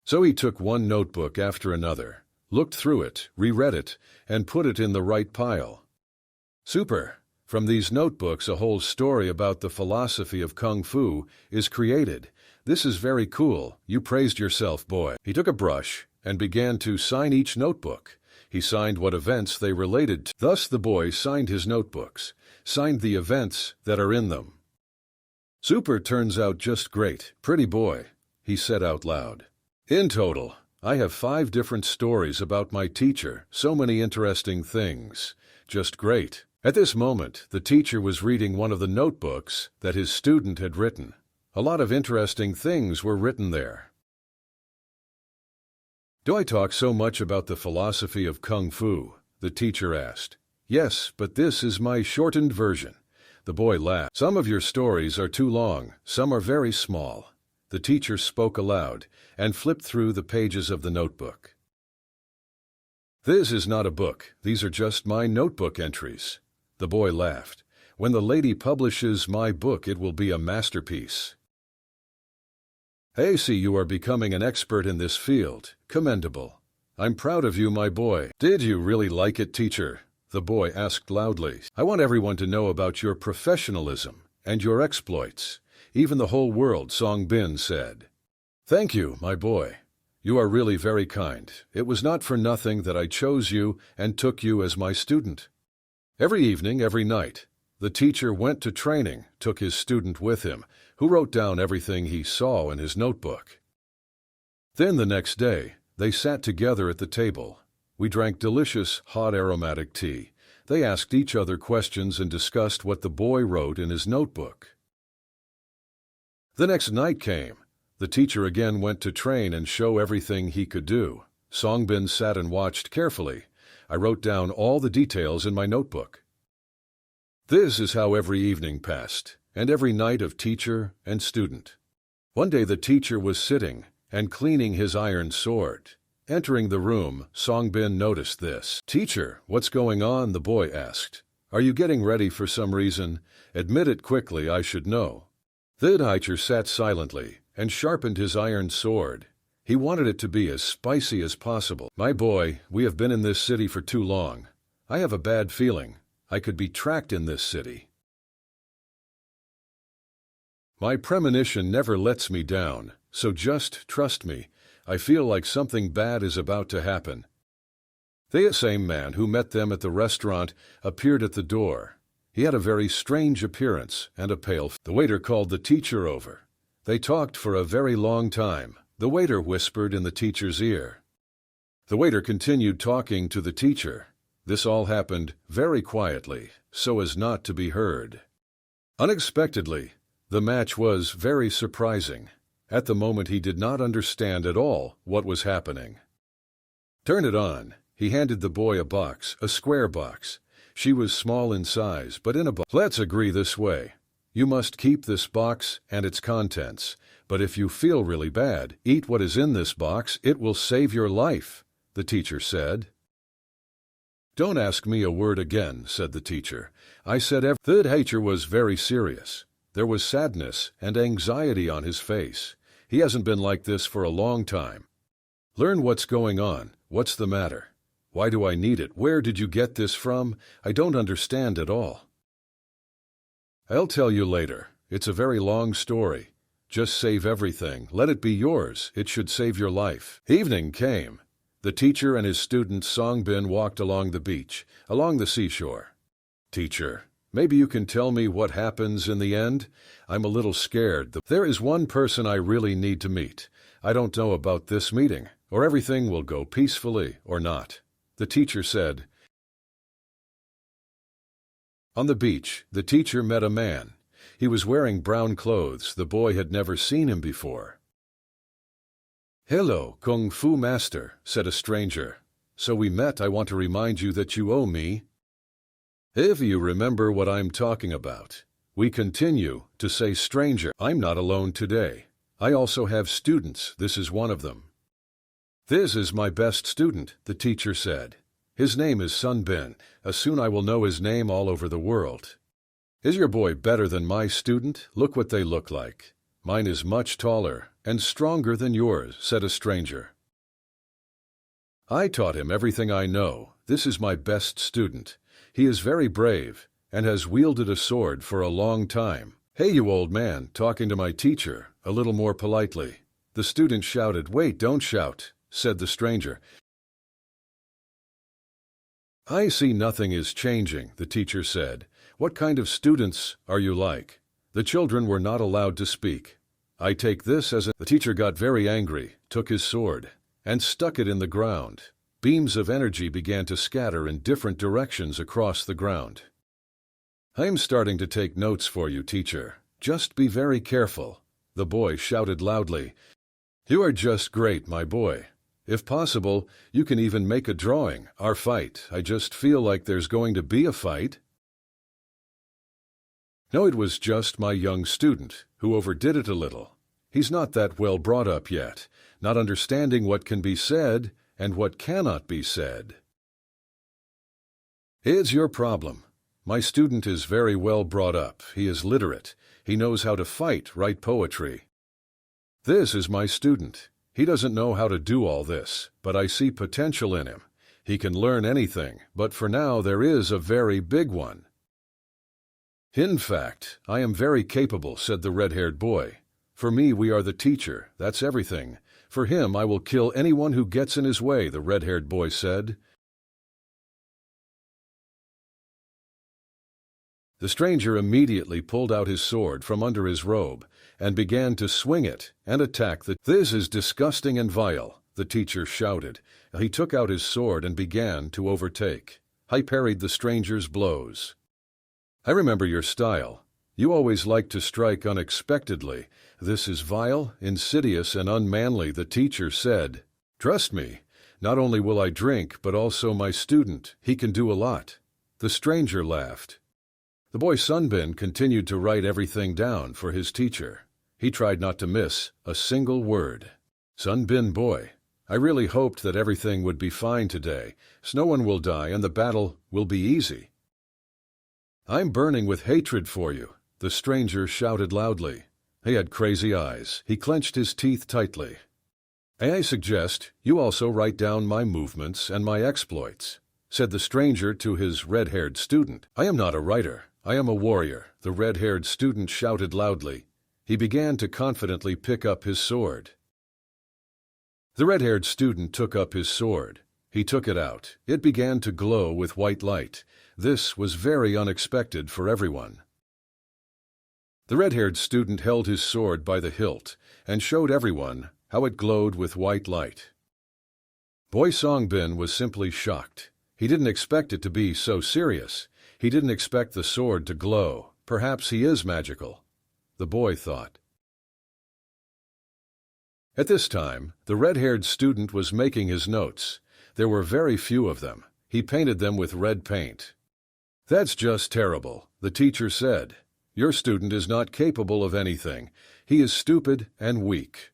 So he took one notebook after another, looked through it, reread it, and put it in the right pile. Super! From these notebooks a whole story about the philosophy of Kung Fu is created. This is very cool. You praised yourself, boy. He took a brush and began to sign each notebook. He signed what events they related to. Thus the boy signed his notebooks, signed the events that are in them. "Super turns out just great, pretty boy," he said out loud. "In total, I have 5 different stories about my teacher, so many interesting things. Just great." At this moment, the teacher was reading one of the notebooks that his student had written. A lot of interesting things were written there. "Do I talk so much about the philosophy of Kung Fu?" the teacher asked. "Yes, but this is my shortened version." The boy laughed. "Some of your stories are too long, some are very small." The teacher spoke aloud and flipped through the pages of the notebook. "This is not a book, these are just my notebook entries." The boy laughed. "When the lady publishes my book, it will be a masterpiece." "I see you are becoming an expert in this field. Commendable. I'm proud of you, my boy." "Did you really like it, teacher?" the boy asked loudly. "I want everyone to know about your professionalism and your exploits. Even the whole world," Songbin said. "Thank you, my boy. You are really very kind. It was not for nothing that I chose you and took you as my student." Every evening, every night, the teacher went to training, took his student with him, who wrote down everything he saw in his notebook. Then the next day, they sat together at the table. We drank delicious, hot aromatic tea. They asked each other questions and discussed what the boy wrote in his notebook. The next night came. The teacher again went to train and show everything he could do. Songbin sat and watched carefully. I wrote down all the details in my notebook. This is how every evening passed, and every night of teacher and student. One day the teacher was sitting and cleaning his iron sword. Entering the room, Songbin noticed this. "Teacher, what's going on?" the boy asked. "Are you getting ready for some reason? Admit it quickly, I should know." The teacher sat silently and sharpened his iron sword. He wanted it to be as spicy as possible. "My boy, we have been in this city for too long. I have a bad feeling. I could be tracked in this city. My premonition never lets me down, so just trust me. I feel like something bad is about to happen." The same man who met them at the restaurant appeared at the door. He had a very strange appearance and a pale face. The waiter called the teacher over. They talked for a very long time. The waiter whispered in the teacher's ear. The waiter continued talking to the teacher. This all happened very quietly, so as not to be heard. Unexpectedly, the match was very surprising. At the moment he did not understand at all what was happening. "Turn it on." He handed the boy a box, a square box. She was small in size, but in a box. "Let's agree this way. You must keep this box and its contents, but if you feel really bad, eat what is in this box. It will save your life," the teacher said. "Don't ask me a word again," said the teacher. "I said The teacher was very serious. There was sadness and anxiety on his face. He hasn't been like this for a long time. "Learn what's going on. What's the matter? Why do I need it? Where did you get this from? I don't understand at all." "I'll tell you later. It's a very long story. Just save everything. Let it be yours. It should save your life." Evening came. The teacher and his student Songbin walked along the beach, along the seashore. "Teacher, maybe you can tell me what happens in the end? I'm a little scared. There is one person I really need to meet. I don't know about this meeting, or everything will go peacefully or not," the teacher said. On the beach, the teacher met a man. He was wearing brown clothes. The boy had never seen him before. "Hello, Kung Fu Master," said a stranger. "So we met. I want to remind you that you owe me." If you remember what I'm talking about. We continue to say stranger. "I'm not alone today. I also have students. This is one of them." "This is my best student," the teacher said. "His name is Sunbin. Soon I will know his name all over the world." "Is your boy better than my student? Look what they look like." "Mine is much taller and stronger than yours," said a stranger. "I taught him everything I know. This is my best student. He is very brave and has wielded a sword for a long time." "Hey, you old man," talking to my teacher, a little more politely. The student shouted. "Wait, don't shout," said the stranger. "I see nothing is changing," the teacher said. "What kind of students are you like?" The children were not allowed to speak. "I take this as a—" The teacher got very angry, took his sword, and stuck it in the ground. Beams of energy began to scatter in different directions across the ground. "I'm starting to take notes for you, teacher. Just be very careful," the boy shouted loudly. "You are just great, my boy. If possible, you can even make a drawing. Our fight. I just feel like there's going to be a fight." No, it was just my young student, who overdid it a little. He's not that well brought up yet, not understanding what can be said and what cannot be said. "It's your problem. My student is very well brought up. He is literate. He knows how to fight, write poetry. This is my student. He doesn't know how to do all this, but I see potential in him. He can learn anything, but for now there is a very big one." "In fact, I am very capable," said the red-haired boy. "For me, we are the teacher. That's everything. For him, I will kill anyone who gets in his way," the red-haired boy said. The stranger immediately pulled out his sword from under his robe and began to swing it and attack the— "This is disgusting and vile," the teacher shouted. He took out his sword and began to overtake. I parried the stranger's blows. "I remember your style. You always like to strike unexpectedly. This is vile, insidious, and unmanly," the teacher said. "Trust me, Not only will I drink, but also my student. He can do a lot." The stranger laughed. The boy Sunbin continued to write everything down for his teacher. He tried not to miss a single word. "Sunbin boy, I really hoped that everything would be fine today, so no one will die and the battle will be easy." "I'm burning with hatred for you," the stranger shouted loudly. He had crazy eyes. He clenched his teeth tightly. "May I suggest you also write down my movements and my exploits?" said the stranger to his red-haired student. "I am not a writer. I am a warrior," the red-haired student shouted loudly. He began to confidently pick up his sword. The red-haired student took up his sword. He took it out. It began to glow with white light. This was very unexpected for everyone. The red-haired student held his sword by the hilt and showed everyone how it glowed with white light. Boy Songbin was simply shocked. He didn't expect it to be so serious. He didn't expect the sword to glow. Perhaps he is magical, the boy thought. At this time, the red-haired student was making his notes. There were very few of them. He painted them with red paint. "That's just terrible," the teacher said. "Your student is not capable of anything. He is stupid and weak."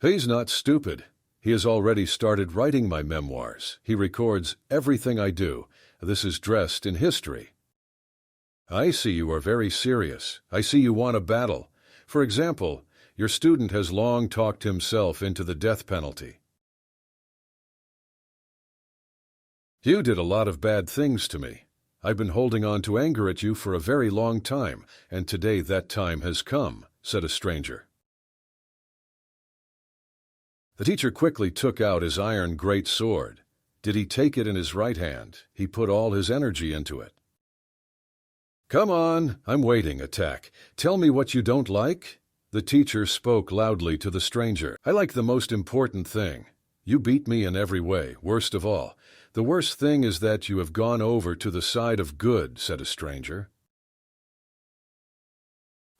"He's not stupid. He has already started writing my memoirs. He records everything I do. This is dressed in history." "I see you are very serious. I see you want a battle. For example, your student has long talked himself into the death penalty. You did a lot of bad things to me. I've been holding on to anger at you for a very long time, and today that time has come," said a stranger. The teacher quickly took out his iron great sword. Did he take it in his right hand? He put all his energy into it. "Come on, I'm waiting, attack. Tell me what you don't like." The teacher spoke loudly to the stranger. "I like the most important thing. You beat me in every way, worst of all. The worst thing is that you have gone over to the side of good," said a stranger.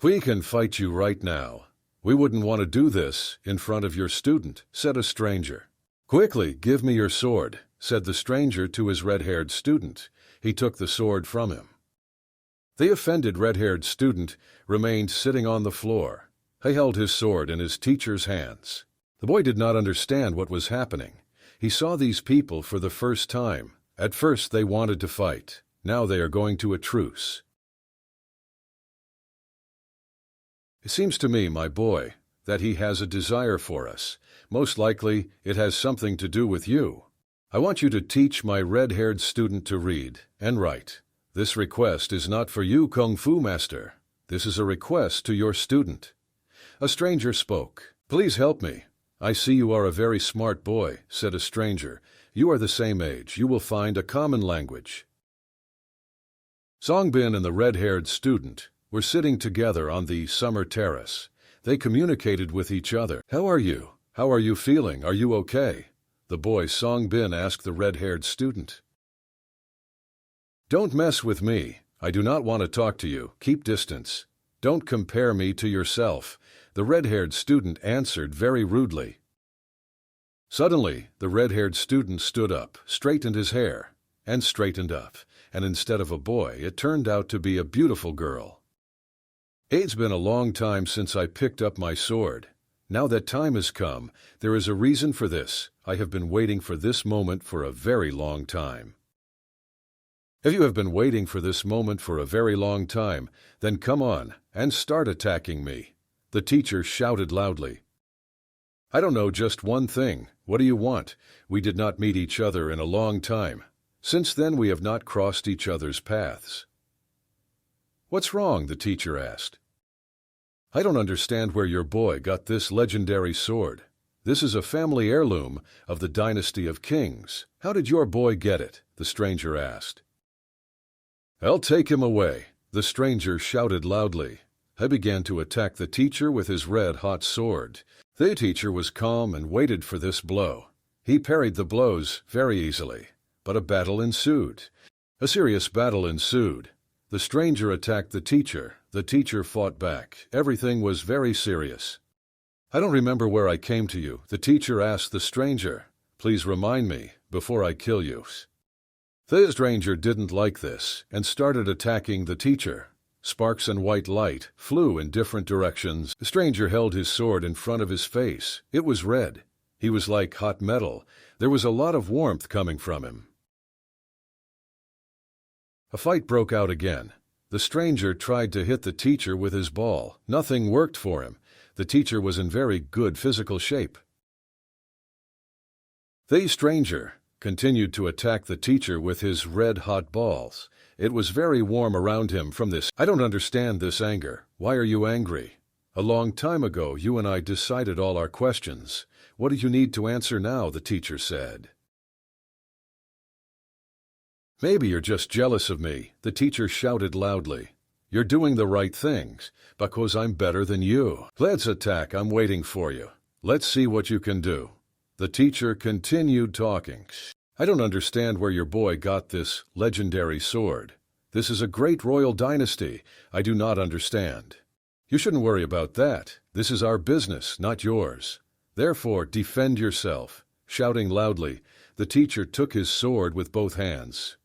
"We can fight you right now. We wouldn't want to do this in front of your student," said a stranger. "Quickly, give me your sword," said the stranger to his red-haired student. He took the sword from him. The offended red-haired student remained sitting on the floor. He held his sword in his teacher's hands. The boy did not understand what was happening. He saw these people for the first time. At first they wanted to fight. Now they are going to a truce. "It seems to me, my boy, that he has a desire for us. Most likely it has something to do with you. I want you to teach my red-haired student to read and write. This request is not for you, Kung Fu Master. This is a request to your student." A stranger spoke. "Please help me. I see you are a very smart boy," said a stranger. "You are the same age. You will find a common language." Songbin and the red-haired student were sitting together on the summer terrace. They communicated with each other. "How are you? How are you feeling? Are you okay?" The boy Songbin asked the red-haired student. "Don't mess with me. I do not want to talk to you. Keep distance. Don't compare me to yourself," the red-haired student answered very rudely. Suddenly, the red-haired student stood up, straightened his hair, and straightened up, and instead of a boy, it turned out to be a beautiful girl. "It's been a long time since I picked up my sword. Now that time has come, there is a reason for this. I have been waiting for this moment for a very long time." If you have been waiting for this moment for a very long time, then come on and start attacking me, the teacher shouted loudly. "I don't know just one thing. What do you want? We did not meet each other in a long time. Since then we have not crossed each other's paths." "What's wrong?" the teacher asked. "I don't understand where your boy got this legendary sword. This is a family heirloom of the dynasty of kings. How did your boy get it?" the stranger asked. "I'll take him away," the stranger shouted loudly. He began to attack the teacher with his red-hot sword. The teacher was calm and waited for this blow. He parried the blows very easily, but a battle ensued. A serious battle ensued. The stranger attacked the teacher. The teacher fought back. Everything was very serious. "I don't remember where I came to you," the teacher asked the stranger. Please remind me before I kill you." The stranger didn't like this and started attacking the teacher. Sparks and white light flew in different directions. The stranger held his sword in front of his face. It was red. He was like hot metal. There was a lot of warmth coming from him. A fight broke out again. The stranger tried to hit the teacher with his ball. Nothing worked for him. The teacher was in very good physical shape. The stranger continued to attack the teacher with his red-hot balls. It was very warm around him from this. "I don't understand this anger. Why are you angry? A long time ago, you and I decided all our questions. What do you need to answer now?" the teacher said. "Maybe you're just jealous of me," the teacher shouted loudly. "You're doing the right things, because I'm better than you. Let's attack. I'm waiting for you. Let's see what you can do." The teacher continued talking. "I don't understand where your boy got this legendary sword. This is a great royal dynasty. I do not understand. You shouldn't worry about that. This is our business, not yours. Therefore, defend yourself." Shouting loudly, the teacher took his sword with both hands.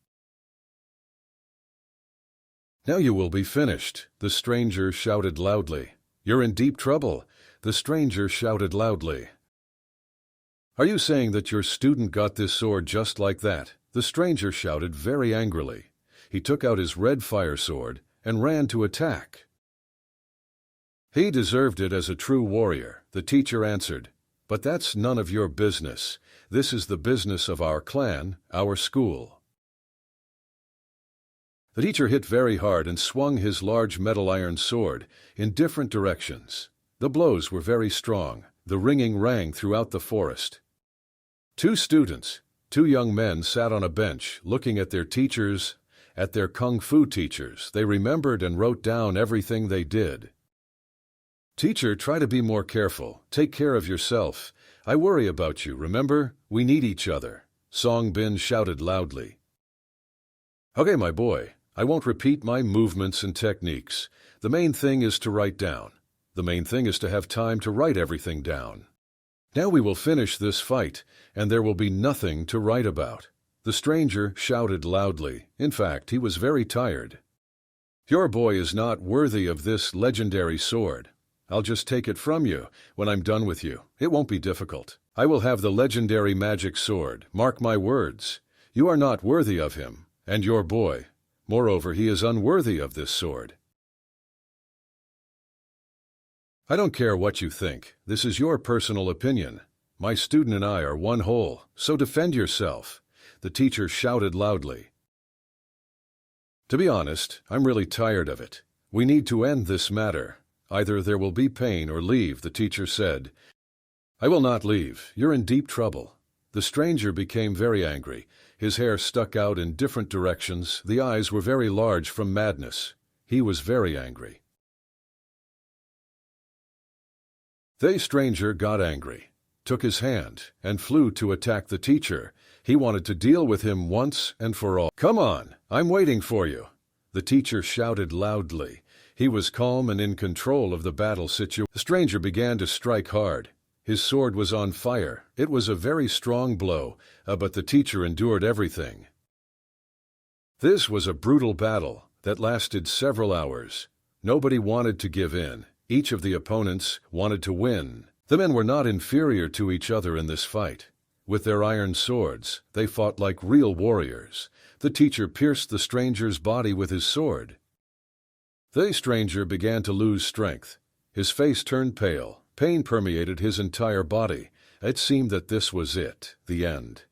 "Now you will be finished," the stranger shouted loudly. "You're in deep trouble," the stranger shouted loudly. "Are you saying that your student got this sword just like that?" the stranger shouted very angrily. He took out his red fire sword and ran to attack. "He deserved it as a true warrior," the teacher answered. "But that's none of your business. This is the business of our clan, our school." The teacher hit very hard and swung his large metal iron sword in different directions. The blows were very strong. The ringing rang throughout the forest. Two young men sat on a bench looking at their teachers, at their kung fu teachers. They remembered and wrote down everything they did. "Teacher, try to be more careful. Take care of yourself. I worry about you, remember? We need each other," Song Bin shouted loudly. "Okay, my boy, I won't repeat my movements and techniques. The main thing is to write down. The main thing is to have time to write everything down. Now we will finish this fight, and there will be nothing to write about," the stranger shouted loudly. In fact, he was very tired. "Your boy is not worthy of this legendary sword. I'll just take it from you when I'm done with you. It won't be difficult. I will have the legendary magic sword. Mark my words. You are not worthy of him, and your boy. Moreover, he is unworthy of this sword. I don't care what you think. This is your personal opinion. My student and I are one whole, so defend yourself," the teacher shouted loudly. "To be honest, I'm really tired of it. We need to end this matter. Either there will be pain or leave," the teacher said. "I will not leave. You're in deep trouble." The stranger became very angry. His hair stuck out in different directions. The eyes were very large from madness. He was very angry. The stranger got angry, took his hand, and flew to attack the teacher. He wanted to deal with him once and for all. "Come on, I'm waiting for you," the teacher shouted loudly. He was calm and in control of the battle situation. The stranger began to strike hard. His sword was on fire. It was a very strong blow, but the teacher endured everything. This was a brutal battle that lasted several hours. Nobody wanted to give in. Each of the opponents wanted to win. The men were not inferior to each other in this fight. With their iron swords, they fought like real warriors. The teacher pierced the stranger's body with his sword. The stranger began to lose strength. His face turned pale. Pain permeated his entire body. It seemed that this was it, the end.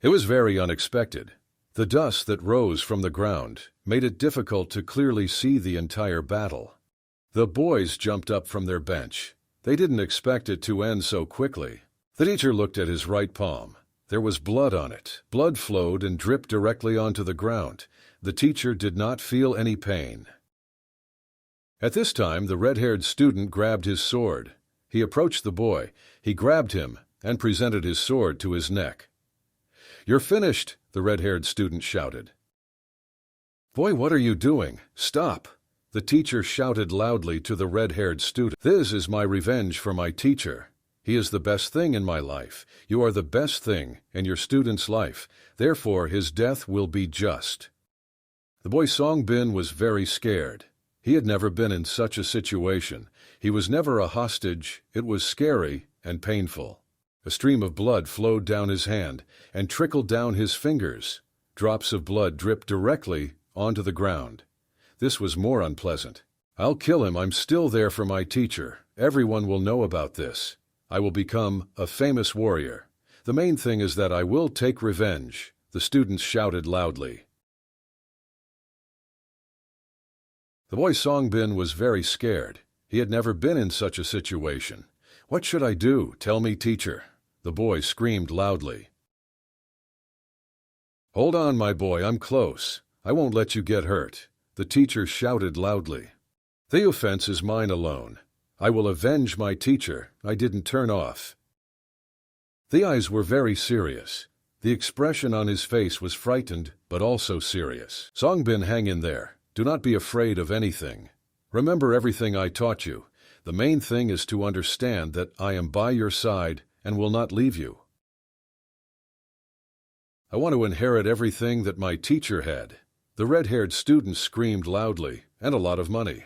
It was very unexpected. The dust that rose from the ground made it difficult to clearly see the entire battle. The boys jumped up from their bench. They didn't expect it to end so quickly. The teacher looked at his right palm. There was blood on it. Blood flowed and dripped directly onto the ground. The teacher did not feel any pain. At this time, the red-haired student grabbed his sword. He approached the boy. He grabbed him and presented his sword to his neck. "You're finished," the red-haired student shouted. "Boy, what are you doing? Stop!" The teacher shouted loudly to the red-haired student. "This is my revenge for my teacher. He is the best thing in my life. You are the best thing in your student's life. Therefore, his death will be just." The boy Songbin was very scared. He had never been in such a situation. He was never a hostage. It was scary and painful. A stream of blood flowed down his hand and trickled down his fingers. Drops of blood dripped directly onto the ground. This was more unpleasant. "I'll kill him. I'm still there for my teacher. Everyone will know about this. I will become a famous warrior. The main thing is that I will take revenge," the students shouted loudly. The boy Songbin was very scared. He had never been in such a situation. "What should I do? Tell me, teacher," the boy screamed loudly. "Hold on, my boy, I'm close. I won't let you get hurt," the teacher shouted loudly. "The offense is mine alone. I will avenge my teacher. I didn't turn off." The eyes were very serious. The expression on his face was frightened, but also serious. "Songbin, hang in there. Do not be afraid of anything. Remember everything I taught you. The main thing is to understand that I am by your side and will not leave you. I want to inherit everything that my teacher had." The red-haired student screamed loudly, "and a lot of money.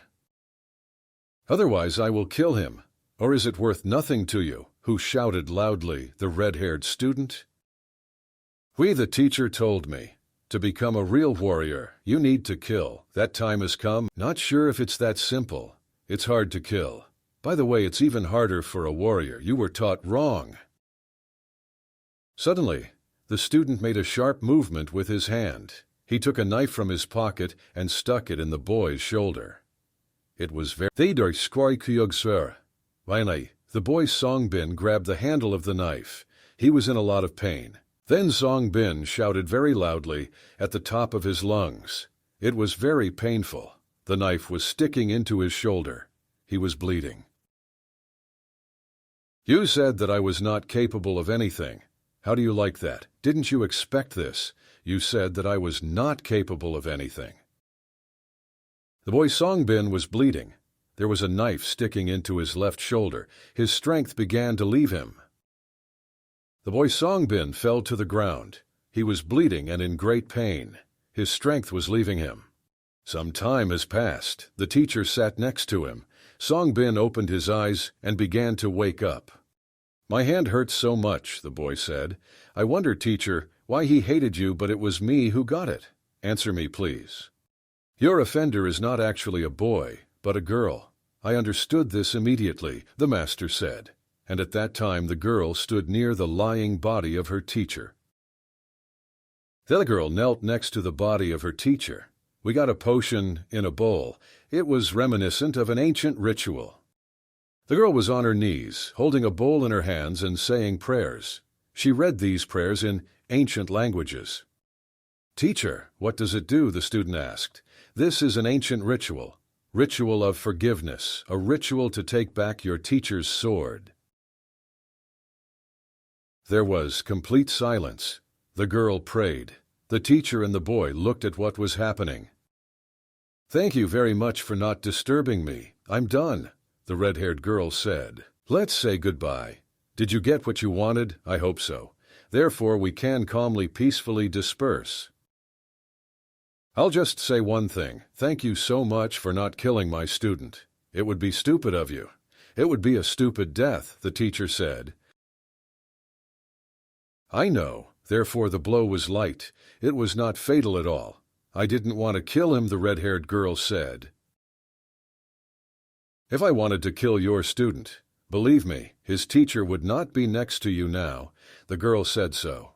Otherwise I will kill him. Or is it worth nothing to you?" Who shouted loudly, the red-haired student. The teacher told me. To become a real warrior, you need to kill. That time has come. Not sure if it's that simple. It's hard to kill. By the way, it's even harder for a warrior. You were taught wrong." Suddenly, the student made a sharp movement with his hand. He took a knife from his pocket and stuck it in the boy's shoulder. It was very... The boy Songbin grabbed the handle of the knife. He was in a lot of pain. Then Songbin shouted very loudly at the top of his lungs. It was very painful. The knife was sticking into his shoulder. He was bleeding. "You said that I was not capable of anything. How do you like that? Didn't you expect this? You said that I was not capable of anything." The boy Songbin was bleeding. There was a knife sticking into his left shoulder. His strength began to leave him. The boy Songbin fell to the ground. He was bleeding and in great pain. His strength was leaving him. Some time has passed. The teacher sat next to him. Songbin opened his eyes and began to wake up. "My hand hurts so much," the boy said. "I wonder, teacher, why he hated you, but it was me who got it. Answer me, please." "Your offender is not actually a boy, but a girl. I understood this immediately," the master said. And at that time the girl stood near the lying body of her teacher. The girl knelt next to the body of her teacher. "We got a potion in a bowl." It was reminiscent of an ancient ritual. The girl was on her knees, holding a bowl in her hands and saying prayers. She read these prayers in ancient languages. "Teacher, what does it do?" the student asked. "This is an ancient ritual. Ritual of forgiveness, a ritual to take back your teacher's sword." There was complete silence. The girl prayed. The teacher and the boy looked at what was happening. "Thank you very much for not disturbing me. I'm done," the red-haired girl said. "Let's say goodbye. Did you get what you wanted? I hope so. Therefore we can calmly, peacefully disperse. I'll just say one thing. Thank you so much for not killing my student. It would be stupid of you. It would be a stupid death," the teacher said. "I know. Therefore the blow was light. It was not fatal at all. I didn't want to kill him," the red-haired girl said. "If I wanted to kill your student, believe me, his teacher would not be next to you now." The girl said so.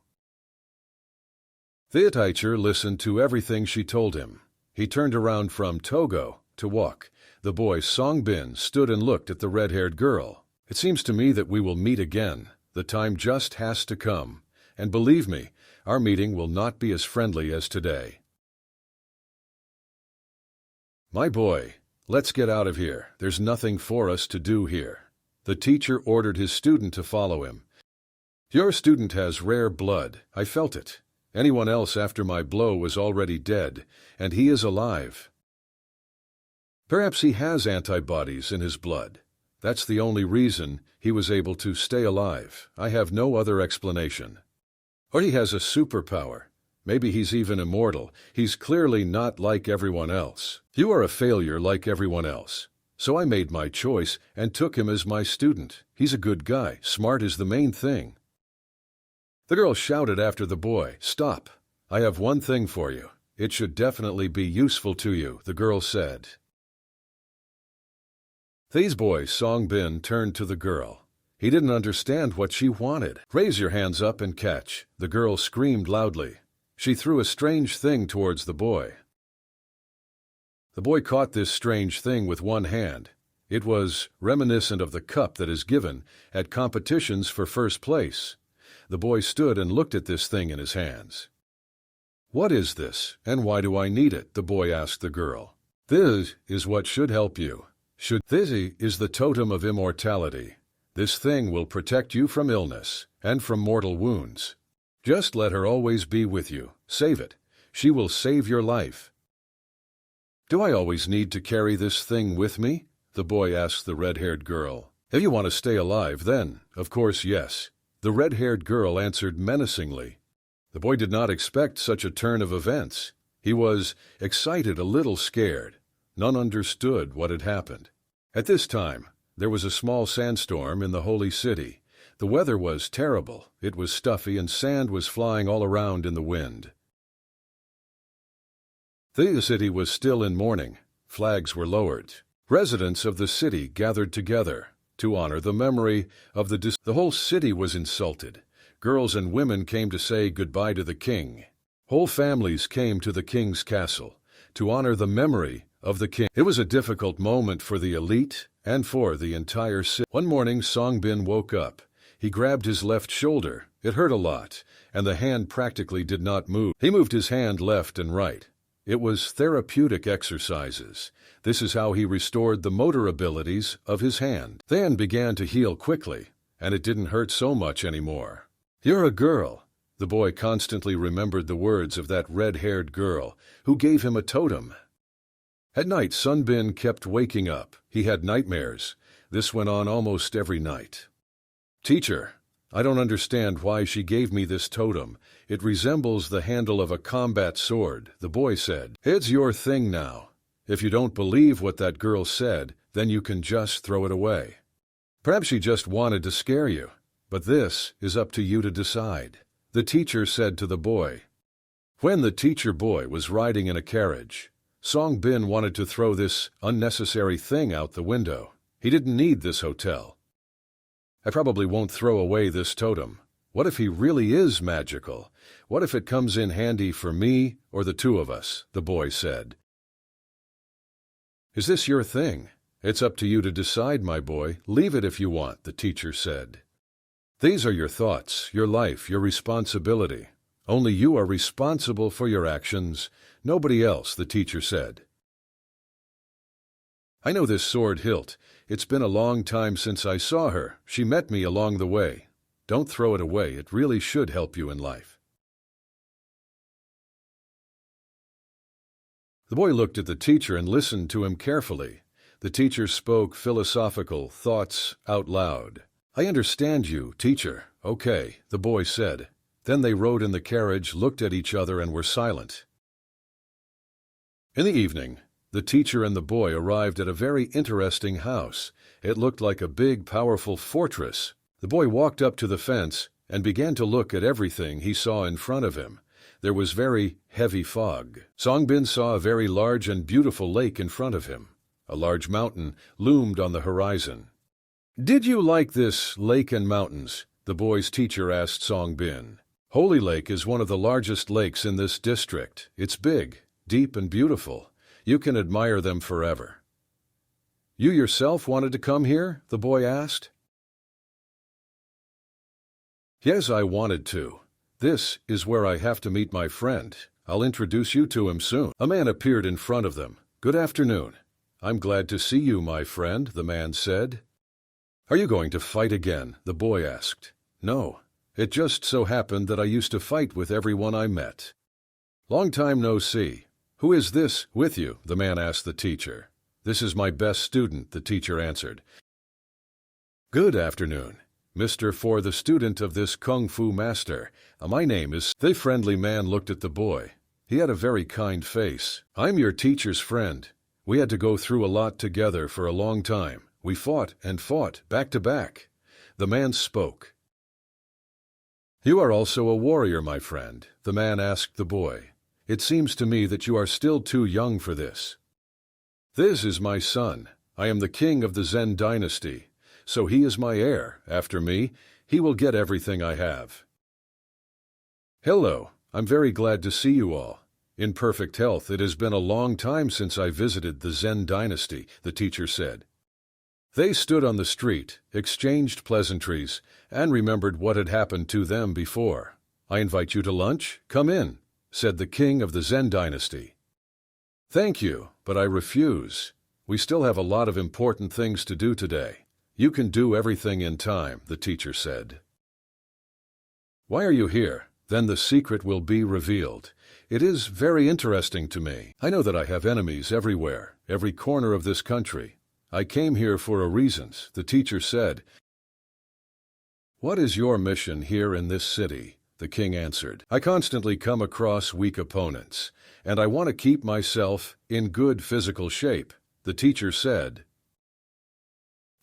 The teacher listened to everything she told him. He turned around from Togo to walk. The boy Songbin stood and looked at the red-haired girl. "It seems to me that we will meet again. The time just has to come. And believe me, our meeting will not be as friendly as today. My boy, let's get out of here. There's nothing for us to do here." The teacher ordered his student to follow him. "Your student has rare blood. I felt it. Anyone else after my blow was already dead, and he is alive. Perhaps he has antibodies in his blood. That's the only reason he was able to stay alive. I have no other explanation. Or he has a superpower. Maybe he's even immortal. He's clearly not like everyone else. You are a failure like everyone else. So I made my choice and took him as my student. He's a good guy. Smart is the main thing. The girl shouted after the boy, "Stop. I have one thing for you. It should definitely be useful to you," the girl said. These boy, Songbin, turned to the girl. He didn't understand what she wanted. "Raise your hands up and catch," the girl screamed loudly. She threw a strange thing towards the boy. The boy caught this strange thing with one hand. It was reminiscent of the cup that is given at competitions for first place. The boy stood and looked at this thing in his hands. "What is this, and why do I need it?" the boy asked the girl. "This is what should help you. This is the totem of immortality. This thing will protect you from illness and from mortal wounds. Just let her always be with you. Save it. She will save your life." "Do I always need to carry this thing with me?" the boy asked the red-haired girl. "If you want to stay alive, then, of course, yes," the red-haired girl answered menacingly. The boy did not expect such a turn of events. He was excited, a little scared. None understood what had happened. At this time, there was a small sandstorm in the holy city. The weather was terrible. It was stuffy and sand was flying all around in the wind. The city was still in mourning. Flags were lowered. Residents of the city gathered together to honor the memory of the whole city was insulted. Girls and women came to say goodbye to the king. Whole families came to the king's castle to honor the memory of the king. It was a difficult moment for the elite and for the entire city. One morning, Songbin woke up. He grabbed his left shoulder. It hurt a lot, and the hand practically did not move. He moved his hand left and right. It was therapeutic exercises. This is how he restored the motor abilities of his hand. The hand began to heal quickly, and it didn't hurt so much anymore. "You're a girl." The boy constantly remembered the words of that red-haired girl who gave him a totem. At night, Songbin kept waking up. He had nightmares. This went on almost every night. "Teacher, I don't understand why she gave me this totem. It resembles the handle of a combat sword," the boy said. "It's your thing now. If you don't believe what that girl said, then you can just throw it away. Perhaps she just wanted to scare you, but this is up to you to decide," the teacher said to the boy. When the teacher boy was riding in a carriage, Songbin wanted to throw this unnecessary thing out the window. He didn't need this hotel. "I probably won't throw away this totem. What if he really is magical? What if it comes in handy for me or the two of us?" the boy said. "Is this your thing? It's up to you to decide, my boy. Leave it if you want," the teacher said. "These are your thoughts, your life, your responsibility. Only you are responsible for your actions, nobody else," the teacher said. "I know this sword hilt. It's been a long time since I saw her. She met me along the way. Don't throw it away. It really should help you in life." The boy looked at the teacher and listened to him carefully. The teacher spoke philosophical thoughts out loud. "I understand you, teacher." "Okay," the boy said. Then they rode in the carriage, looked at each other, and were silent. In the evening, the teacher and the boy arrived at a very interesting house. It looked like a big, powerful fortress. The boy walked up to the fence and began to look at everything he saw in front of him. There was very heavy fog. Songbin saw a very large and beautiful lake in front of him. A large mountain loomed on the horizon. "Did you like this lake and mountains?" the boy's teacher asked Songbin. "Holy Lake is one of the largest lakes in this district. It's big, deep, and beautiful. You can admire them forever." "You yourself wanted to come here?" the boy asked. "Yes, I wanted to. This is where I have to meet my friend. I'll introduce you to him soon." A man appeared in front of them. "Good afternoon. I'm glad to see you, my friend," the man said. "Are you going to fight again?" the boy asked. "No. It just so happened that I used to fight with everyone I met." "Long time no see. Who is this with you?" the man asked the teacher. "This is my best student," the teacher answered. Good afternoon, Mr. For the student of this Kung Fu master. My name is... The friendly man looked at the boy. He had a very kind face. I'm your teacher's friend. We had to go through a lot together for a long time. We fought and fought, back to back. The man spoke. You are also a warrior, my friend, the man asked the boy. It seems to me that you are still too young for this. This is my son. I am the king of the Zen dynasty, so he is my heir. After me, he will get everything I have. Hello, I'm very glad to see you all. In perfect health, it has been a long time since I visited the Zen dynasty, the teacher said. They stood on the street, exchanged pleasantries, and remembered what had happened to them before. I invite you to lunch? Come in, said the king of the Zen dynasty. Thank you, but I refuse. We still have a lot of important things to do today. You can do everything in time, the teacher said. Why are you here? Then the secret will be revealed. It is very interesting to me. I know that I have enemies everywhere, every corner of this country. I came here for a reason, the teacher said. What is your mission here in this city? The king answered. I constantly come across weak opponents, and I want to keep myself in good physical shape, the teacher said.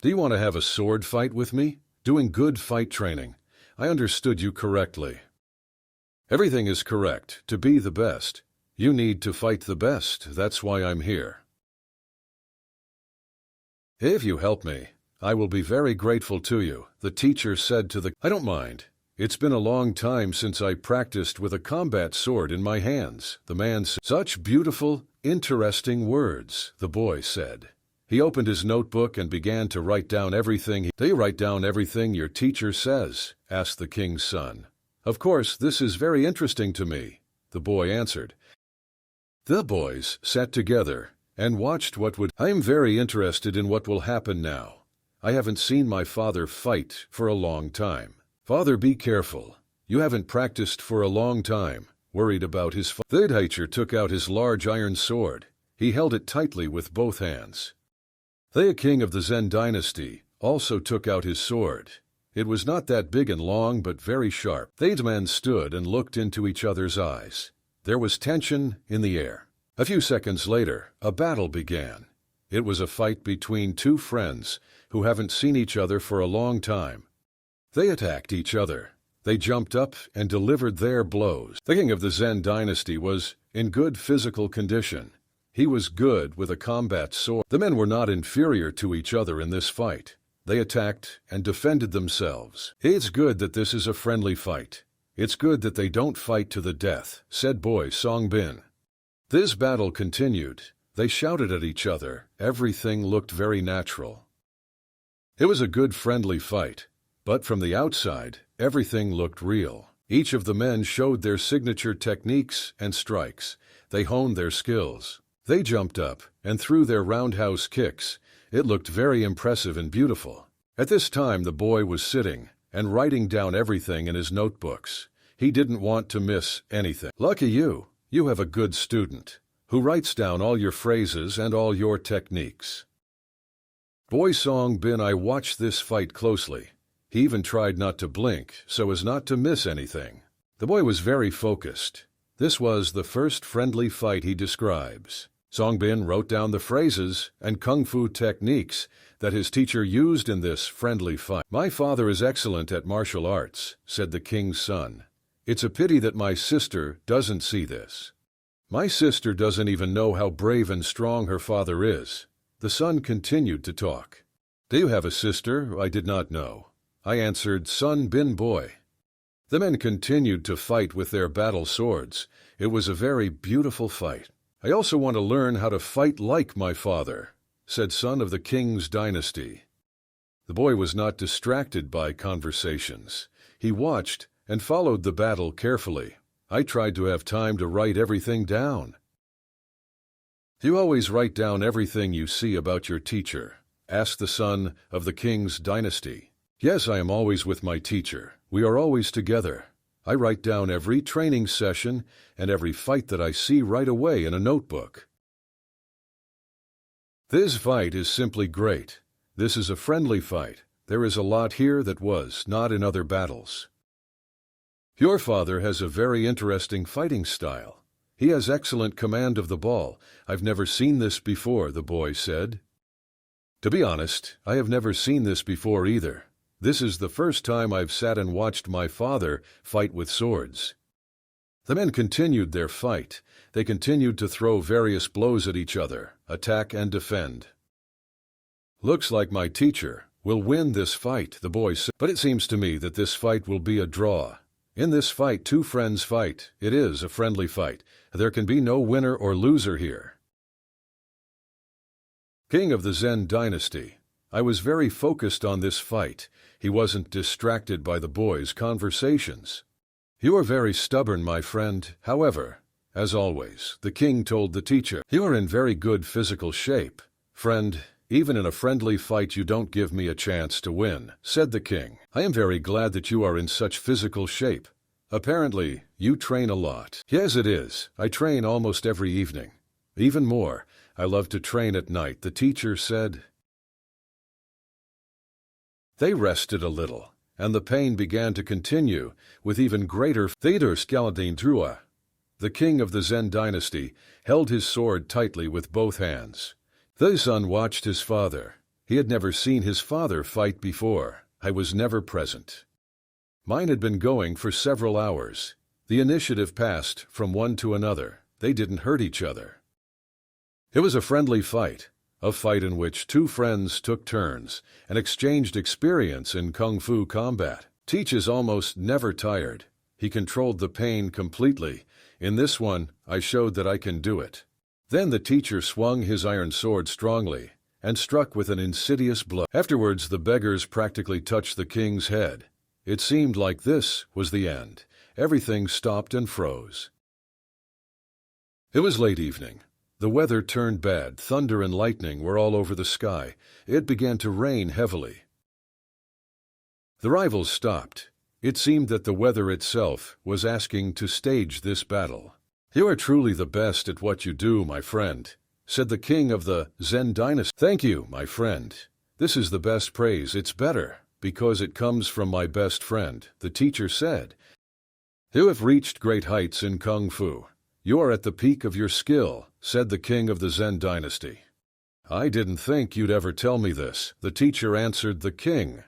Do you want to have a sword fight with me? Doing good fight training. I understood you correctly. Everything is correct. To be the best, you need to fight the best. That's why I'm here. If you help me, I will be very grateful to you, the teacher said to the... I don't mind. It's been a long time since I practiced with a combat sword in my hands, the man said. Such beautiful, interesting words, the boy said. He opened his notebook and began to write down everything. Do you write down everything your teacher says? Asked the king's son. Of course, this is very interesting to me, the boy answered. The boys sat together and watched what would... I am very interested in what will happen now. I haven't seen my father fight for a long time. Father, be careful. You haven't practiced for a long time. Worried about his... The teacher took out his large iron sword. He held it tightly with both hands. The king of the Zen dynasty also took out his sword. It was not that big and long, but very sharp. The men stood and looked into each other's eyes. There was tension in the air. A few seconds later, a battle began. It was a fight between two friends who haven't seen each other for a long time. They attacked each other. They jumped up and delivered their blows. The king of the Zen dynasty was in good physical condition. He was good with a combat sword. The men were not inferior to each other in this fight. They attacked and defended themselves. It's good that this is a friendly fight. It's good that they don't fight to the death, said boy Songbin. This battle continued. They shouted at each other. Everything looked very natural. It was a good friendly fight, but from the outside, everything looked real. Each of the men showed their signature techniques and strikes. They honed their skills. They jumped up and threw their roundhouse kicks. It looked very impressive and beautiful. At this time, the boy was sitting and writing down everything in his notebooks. He didn't want to miss anything. Lucky you. You have a good student who writes down all your phrases and all your techniques. Boy Songbin, I watched this fight closely. He even tried not to blink so as not to miss anything. The boy was very focused. This was the first friendly fight he describes. Songbin wrote down the phrases and kung fu techniques that his teacher used in this friendly fight. My father is excellent at martial arts, said the king's son. It's a pity that my sister doesn't see this. My sister doesn't even know how brave and strong her father is. The son continued to talk. Do you have a sister? I did not know. I answered, Son Bin boy. The men continued to fight with their battle swords. It was a very beautiful fight. I also want to learn how to fight like my father, said son of the king's dynasty. The boy was not distracted by conversations. He watched and followed the battle carefully. I tried to have time to write everything down. Do you always write down everything you see about your teacher? Asked the son of the king's dynasty. Yes, I am always with my teacher. We are always together. I write down every training session and every fight that I see right away in a notebook. This fight is simply great. This is a friendly fight. There is a lot here that was not in other battles. Your father has a very interesting fighting style. He has excellent command of the ball. I've never seen this before, the boy said. To be honest, I have never seen this before either. This is the first time I've sat and watched my father fight with swords. The men continued their fight. They continued to throw various blows at each other, attack and defend. Looks like my teacher will win this fight, the boy said. But it seems to me that this fight will be a draw. In this fight, two friends fight. It is a friendly fight. There can be no winner or loser here. King of the Zen dynasty. I was very focused on this fight. He wasn't distracted by the boys' conversations. You are very stubborn, my friend. However, as always, the king told the teacher, you are in very good physical shape. Friend, even in a friendly fight you don't give me a chance to win, said the king. I am very glad that you are in such physical shape. Apparently, you train a lot. Yes, it is. I train almost every evening. Even more, I love to train at night, the teacher said. They rested a little, and the pain began to continue with even greater theater skeleton trua. The king of the Zen dynasty held his sword tightly with both hands. The son watched his father. He had never seen his father fight before. I was never present. Mine had been going for several hours. The initiative passed from one to another. They didn't hurt each other. It was a friendly fight, a fight in which two friends took turns and exchanged experience in kung fu combat. Teach is almost never tired. He controlled the pain completely. In this one, I showed that I can do it. Then the teacher swung his iron sword strongly and struck with an insidious blow. Afterwards, the beggars practically touched the king's head. It seemed like this was the end. Everything stopped and froze. It was late evening. The weather turned bad. Thunder and lightning were all over the sky. It began to rain heavily. The rivals stopped. It seemed that the weather itself was asking to stage this battle. You are truly the best at what you do, my friend, said the king of the Zen dynasty. Thank you, my friend. This is the best praise. It's better because it comes from my best friend, the teacher said. You have reached great heights in kung fu. You are at the peak of your skill, said the king of the Zen dynasty. I didn't think you'd ever tell me this, the teacher answered the king.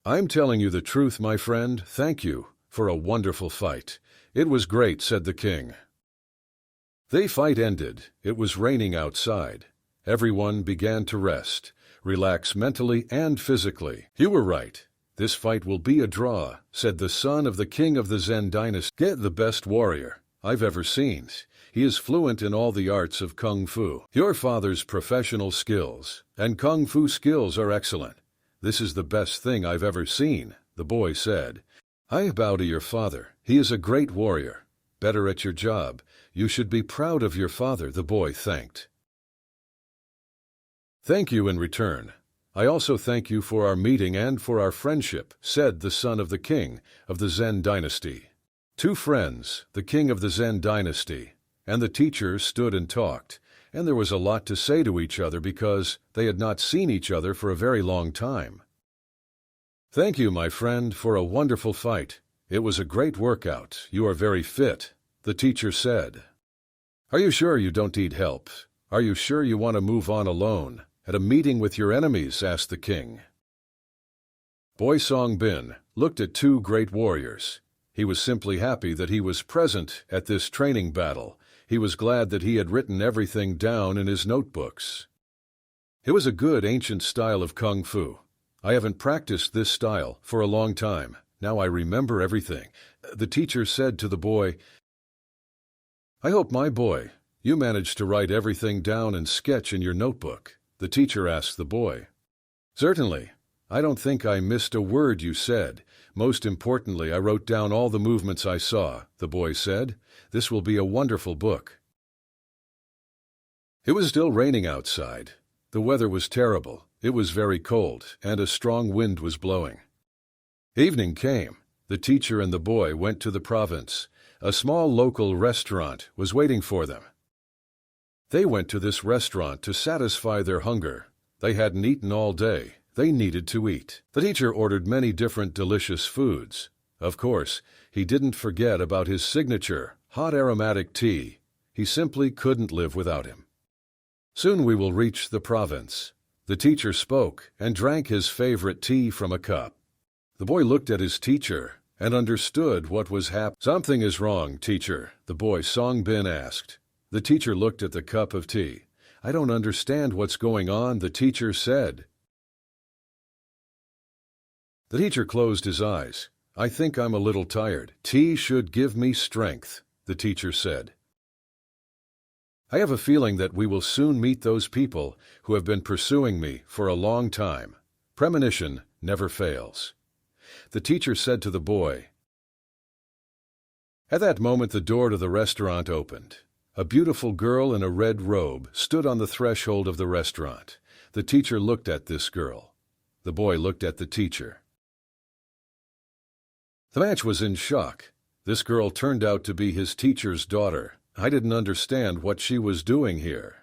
I'm telling you the truth, my friend. Thank you for a wonderful fight. It was great, said the king. The fight ended. It was raining outside. Everyone began to rest, relax mentally and physically. You were right. This fight will be a draw, said the son of the king of the Zen dynasty. Get the best warrior I've ever seen. He is fluent in all the arts of kung fu. Your father's professional skills and kung fu skills are excellent. This is the best thing I've ever seen, the boy said. I bow to your father. He is a great warrior. Better at your job. You should be proud of your father, the boy thanked. Thank you in return. I also thank you for our meeting and for our friendship, said the son of the king of the Zen dynasty. Two friends, the king of the Zen dynasty and the teacher, stood and talked, and there was a lot to say to each other because they had not seen each other for a very long time. Thank you, my friend, for a wonderful fight. It was a great workout. You are very fit, the teacher said. Are you sure you don't need help? Are you sure you want to move on alone at a meeting with your enemies? Asked the king. Boy Song Bin looked at two great warriors. He was simply happy that he was present at this training battle. He was glad that he had written everything down in his notebooks. It was a good ancient style of kung fu. I haven't practiced this style for a long time. Now I remember everything. The teacher said to the boy, I hope, my boy, you managed to write everything down and sketch in your notebook. The teacher asked the boy. Certainly. I don't think I missed a word you said. Most importantly, I wrote down all the movements I saw, the boy said. This will be a wonderful book. It was still raining outside. The weather was terrible. It was very cold, and a strong wind was blowing. Evening came. The teacher and the boy went to the province. A small local restaurant was waiting for them. They went to this restaurant to satisfy their hunger. They hadn't eaten all day. They needed to eat. The teacher ordered many different delicious foods. Of course, he didn't forget about his signature, hot aromatic tea. He simply couldn't live without him. Soon we will reach the province. The teacher spoke and drank his favorite tea from a cup. The boy looked at his teacher and understood what was happening. Something is wrong, teacher, the boy Songbin asked. The teacher looked at the cup of tea. I don't understand what's going on, the teacher said. The teacher closed his eyes. I think I'm a little tired. Tea should give me strength, the teacher said. I have a feeling that we will soon meet those people who have been pursuing me for a long time. Premonition never fails, the teacher said to the boy. At that moment, the door to the restaurant opened. A beautiful girl in a red robe stood on the threshold of the restaurant. The teacher looked at this girl. The boy looked at the teacher. The match was in shock. This girl turned out to be his teacher's daughter. I didn't understand what she was doing here.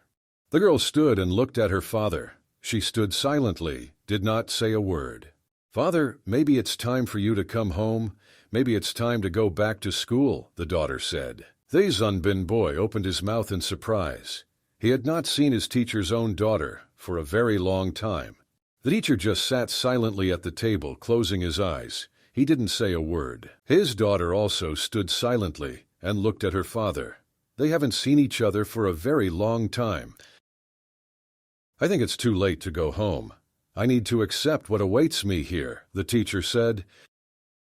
The girl stood and looked at her father. She stood silently, did not say a word. Father, maybe it's time for you to come home. Maybe it's time to go back to school, the daughter said. The Zunbin boy opened his mouth in surprise. He had not seen his teacher's own daughter for a very long time. The teacher just sat silently at the table, closing his eyes. He didn't say a word. His daughter also stood silently and looked at her father. They haven't seen each other for a very long time. I think it's too late to go home. I need to accept what awaits me here, the teacher said.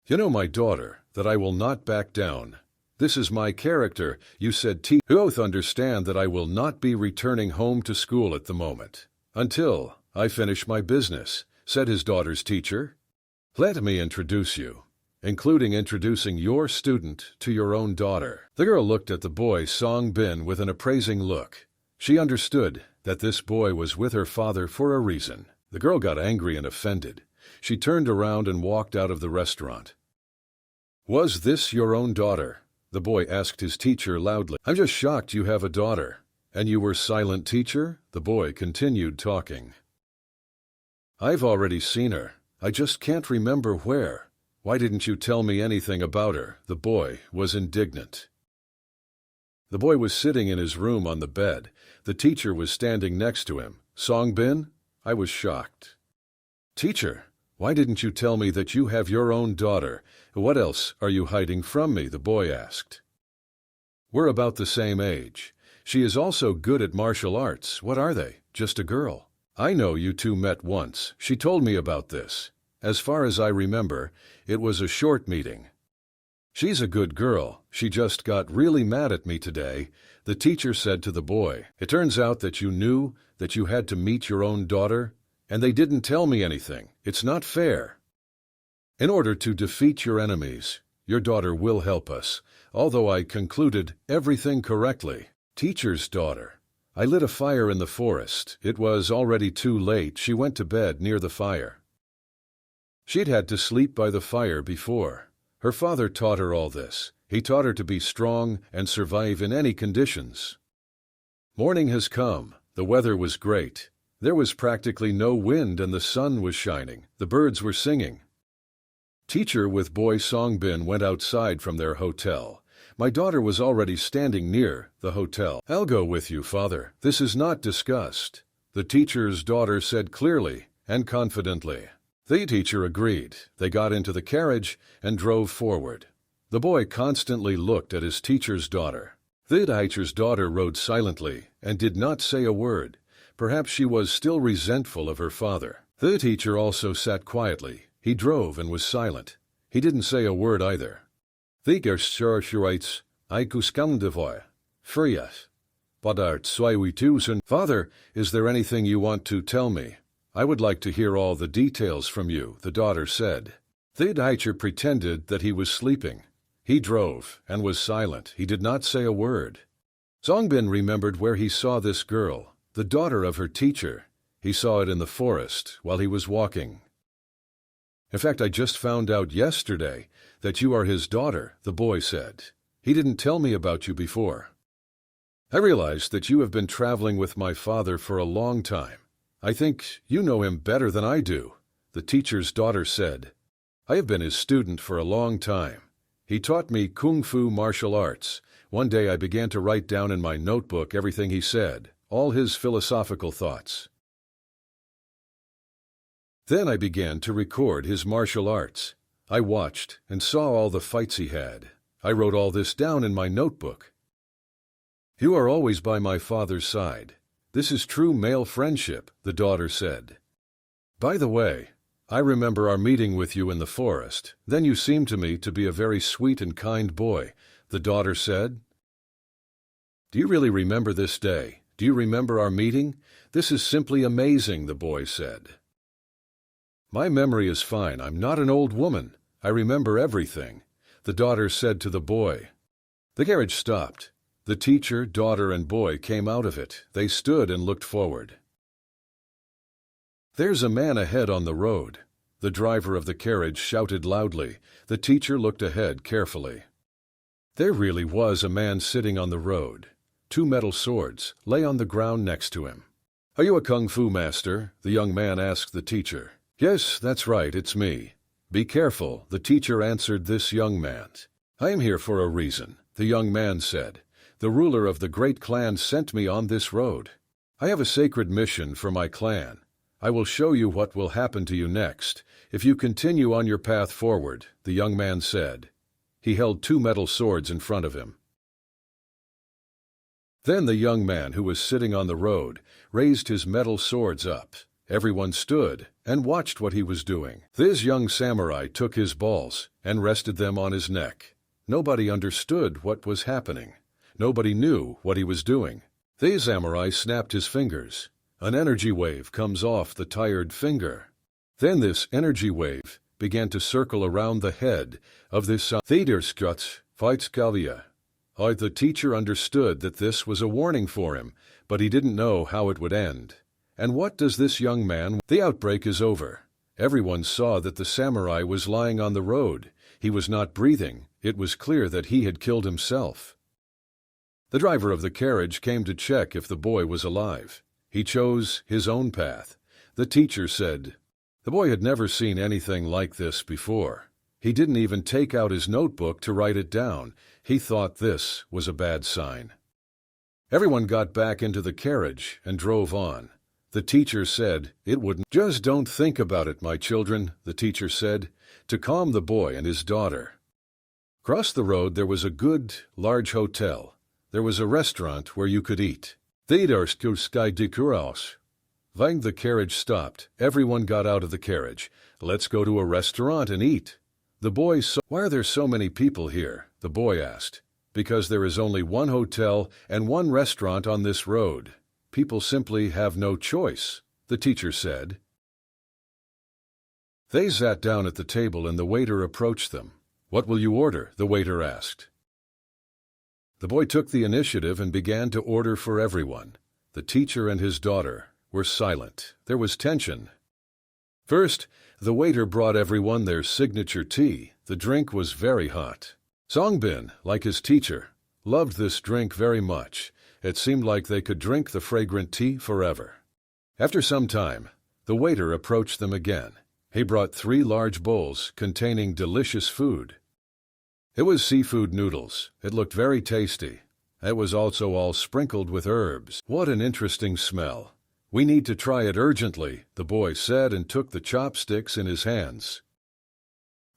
You know, my daughter, that I will not back down. This is my character, you said. You both understand that I will not be returning home to school at the moment. Until I finish my business, said his daughter's teacher. Let me introduce you, including introducing your student to your own daughter. The girl looked at the boy Songbin with an appraising look. She understood that this boy was with her father for a reason. The girl got angry and offended. She turned around and walked out of the restaurant. Was this your own daughter? The boy asked his teacher loudly. I'm just shocked you have a daughter. And you were silent, teacher? The boy continued talking. I've already seen her. I just can't remember where. Why didn't you tell me anything about her? The boy was indignant. The boy was sitting in his room on the bed. The teacher was standing next to him. Songbin? I was shocked. Teacher, why didn't you tell me that you have your own daughter? What else are you hiding from me? The boy asked. We're about the same age. She is also good at martial arts. What are they? Just a girl. I know you two met once. She told me about this. As far as I remember, it was a short meeting. She's a good girl. She just got really mad at me today, the teacher said to the boy. It turns out that you knew that you had to meet your own daughter, and they didn't tell me anything. It's not fair. In order to defeat your enemies, your daughter will help us, although I concluded everything correctly. Teacher's daughter. I lit a fire in the forest. It was already too late. She went to bed near the fire. She'd had to sleep by the fire before. Her father taught her all this. He taught her to be strong and survive in any conditions. Morning has come. The weather was great. There was practically no wind and the sun was shining. The birds were singing. Teacher with boy Songbin went outside from their hotel. My daughter was already standing near the hotel. I'll go with you, father. This is not discussed, the teacher's daughter said clearly and confidently. The teacher agreed. They got into the carriage and drove forward. The boy constantly looked at his teacher's daughter. The teacher's daughter rode silently and did not say a word. Perhaps she was still resentful of her father. The teacher also sat quietly. He drove and was silent. He didn't say a word either. The teacher writes, I kuskandevoy. Frias. Badart swai. Father, is there anything you want to tell me? I would like to hear all the details from you, the daughter said. The teacher pretended that he was sleeping. He drove and was silent. He did not say a word. Songbin remembered where he saw this girl, the daughter of her teacher. He saw it in the forest while he was walking. In fact, I just found out yesterday that you are his daughter, the boy said. He didn't tell me about you before. I realized that you have been traveling with my father for a long time. I think you know him better than I do, the teacher's daughter said. I have been his student for a long time. He taught me kung fu martial arts. One day I began to write down in my notebook everything he said, all his philosophical thoughts. Then I began to record his martial arts. I watched and saw all the fights he had. I wrote all this down in my notebook. You are always by my father's side. This is true male friendship, the daughter said. By the way, I remember our meeting with you in the forest. Then you seemed to me to be a very sweet and kind boy, the daughter said. Do you really remember this day? Do you remember our meeting? This is simply amazing, the boy said. My memory is fine. I'm not an old woman. I remember everything, the daughter said to the boy. The carriage stopped. The teacher, daughter, and boy came out of it. They stood and looked forward. There's a man ahead on the road, the driver of the carriage shouted loudly. The teacher looked ahead carefully. There really was a man sitting on the road. 2 metal swords lay on the ground next to him. Are you a kung fu master? The young man asked the teacher. Yes, that's right, it's me. Be careful, the teacher answered this young man. I am here for a reason, the young man said. The ruler of the great clan sent me on this road. I have a sacred mission for my clan. I will show you what will happen to you next, if you continue on your path forward, the young man said. He held 2 metal swords in front of him. Then the young man who was sitting on the road raised his metal swords up. Everyone stood and watched what he was doing. This young samurai took his balls and rested them on his neck. Nobody understood what was happening. Nobody knew what he was doing. The samurai snapped his fingers. An energy wave comes off the tired finger. Then this energy wave began to circle around the head of this Theaterskuts. The teacher understood that this was a warning for him, but he didn't know how it would end. And what does this young man? The outbreak is over. Everyone saw that the samurai was lying on the road. He was not breathing. It was clear that he had killed himself. The driver of the carriage came to check if the boy was alive. He chose his own path. The teacher said. The boy had never seen anything like this before. He didn't even take out his notebook to write it down. He thought this was a bad sign. Everyone got back into the carriage and drove on. The teacher said it wouldn't. Just don't think about it, my children, the teacher said, to calm the boy and his daughter. Across the road there was a good, large hotel. There was a restaurant where you could eat. The carriage stopped. Everyone got out of the carriage. Let's go to a restaurant and eat. The boy saw. Why are there so many people here? The boy asked. Because there is only one hotel and one restaurant on this road. People simply have no choice, the teacher said. They sat down at the table and the waiter approached them. What will you order? The waiter asked. The boy took the initiative and began to order for everyone. The teacher and his daughter were silent. There was tension. First, the waiter brought everyone their signature tea. The drink was very hot. Songbin, like his teacher, loved this drink very much. It seemed like they could drink the fragrant tea forever. After some time, the waiter approached them again. He brought 3 large bowls containing delicious food. It was seafood noodles. It looked very tasty. It was also all sprinkled with herbs. What an interesting smell. We need to try it urgently, the boy said and took the chopsticks in his hands.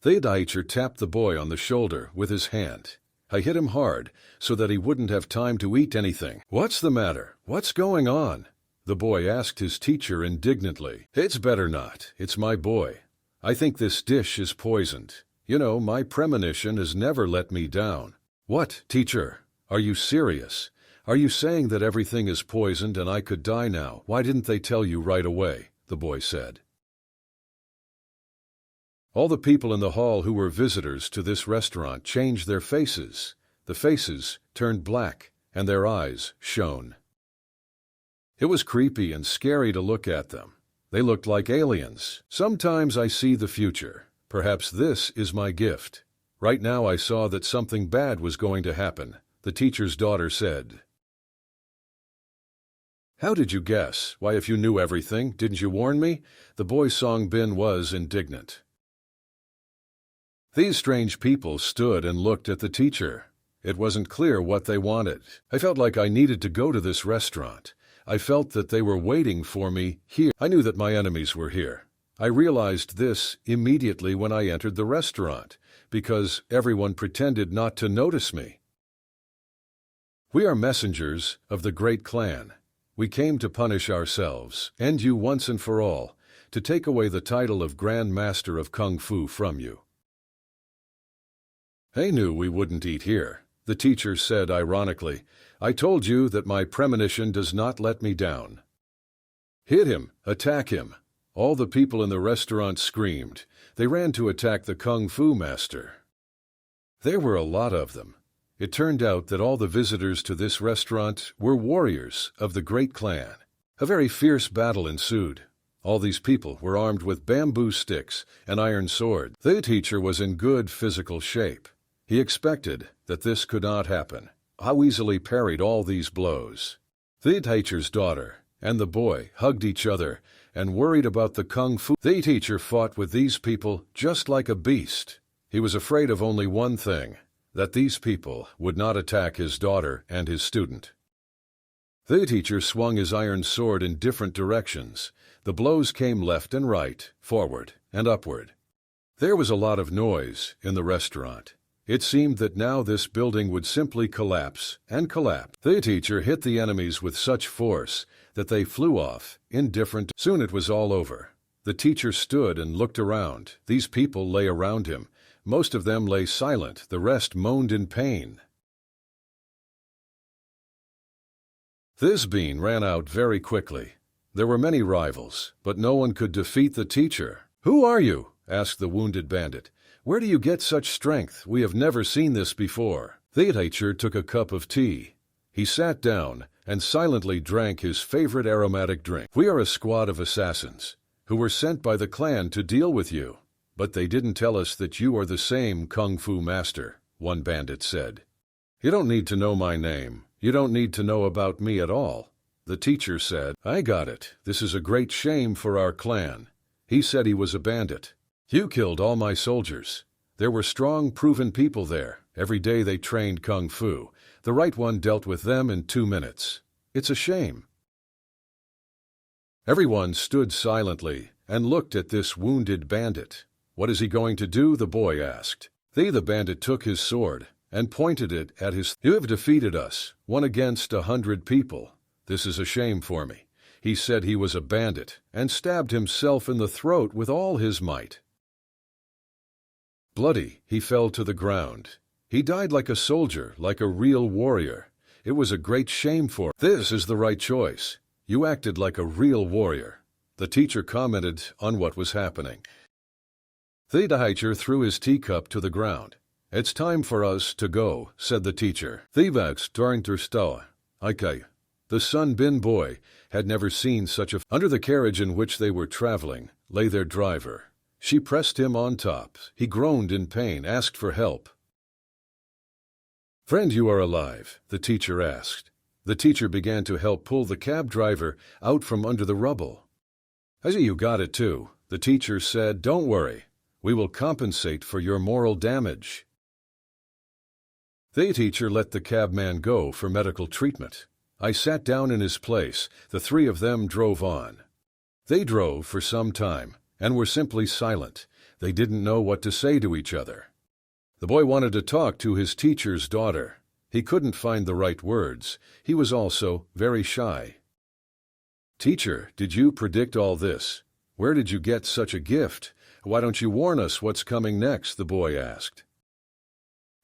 The teacher tapped the boy on the shoulder with his hand. I hit him hard so that he wouldn't have time to eat anything. What's the matter? What's going on? The boy asked his teacher indignantly. It's better not. It's my boy. I think this dish is poisoned. You know, my premonition has never let me down. What, teacher? Are you serious? Are you saying that everything is poisoned and I could die now? Why didn't they tell you right away? The boy said. All the people in the hall who were visitors to this restaurant changed their faces. The faces turned black and their eyes shone. It was creepy and scary to look at them. They looked like aliens. Sometimes I see the future. Perhaps this is my gift. Right now I saw that something bad was going to happen, the teacher's daughter said. How did you guess? Why, if you knew everything, didn't you warn me? The boy Songbin was indignant. These strange people stood and looked at the teacher. It wasn't clear what they wanted. I felt like I needed to go to this restaurant. I felt that they were waiting for me here. I knew that my enemies were here. I realized this immediately when I entered the restaurant, because everyone pretended not to notice me. We are messengers of the great clan. We came to punish ourselves, end you once and for all, to take away the title of Grand Master of Kung Fu from you. I knew we wouldn't eat here, the teacher said ironically. I told you that my premonition does not let me down. Hit him, attack him. All the people in the restaurant screamed. They ran to attack the Kung Fu master. There were a lot of them. It turned out that all the visitors to this restaurant were warriors of the great clan. A very fierce battle ensued. All these people were armed with bamboo sticks and iron swords. The teacher was in good physical shape. He expected that this could not happen. How easily parried all these blows. The teacher's daughter and the boy hugged each other and worried about the Kung Fu. The teacher fought with these people just like a beast. He was afraid of only one thing, that these people would not attack his daughter and his student. The teacher swung his iron sword in different directions. The blows came left and right, forward and upward. There was a lot of noise in the restaurant. It seemed that now this building would simply collapse and collapse. The teacher hit the enemies with such force that they flew off in different. Soon it was all over. The teacher stood and looked around. These people lay around him. Most of them lay silent. The rest moaned in pain. This bean ran out very quickly. There were many rivals, but no one could defeat the teacher. "Who are you?" asked the wounded bandit. "Where do you get such strength? We have never seen this before." The teacher took a cup of tea. He sat down and silently drank his favorite aromatic drink. "We are a squad of assassins who were sent by the clan to deal with you. But they didn't tell us that you are the same Kung Fu master," one bandit said. "You don't need to know my name. You don't need to know about me at all," the teacher said. "I got it. This is a great shame for our clan." He said he was a bandit. "You killed all my soldiers. There were strong, proven people there. Every day they trained Kung Fu. The right one dealt with them in 2 minutes. It's a shame." Everyone stood silently and looked at this wounded bandit. "What is he going to do?" the boy asked. The bandit took his sword and pointed it at his. "You have defeated us, 1 against 100 people. This is a shame for me." He said he was a bandit and stabbed himself in the throat with all his might. Bloody, he fell to the ground. He died like a soldier, like a real warrior. It was a great shame for him. "This is the right choice. You acted like a real warrior." The teacher commented on what was happening. The teacher threw his teacup to the ground. "It's time for us to go," said the teacher. The Vax turned to Stoa. "Okay." The Sun Bin boy had never seen such a. Under the carriage in which they were traveling lay their driver. She pressed him on top. He groaned in pain, asked for help. "Friend, you are alive?" the teacher asked. The teacher began to help pull the cab driver out from under the rubble. "I see you got it too," the teacher said. "Don't worry. We will compensate for your moral damage." The teacher let the cabman go for medical treatment. I sat down in his place. The 3 of them drove on. They drove for some time and were simply silent. They didn't know what to say to each other. The boy wanted to talk to his teacher's daughter. He couldn't find the right words. He was also very shy. "Teacher, did you predict all this? Where did you get such a gift? Why don't you warn us what's coming next?" the boy asked.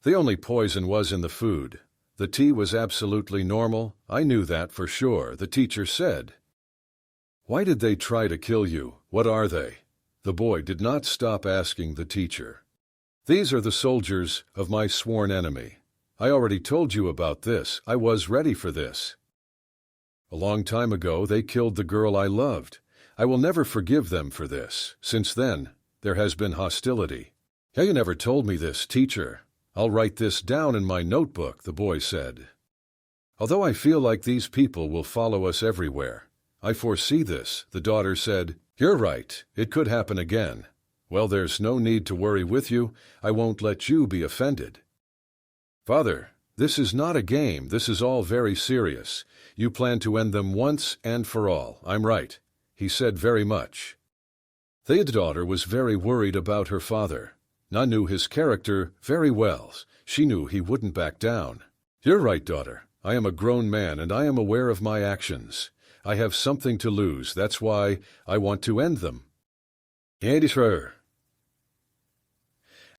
The only poison was in the food. The tea was absolutely normal. I knew that for sure, the teacher said. "Why did they try to kill you? What are they?" The boy did not stop asking the teacher. "These are the soldiers of my sworn enemy. I already told you about this. I was ready for this. A long time ago they killed the girl I loved. I will never forgive them for this. Since then, there has been hostility." "You never told me this, teacher." "I'll write this down in my notebook," the boy said. Although I feel like these people will follow us everywhere. I foresee this, the daughter said. You're right, it could happen again. Well, there's no need to worry with you. I won't let you be offended. Father, this is not a game. This is all very serious. You plan to end them once and for all. I'm right, he said very much. The daughter was very worried about her father. Na knew his character very well. She knew he wouldn't back down. You're right, daughter. I am a grown man and I am aware of my actions. I have something to lose. That's why I want to end them.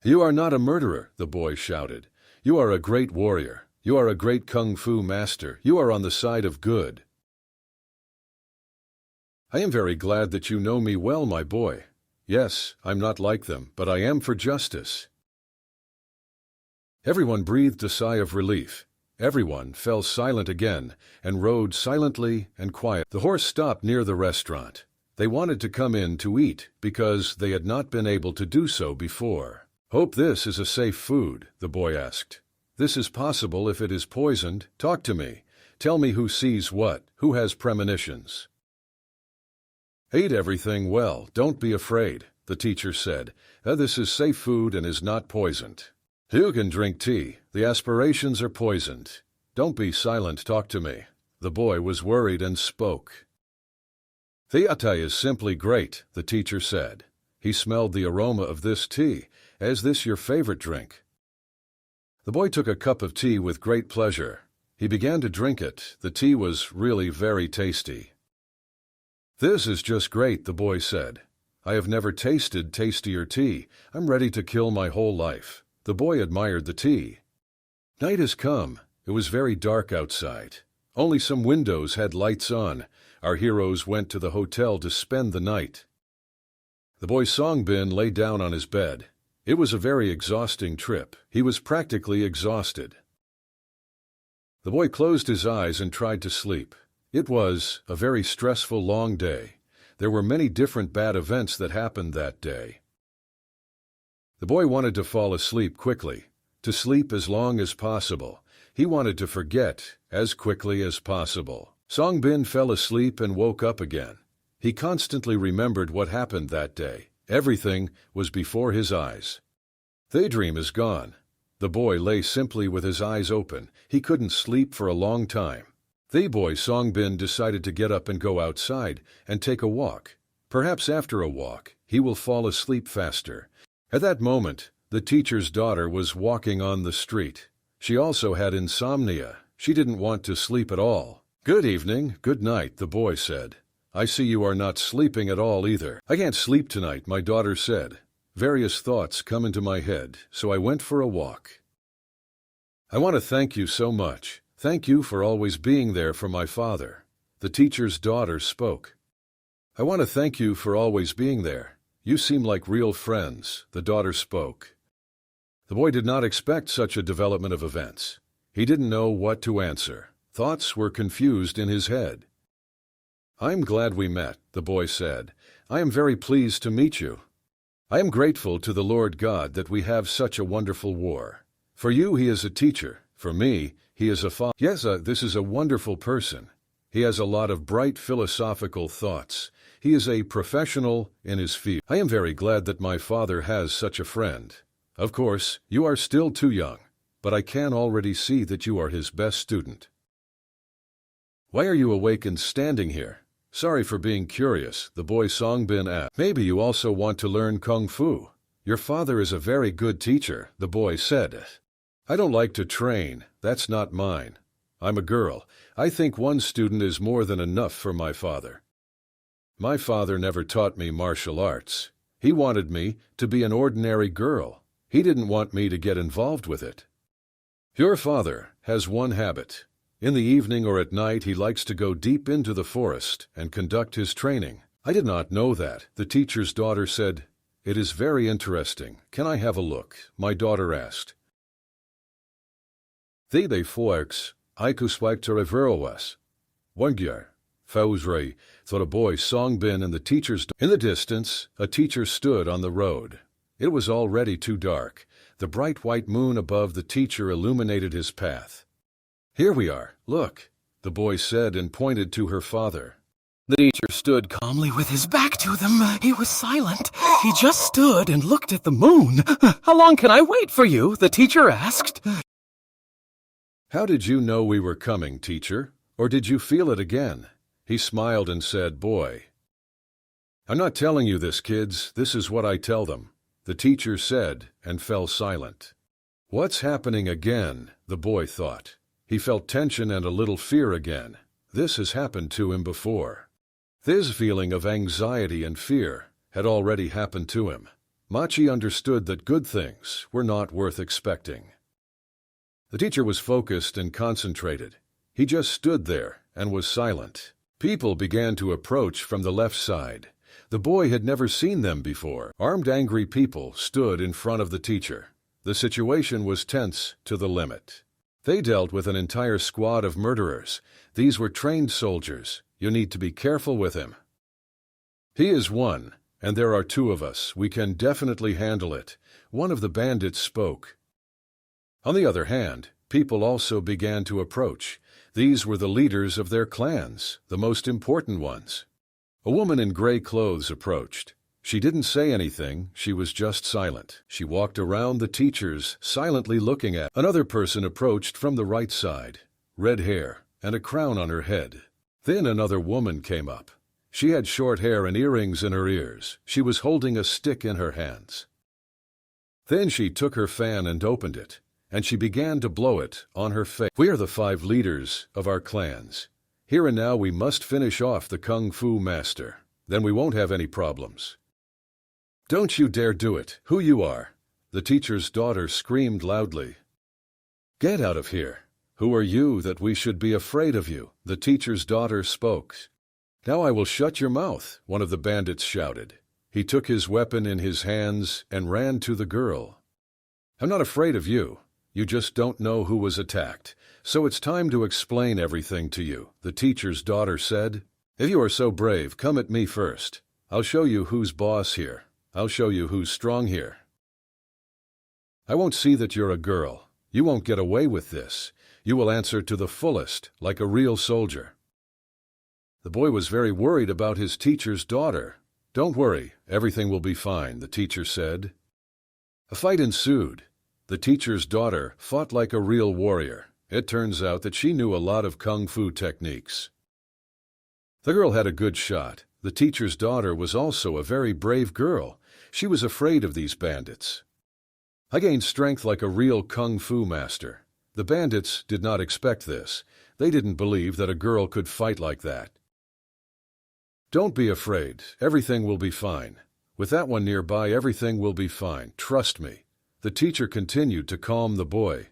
You are not a murderer, the boy shouted. You are a great warrior. You are a great kung fu master. You are on the side of good. I am very glad that you know me well, my boy. Yes, I'm not like them, but I am for justice. Everyone breathed a sigh of relief. Everyone fell silent again and rode silently and quiet. The horse stopped near the restaurant. They wanted to come in to eat because they had not been able to do so before. Hope this is a safe food, the boy asked. This is possible if it is poisoned. Talk to me. Tell me who sees what, who has premonitions. Eat everything well, don't be afraid, the teacher said. This is safe food and is not poisoned. You can drink tea. The aspirations are poisoned. Don't be silent, talk to me. The boy was worried and spoke. The tea is simply great, the teacher said. He smelled the aroma of this tea. Is this your favorite drink? The boy took a cup of tea with great pleasure. He began to drink it. The tea was really very tasty. This is just great, the boy said. I have never tasted tastier tea. I'm ready to kill my whole life. The boy admired the tea. Night has come. It was very dark outside. Only some windows had lights on. Our heroes went to the hotel to spend the night. The boy Songbin lay down on his bed. It was a very exhausting trip. He was practically exhausted. The boy closed his eyes and tried to sleep. It was a very stressful long day. There were many different bad events that happened that day. The boy wanted to fall asleep quickly, to sleep as long as possible. He wanted to forget as quickly as possible. Songbin fell asleep and woke up again. He constantly remembered what happened that day. Everything was before his eyes. The dream is gone. The boy lay simply with his eyes open. He couldn't sleep for a long time. The boy Songbin decided to get up and go outside and take a walk. Perhaps after a walk, he will fall asleep faster. At that moment, the teacher's daughter was walking on the street. She also had insomnia. She didn't want to sleep at all. Good evening, good night, the boy said. I see you are not sleeping at all either. I can't sleep tonight, my daughter said. Various thoughts come into my head, so I went for a walk. I want to thank you so much. Thank you for always being there for my father. The teacher's daughter spoke. I want to thank you for always being there. You seem like real friends, the daughter spoke. The boy did not expect such a development of events. He didn't know what to answer. Thoughts were confused in his head. I'm glad we met, the boy said. I am very pleased to meet you. I am grateful to the Lord God that we have such a wonderful war. For you, he is a teacher. For me, he is a father. Yes, this is a wonderful person. He has a lot of bright philosophical thoughts. He is a professional in his field. I am very glad that my father has such a friend. Of course, you are still too young, but I can already see that you are his best student. Why are you awake and standing here? Sorry for being curious, the boy Songbin asked. Maybe you also want to learn kung fu. Your father is a very good teacher, the boy said. I don't like to train. That's not mine. I'm a girl. I think one student is more than enough for my father. My father never taught me martial arts. He wanted me to be an ordinary girl. He didn't want me to get involved with it. Your father has one habit. In the evening or at night, he likes to go deep into the forest and conduct his training. I did not know that, the teacher's daughter said. It is very interesting. Can I have a look? My daughter asked. The forks, ikuswagtaraverowas. Wangyer, Fausray, thought a boy Songbin and the teacher's daughter. In the distance, a teacher stood on the road. It was already too dark. The bright white moon above the teacher illuminated his path. Here we are, look, the boy said and pointed to her father. The teacher stood calmly with his back to them. He was silent. He just stood and looked at the moon. How long can I wait for you? The teacher asked. How did you know we were coming, teacher? Or did you feel it again? He smiled and said, boy. I'm not telling you this, kids. This is what I tell them. The teacher said and fell silent. What's happening again? The boy thought. He felt tension and a little fear again. This has happened to him before. This feeling of anxiety and fear had already happened to him. Machi understood that good things were not worth expecting. The teacher was focused and concentrated. He just stood there and was silent. People began to approach from the left side. The boy had never seen them before. Armed, angry people stood in front of the teacher. The situation was tense to the limit. They dealt with an entire squad of murderers. These were trained soldiers. You need to be careful with him. He is one, and there are two of us. We can definitely handle it. One of the bandits spoke. On the other hand, people also began to approach. These were the leaders of their clans, the most important ones. A woman in gray clothes approached. She didn't say anything, she was just silent. She walked around the teachers, silently looking at. Another person approached from the right side, red hair and a crown on her head. Then another woman came up. She had short hair and earrings in her ears. She was holding a stick in her hands. Then she took her fan and opened it, and she began to blow it on her face. We are the 5 leaders of our clans. Here and now we must finish off the Kung Fu master. Then we won't have any problems. Don't you dare do it. Who you are? The teacher's daughter screamed loudly. Get out of here. Who are you that we should be afraid of you? The teacher's daughter spoke. Now I will shut your mouth, one of the bandits shouted. He took his weapon in his hands and ran to the girl. I'm not afraid of you. You just don't know who was attacked. So it's time to explain everything to you, the teacher's daughter said. If you are so brave, come at me first. I'll show you who's boss here. I'll show you who's strong here. I won't see that you're a girl. You won't get away with this. You will answer to the fullest, like a real soldier. The boy was very worried about his teacher's daughter. Don't worry, everything will be fine, the teacher said. A fight ensued. The teacher's daughter fought like a real warrior. It turns out that she knew a lot of kung fu techniques. The girl had a good shot. The teacher's daughter was also a very brave girl. She was afraid of these bandits. I gained strength like a real kung fu master. The bandits did not expect this. They didn't believe that a girl could fight like that. Don't be afraid. Everything will be fine. With that one nearby, everything will be fine. Trust me. The teacher continued to calm the boy.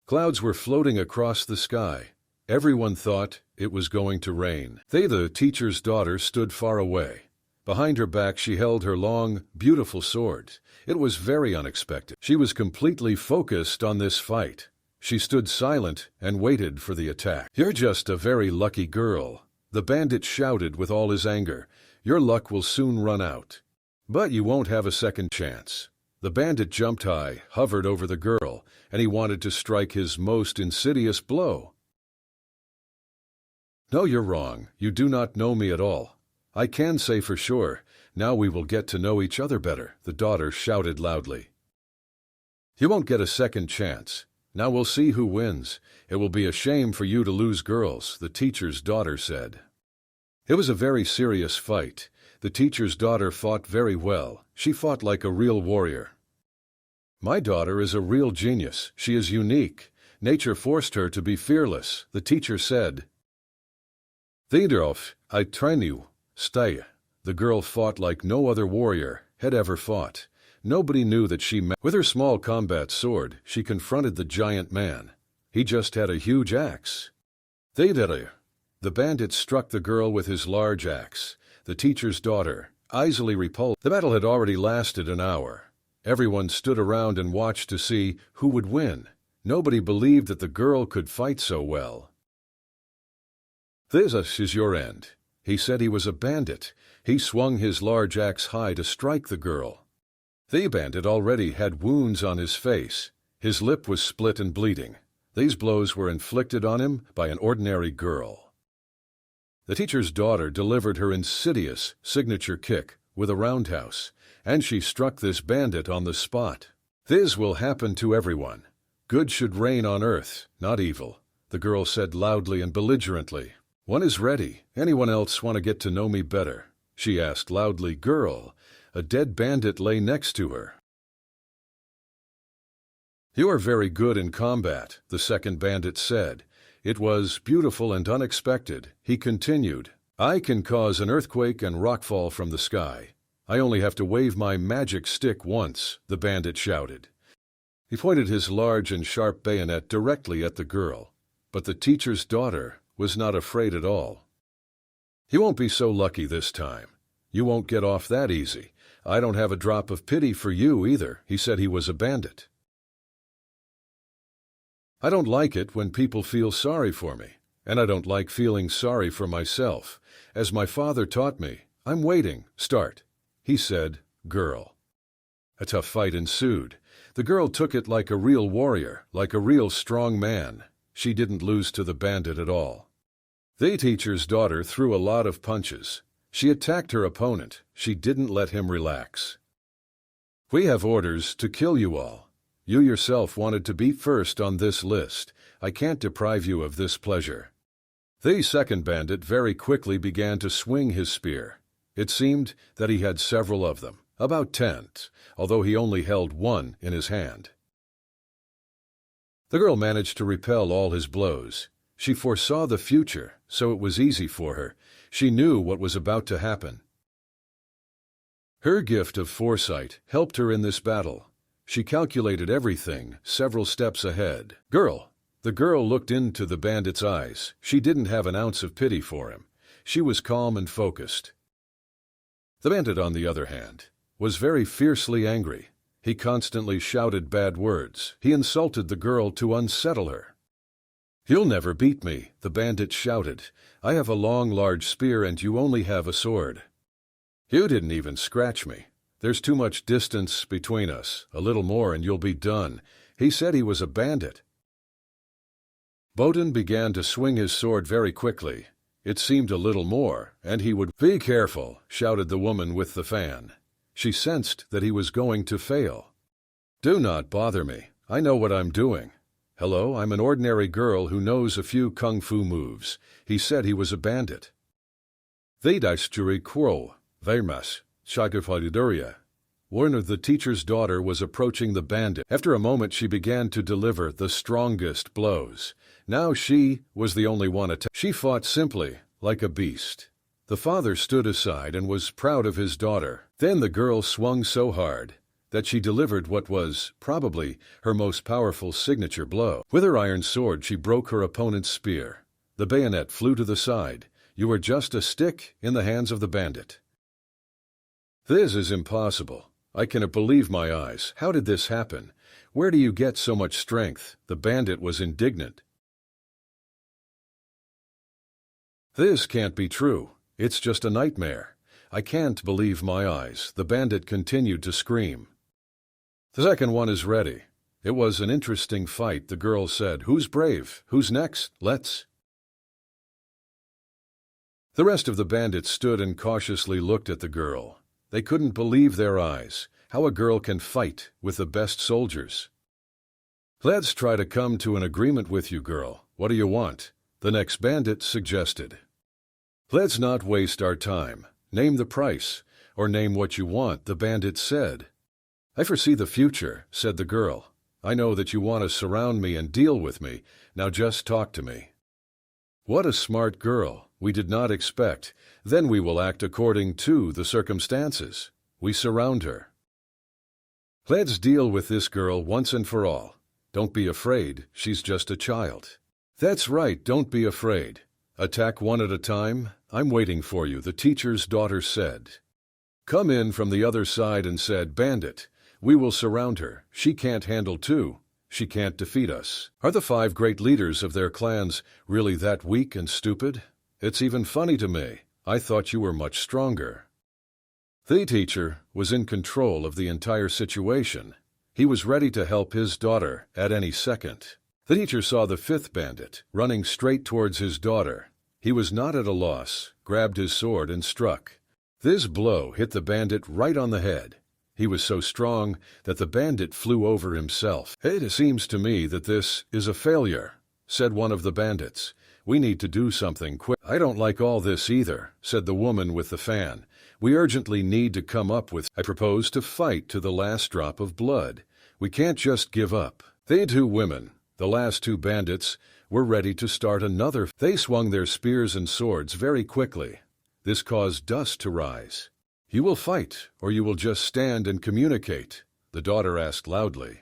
Clouds were floating across the sky. Everyone thought it was going to rain. The teacher's daughter, stood far away. Behind her back she held her long, beautiful sword. It was very unexpected. She was completely focused on this fight. She stood silent and waited for the attack. You're just a very lucky girl. The bandit shouted with all his anger. Your luck will soon run out. But you won't have a second chance. The bandit jumped high, hovered over the girl, and he wanted to strike his most insidious blow. No, you're wrong. You do not know me at all. I can say for sure, now we will get to know each other better, the daughter shouted loudly. You won't get a second chance. Now we'll see who wins. It will be a shame for you to lose, girls, the teacher's daughter said. It was a very serious fight. The teacher's daughter fought very well. She fought like a real warrior. My daughter is a real genius. She is unique. Nature forced her to be fearless, the teacher said. Theodorf, I train you. Stay. The girl fought like no other warrior had ever fought. Nobody knew that she met. With her small combat sword, she confronted the giant man. He just had a huge axe. The bandit struck the girl with his large axe. The teacher's daughter easily repulsed. The battle had already lasted an hour. Everyone stood around and watched to see who would win. Nobody believed that the girl could fight so well. This is your end. He said he was a bandit. He swung his large axe high to strike the girl. The bandit already had wounds on his face. His lip was split and bleeding. These blows were inflicted on him by an ordinary girl. The teacher's daughter delivered her insidious signature kick with a roundhouse, and she struck this bandit on the spot. "This will happen to everyone. Good should reign on earth, not evil," the girl said loudly and belligerently. "One is ready. Anyone else want to get to know me better?" she asked loudly. "Girl." A dead bandit lay next to her. "You are very good in combat," the second bandit said. "It was beautiful and unexpected," he continued. "I can cause an earthquake and rockfall from the sky. I only have to wave my magic stick once," the bandit shouted. He pointed his large and sharp bayonet directly at the girl, but the teacher's daughter was not afraid at all. "You won't be so lucky this time. You won't get off that easy. I don't have a drop of pity for you either," he said. He was a bandit. "I don't like it when people feel sorry for me, and I don't like feeling sorry for myself. As my father taught me, I'm waiting. Start," he said. "Girl." A tough fight ensued. The girl took it like a real warrior, like a real strong man. She didn't lose to the bandit at all. The teacher's daughter threw a lot of punches. She attacked her opponent. She didn't let him relax. "We have orders to kill you all. You yourself wanted to be first on this list. I can't deprive you of this pleasure." The second bandit very quickly began to swing his spear. It seemed that he had several of them, about 10, although he only held one in his hand. The girl managed to repel all his blows. She foresaw the future, so it was easy for her. She knew what was about to happen. Her gift of foresight helped her in this battle. She calculated everything several steps ahead. "Girl." The girl looked into the bandit's eyes. She didn't have an ounce of pity for him. She was calm and focused. The bandit, on the other hand, was very fiercely angry. He constantly shouted bad words. He insulted the girl to unsettle her. "You'll never beat me," the bandit shouted. "I have a long, large spear and you only have a sword. You didn't even scratch me. There's too much distance between us. A little more and you'll be done." He said he was a bandit. Bowden began to swing his sword very quickly. It seemed a little more, and he would— "Be careful," shouted the woman with the fan. She sensed that he was going to fail. "Do not bother me. I know what I'm doing. Hello, I'm an ordinary girl who knows a few kung fu moves." He said he was a bandit. "The daisturi quo, vermas, shagafaliduria." Warner, the teacher's daughter, was approaching the bandit. After a moment she began to deliver the strongest blows. Now she was the only one attacked. She fought simply, like a beast. The father stood aside and was proud of his daughter. Then the girl swung so hard that she delivered what was, probably, her most powerful signature blow. With her iron sword she broke her opponent's spear. The bayonet flew to the side. You were just a stick in the hands of the bandit. "This is impossible. I cannot believe my eyes. How did this happen? Where do you get so much strength?" The bandit was indignant. "This can't be true. It's just a nightmare. I can't believe my eyes," the bandit continued to scream. "The second one is ready." It was an interesting fight, the girl said. "Who's brave? Who's next? Let's." The rest of the bandits stood and cautiously looked at the girl. They couldn't believe their eyes. How a girl can fight with the best soldiers. "Let's try to come to an agreement with you, girl. What do you want?" the next bandit suggested. "Let's not waste our time. Name the price, or name what you want," the bandit said. "I foresee the future," said the girl. "I know that you want to surround me and deal with me. Now just talk to me." What a smart girl. We did not expect. Then we will act according to the circumstances. We surround her. "Let's deal with this girl once and for all. Don't be afraid. She's just a child." "That's right. Don't be afraid. Attack one at a time. I'm waiting for you," the teacher's daughter said. Come in from the other side and said, "Bandit, we will surround her. She can't handle two. She can't defeat us." Are the 5 great leaders of their clans really that weak and stupid? It's even funny to me. I thought you were much stronger. The teacher was in control of the entire situation. He was ready to help his daughter at any second. The teacher saw the fifth bandit running straight towards his daughter. He was not at a loss, grabbed his sword and struck. This blow hit the bandit right on the head. He was so strong that the bandit flew over himself. "It seems to me that this is a failure," said one of the bandits. "We need to do something quick." "I don't like all this either," said the woman with the fan. "We urgently need to come up with. I propose to fight to the last drop of blood. We can't just give up." The two women, the last two bandits, were ready to start another. They swung their spears and swords very quickly. This caused dust to rise. "You will fight, or you will just stand and communicate?" the daughter asked loudly.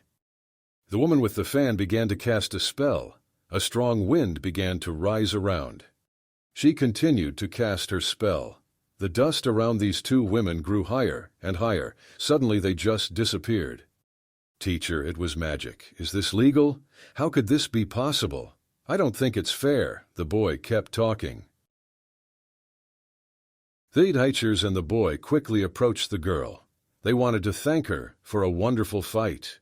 The woman with the fan began to cast a spell. A strong wind began to rise around. She continued to cast her spell. The dust around these two women grew higher and higher. Suddenly they just disappeared. "Teacher, it was magic. Is this legal? How could this be possible? I don't think it's fair," the boy kept talking. The teachers and the boy quickly approached the girl. They wanted to thank her for a wonderful fight.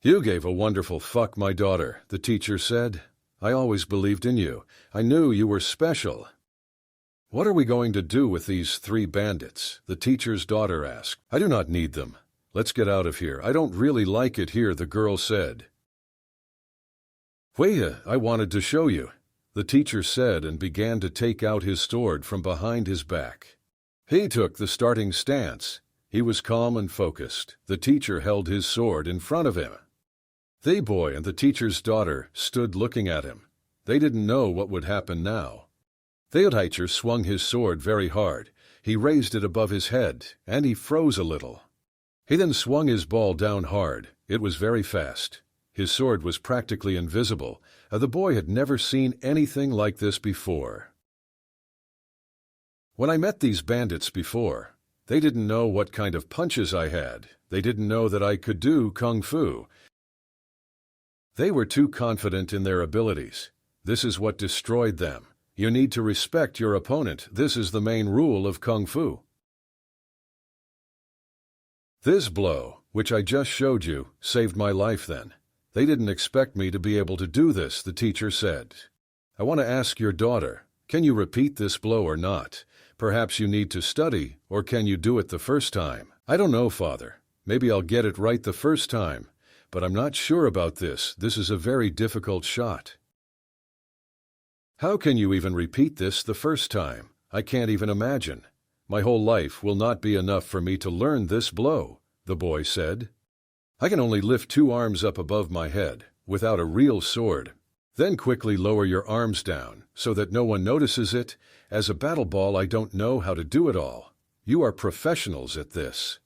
"You gave a wonderful fuck, my daughter," the teacher said. "I always believed in you. I knew you were special." "What are we going to do with these three bandits?" the teacher's daughter asked. "I do not need them. Let's get out of here. I don't really like it here," the girl said. "Wait, I wanted to show you," the teacher said and began to take out his sword from behind his back. He took the starting stance. He was calm and focused. The teacher held his sword in front of him. The boy and the teacher's daughter stood looking at him. They didn't know what would happen now. The teacher swung his sword very hard. He raised it above his head, and he froze a little. He then swung his ball down hard. It was very fast. His sword was practically invisible. The boy had never seen anything like this before. "When I met these bandits before, they didn't know what kind of punches I had. They didn't know that I could do kung fu. They were too confident in their abilities. This is what destroyed them. You need to respect your opponent. This is the main rule of kung fu. This blow, which I just showed you, saved my life then. They didn't expect me to be able to do this," the teacher said. "I want to ask your daughter, can you repeat this blow or not? Perhaps you need to study, or can you do it the first time?" "I don't know, Father. Maybe I'll get it right the first time. But I'm not sure about this. This is a very difficult shot." "How can you even repeat this the first time? I can't even imagine. My whole life will not be enough for me to learn this blow," the boy said. "I can only lift two arms up above my head, without a real sword. Then quickly lower your arms down, so that no one notices it. As a battle ball, I don't know how to do it all. You are professionals at this."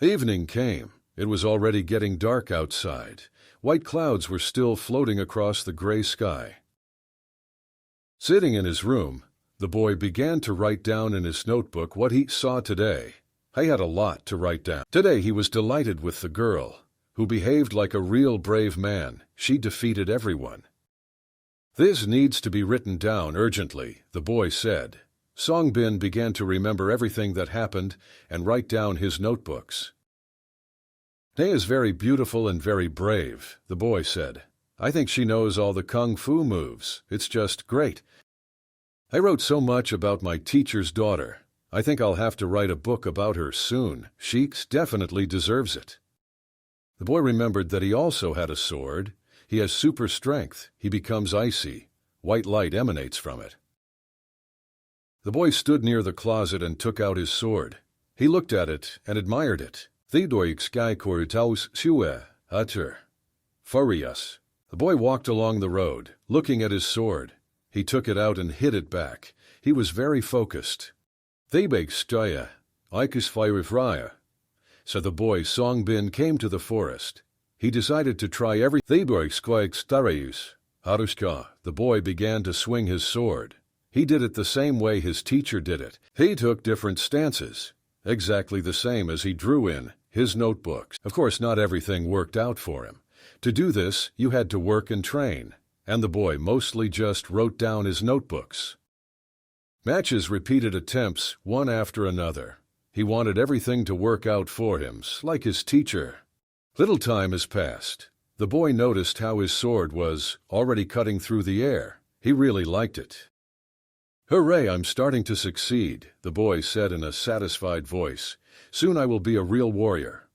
Evening came. It was already getting dark outside. White clouds were still floating across the gray sky. Sitting in his room, the boy began to write down in his notebook what he saw today. He had a lot to write down. Today he was delighted with the girl, who behaved like a real brave man. She defeated everyone. "This needs to be written down urgently," the boy said. Songbin began to remember everything that happened and write down his notebooks. "They is very beautiful and very brave," the boy said. "I think she knows all the kung fu moves. It's just great. I wrote so much about my teacher's daughter. I think I'll have to write a book about her soon. She definitely deserves it." The boy remembered that he also had a sword. He has super strength. He becomes icy. White light emanates from it. The boy stood near the closet and took out his sword. He looked at it and admired it. Furious. The boy walked along the road, looking at his sword. He took it out and hid it back. He was very focused. So the boy Songbin came to the forest. He decided to try everything. The boy began to swing his sword. He did it the same way his teacher did it. He took different stances, exactly the same as he drew in his notebooks. Of course, not everything worked out for him. To do this, you had to work and train, and the boy mostly just wrote down his notebooks. Matches repeated attempts, one after another. He wanted everything to work out for him, like his teacher. Little time has passed. The boy noticed how his sword was already cutting through the air. He really liked it. "Hooray, I'm starting to succeed," the boy said in a satisfied voice. "Soon I will be a real warrior."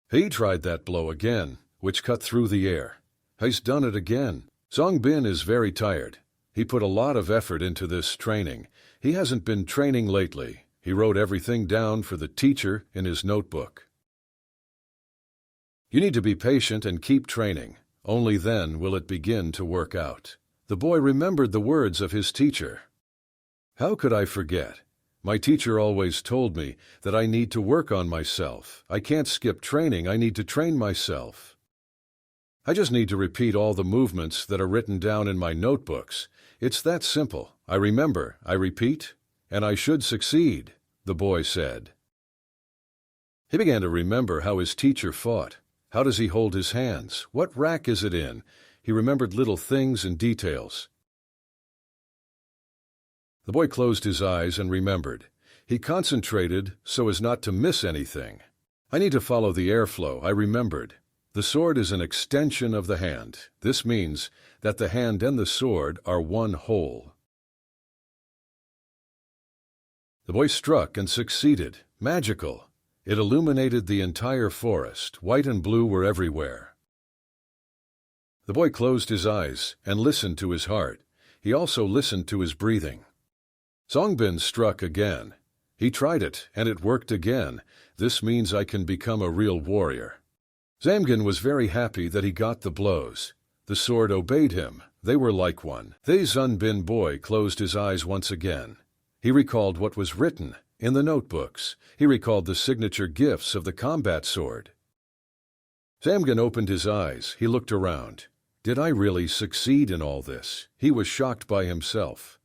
He tried that blow again, which cut through the air. He's done it again. Songbin is very tired. He put a lot of effort into this training. He hasn't been training lately. He wrote everything down for the teacher in his notebook. You need to be patient and keep training. Only then will it begin to work out. The boy remembered the words of his teacher. How could I forget? My teacher always told me that I need to work on myself. I can't skip training. I need to train myself. I just need to repeat all the movements that are written down in my notebooks. It's that simple. I remember, I repeat, and I should succeed, the boy said. He began to remember how his teacher fought. How does he hold his hands? What rack is it in? He remembered little things and details. The boy closed his eyes and remembered. He concentrated so as not to miss anything. I need to follow the airflow, I remembered. The sword is an extension of the hand. This means that the hand and the sword are one whole. The boy struck and succeeded. Magical. It illuminated the entire forest. White and blue were everywhere. The boy closed his eyes and listened to his heart. He also listened to his breathing. Songbin struck again. He tried it, and it worked again. This means I can become a real warrior. Zamgin was very happy that he got the blows. The sword obeyed him. They were like one. The Zunbin boy closed his eyes once again. He recalled what was written in the notebooks. He recalled the signature gifts of the combat sword. Zamgin opened his eyes. He looked around. Did I really succeed in all this? He was shocked by himself.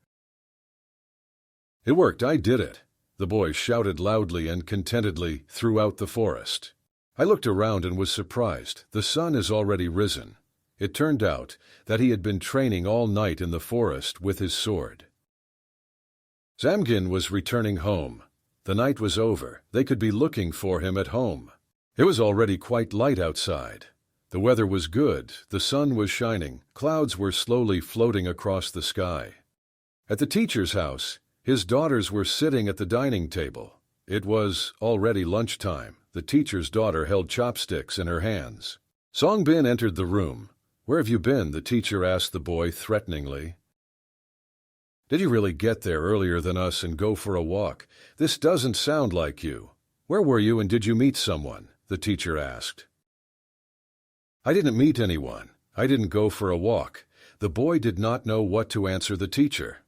It worked. I did it. The boy shouted loudly and contentedly throughout the forest. I looked around and was surprised. The sun has already risen. It turned out that he had been training all night in the forest with his sword. Zamgin was returning home. The night was over. They could be looking for him at home. It was already quite light outside. The weather was good. The sun was shining. Clouds were slowly floating across the sky. At the teacher's house, his daughters were sitting at the dining table. It was already lunchtime. The teacher's daughter held chopsticks in her hands. Songbin entered the room. "Where have you been?" the teacher asked the boy threateningly. "Did you really get there earlier than us and go for a walk? This doesn't sound like you. Where were you and did you meet someone?" the teacher asked. "I didn't meet anyone. I didn't go for a walk." The boy did not know what to answer the teacher.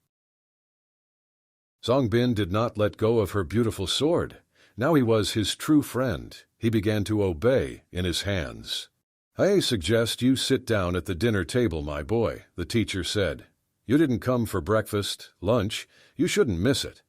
Songbin did not let go of her beautiful sword. Now he was his true friend. He began to obey in his hands. "I suggest you sit down at the dinner table, my boy," the teacher said. "You didn't come for breakfast, lunch. You shouldn't miss it.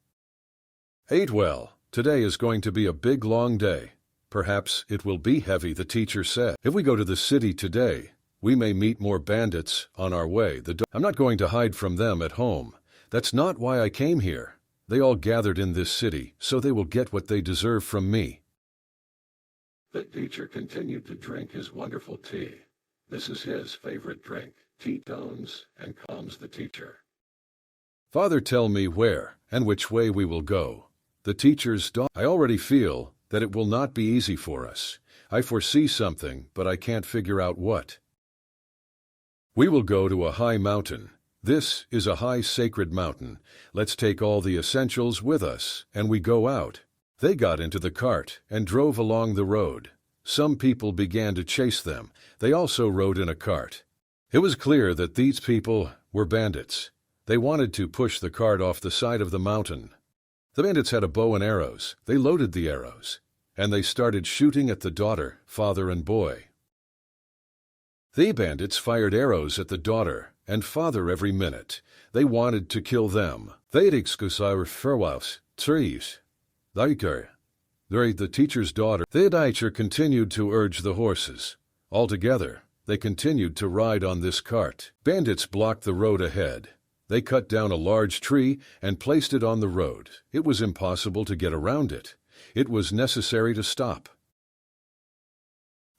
Eat well. Today is going to be a big, long day. Perhaps it will be heavy," the teacher said. "If we go to the city today, we may meet more bandits on our way. I'm not going to hide from them at home. That's not why I came here. They all gathered in this city, so they will get what they deserve from me." The teacher continued to drink his wonderful tea. This is his favorite drink. Tea tones and calms the teacher. "Father, tell me where and which way we will go." The teacher's daughter. "I already feel that it will not be easy for us. I foresee something, but I can't figure out what." "We will go to a high mountain. This is a high sacred mountain. Let's take all the essentials with us, and we go out." They got into the cart and drove along the road. Some people began to chase them. They also rode in a cart. It was clear that these people were bandits. They wanted to push the cart off the side of the mountain. The bandits had a bow and arrows. They loaded the arrows, and they started shooting at the daughter, father, and boy. The bandits fired arrows at the daughter and father every minute. They wanted to kill them. The teacher's daughter. The teacher continued to urge the horses. Altogether, they continued to ride on this cart. Bandits blocked the road ahead. They cut down a large tree and placed it on the road. It was impossible to get around it. It was necessary to stop.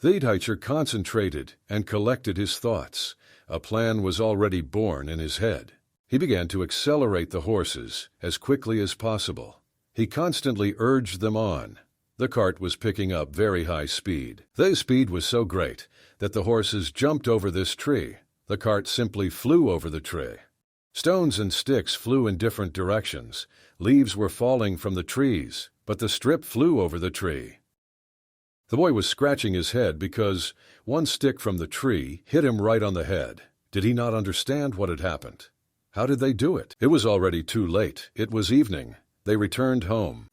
The teacher concentrated and collected his thoughts. A plan was already born in his head. He began to accelerate the horses as quickly as possible. He constantly urged them on. The cart was picking up very high speed. The speed was so great that the horses jumped over this tree. The cart simply flew over the tree. Stones and sticks flew in different directions. Leaves were falling from the trees, but the strip flew over the tree. The boy was scratching his head because one stick from the tree hit him right on the head. Did he not understand what had happened? How did they do it? It was already too late. It was evening. They returned home.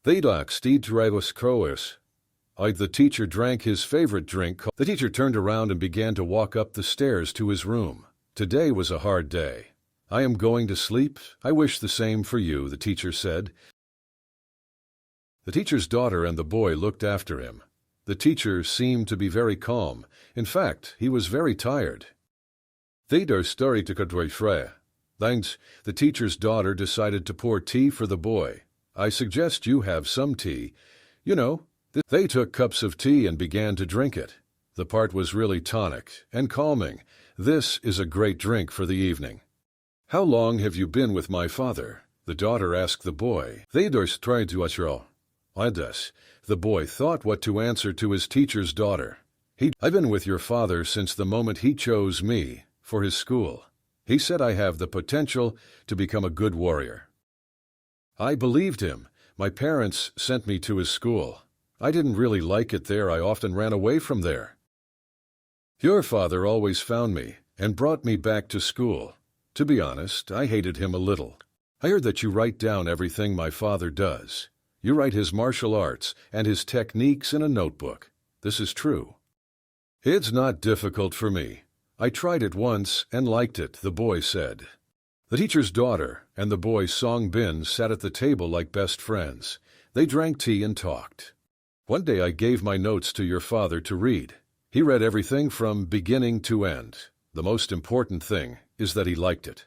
The teacher drank his favorite drink. The teacher turned around and began to walk up the stairs to his room. Today was a hard day. I am going to sleep. I wish the same for you, the teacher said. The teacher's daughter and the boy looked after him. The teacher seemed to be very calm. In fact, he was very tired. The teacher's daughter decided to pour tea for the boy. I suggest you have some tea. You know, they took cups of tea and began to drink it. The part was really tonic and calming. This is a great drink for the evening. How long have you been with my father? The daughter asked the boy. The boy thought what to answer to his teacher's daughter. I've been with your father since the moment he chose me for his school. He said I have the potential to become a good warrior. I believed him. My parents sent me to his school. I didn't really like it there. I often ran away from there. Your father always found me and brought me back to school. To be honest, I hated him a little. I heard that you write down everything my father does. You write his martial arts and his techniques in a notebook. This is true. It's not difficult for me. I tried it once and liked it, the boy said. The teacher's daughter and the boy Song Bin sat at the table like best friends. They drank tea and talked. One day I gave my notes to your father to read. He read everything from beginning to end. The most important thing is that he liked it.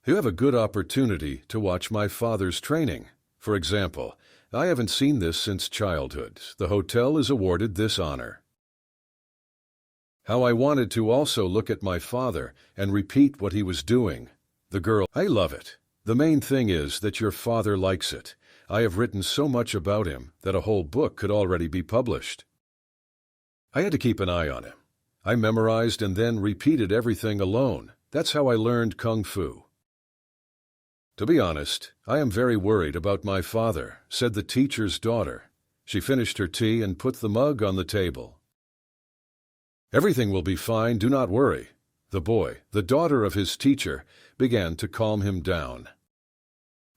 You have a good opportunity to watch my father's training. For example, I haven't seen this since childhood. The hotel is awarded this honor. How I wanted to also look at my father and repeat what he was doing. The girl, I love it. The main thing is that your father likes it. I have written so much about him that a whole book could already be published. I had to keep an eye on him. I memorized and then repeated everything alone. That's how I learned Kung Fu. To be honest, I am very worried about my father, said the teacher's daughter. She finished her tea and put the mug on the table. Everything will be fine, do not worry. The boy, the daughter of his teacher, began to calm him down.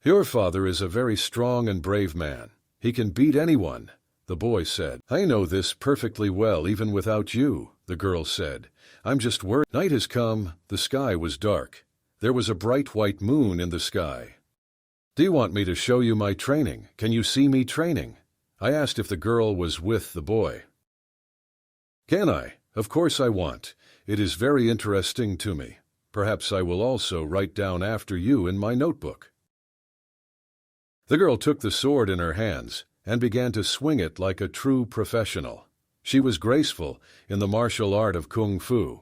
Your father is a very strong and brave man. He can beat anyone, the boy said. I know this perfectly well even without you, the girl said. I'm just worried. Night has come, the sky was dark. There was a bright white moon in the sky. Do you want me to show you my training? Can you see me training? I asked if the girl was with the boy. Can I? Of course I want. It is very interesting to me. Perhaps I will also write down after you in my notebook. The girl took the sword in her hands and began to swing it like a true professional. She was graceful in the martial art of Kung Fu.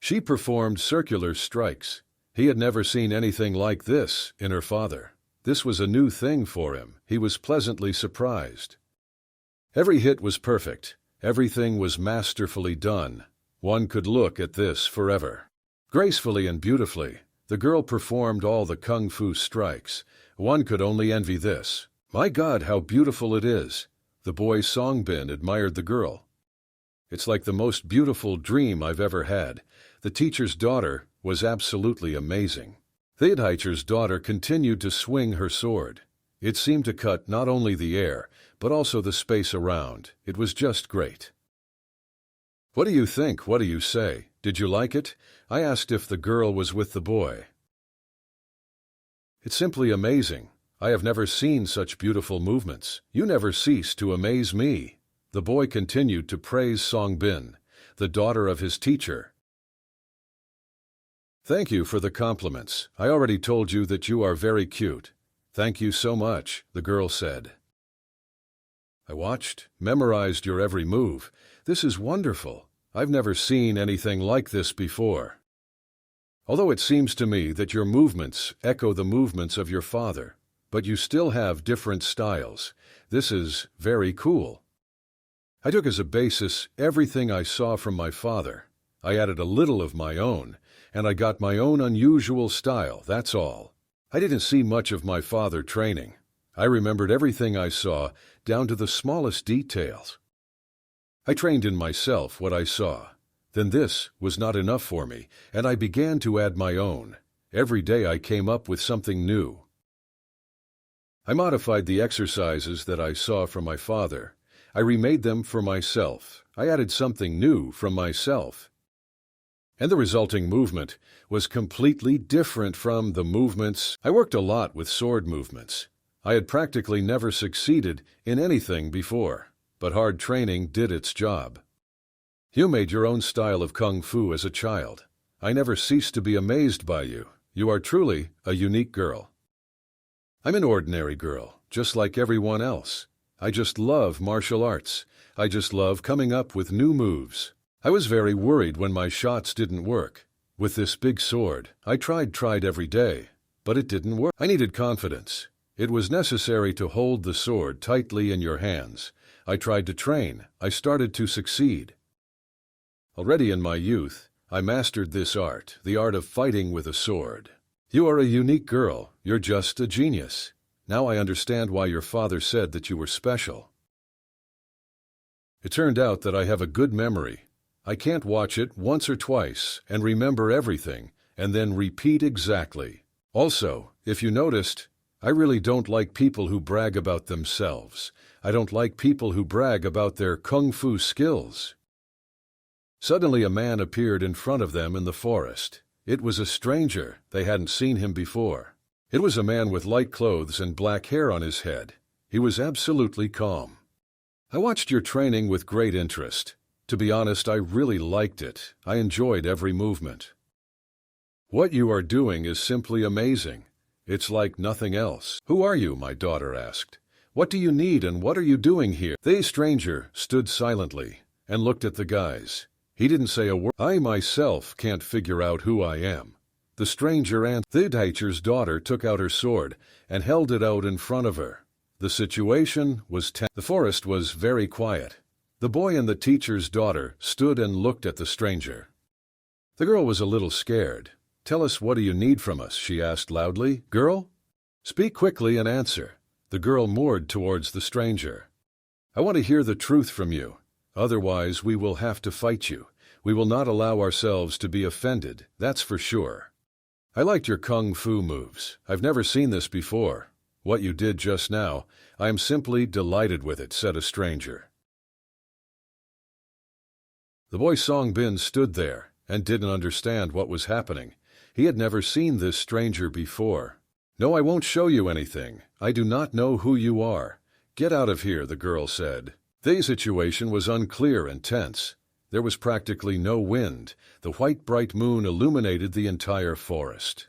She performed circular strikes. He had never seen anything like this in her father. This was a new thing for him. He was pleasantly surprised. Every hit was perfect. Everything was masterfully done. One could look at this forever. Gracefully and beautifully, the girl performed all the Kung Fu strikes. One could only envy this. My God, how beautiful it is. The boy Songbin admired the girl. It's like the most beautiful dream I've ever had. The teacher's daughter was absolutely amazing. The teacher's daughter continued to swing her sword. It seemed to cut not only the air, but also the space around. It was just great. What do you think? What do you say? Did you like it? I asked if the girl was with the boy. It's simply amazing. I have never seen such beautiful movements. You never cease to amaze me. The boy continued to praise Songbin, the daughter of his teacher. Thank you for the compliments. I already told you that you are very cute. Thank you so much, the girl said. I watched, memorized your every move. This is wonderful. I've never seen anything like this before. Although it seems to me that your movements echo the movements of your father, but you still have different styles. This is very cool. I took as a basis everything I saw from my father. I added a little of my own, and I got my own unusual style, that's all. I didn't see much of my father training. I remembered everything I saw, down to the smallest details. I trained in myself what I saw. Then this was not enough for me, and I began to add my own. Every day I came up with something new. I modified the exercises that I saw from my father. I remade them for myself. I added something new from myself. And the resulting movement was completely different from the movements. I worked a lot with sword movements. I had practically never succeeded in anything before, but hard training did its job. You made your own style of kung fu as a child. I never ceased to be amazed by you. You are truly a unique girl. I'm an ordinary girl, just like everyone else. I just love martial arts. I just love coming up with new moves. I was very worried when my shots didn't work. With this big sword, I tried every day, but it didn't work. I needed confidence. It was necessary to hold the sword tightly in your hands. I tried to train. I started to succeed. Already in my youth, I mastered this art, the art of fighting with a sword. You are a unique girl. You're just a genius. Now I understand why your father said that you were special. It turned out that I have a good memory. I can't watch it once or twice and remember everything and then repeat exactly. Also, if you noticed, I really don't like people who brag about themselves. I don't like people who brag about their kung fu skills. Suddenly a man appeared in front of them in the forest. It was a stranger. They hadn't seen him before. It was a man with light clothes and black hair on his head. He was absolutely calm. I watched your training with great interest. To be honest, I really liked it. I enjoyed every movement. What you are doing is simply amazing. It's like nothing else. Who are you? My daughter asked. What do you need and what are you doing here? The stranger stood silently and looked at the guys. He didn't say a word. I myself can't figure out who I am. The stranger and the teacher's daughter took out her sword and held it out in front of her. The situation was tense. The forest was very quiet. The boy and the teacher's daughter stood and looked at the stranger. The girl was a little scared. Tell us, what do you need from us? She asked loudly. Girl, speak quickly and answer. The girl moved towards the stranger. I want to hear the truth from you. Otherwise, we will have to fight you. We will not allow ourselves to be offended, that's for sure. I liked your kung fu moves. I've never seen this before. What you did just now, I am simply delighted with it, said a stranger. The boy Songbin stood there and didn't understand what was happening. He had never seen this stranger before. No, I won't show you anything. I do not know who you are. Get out of here, the girl said. The situation was unclear and tense. There was practically no wind. The white bright moon illuminated the entire forest.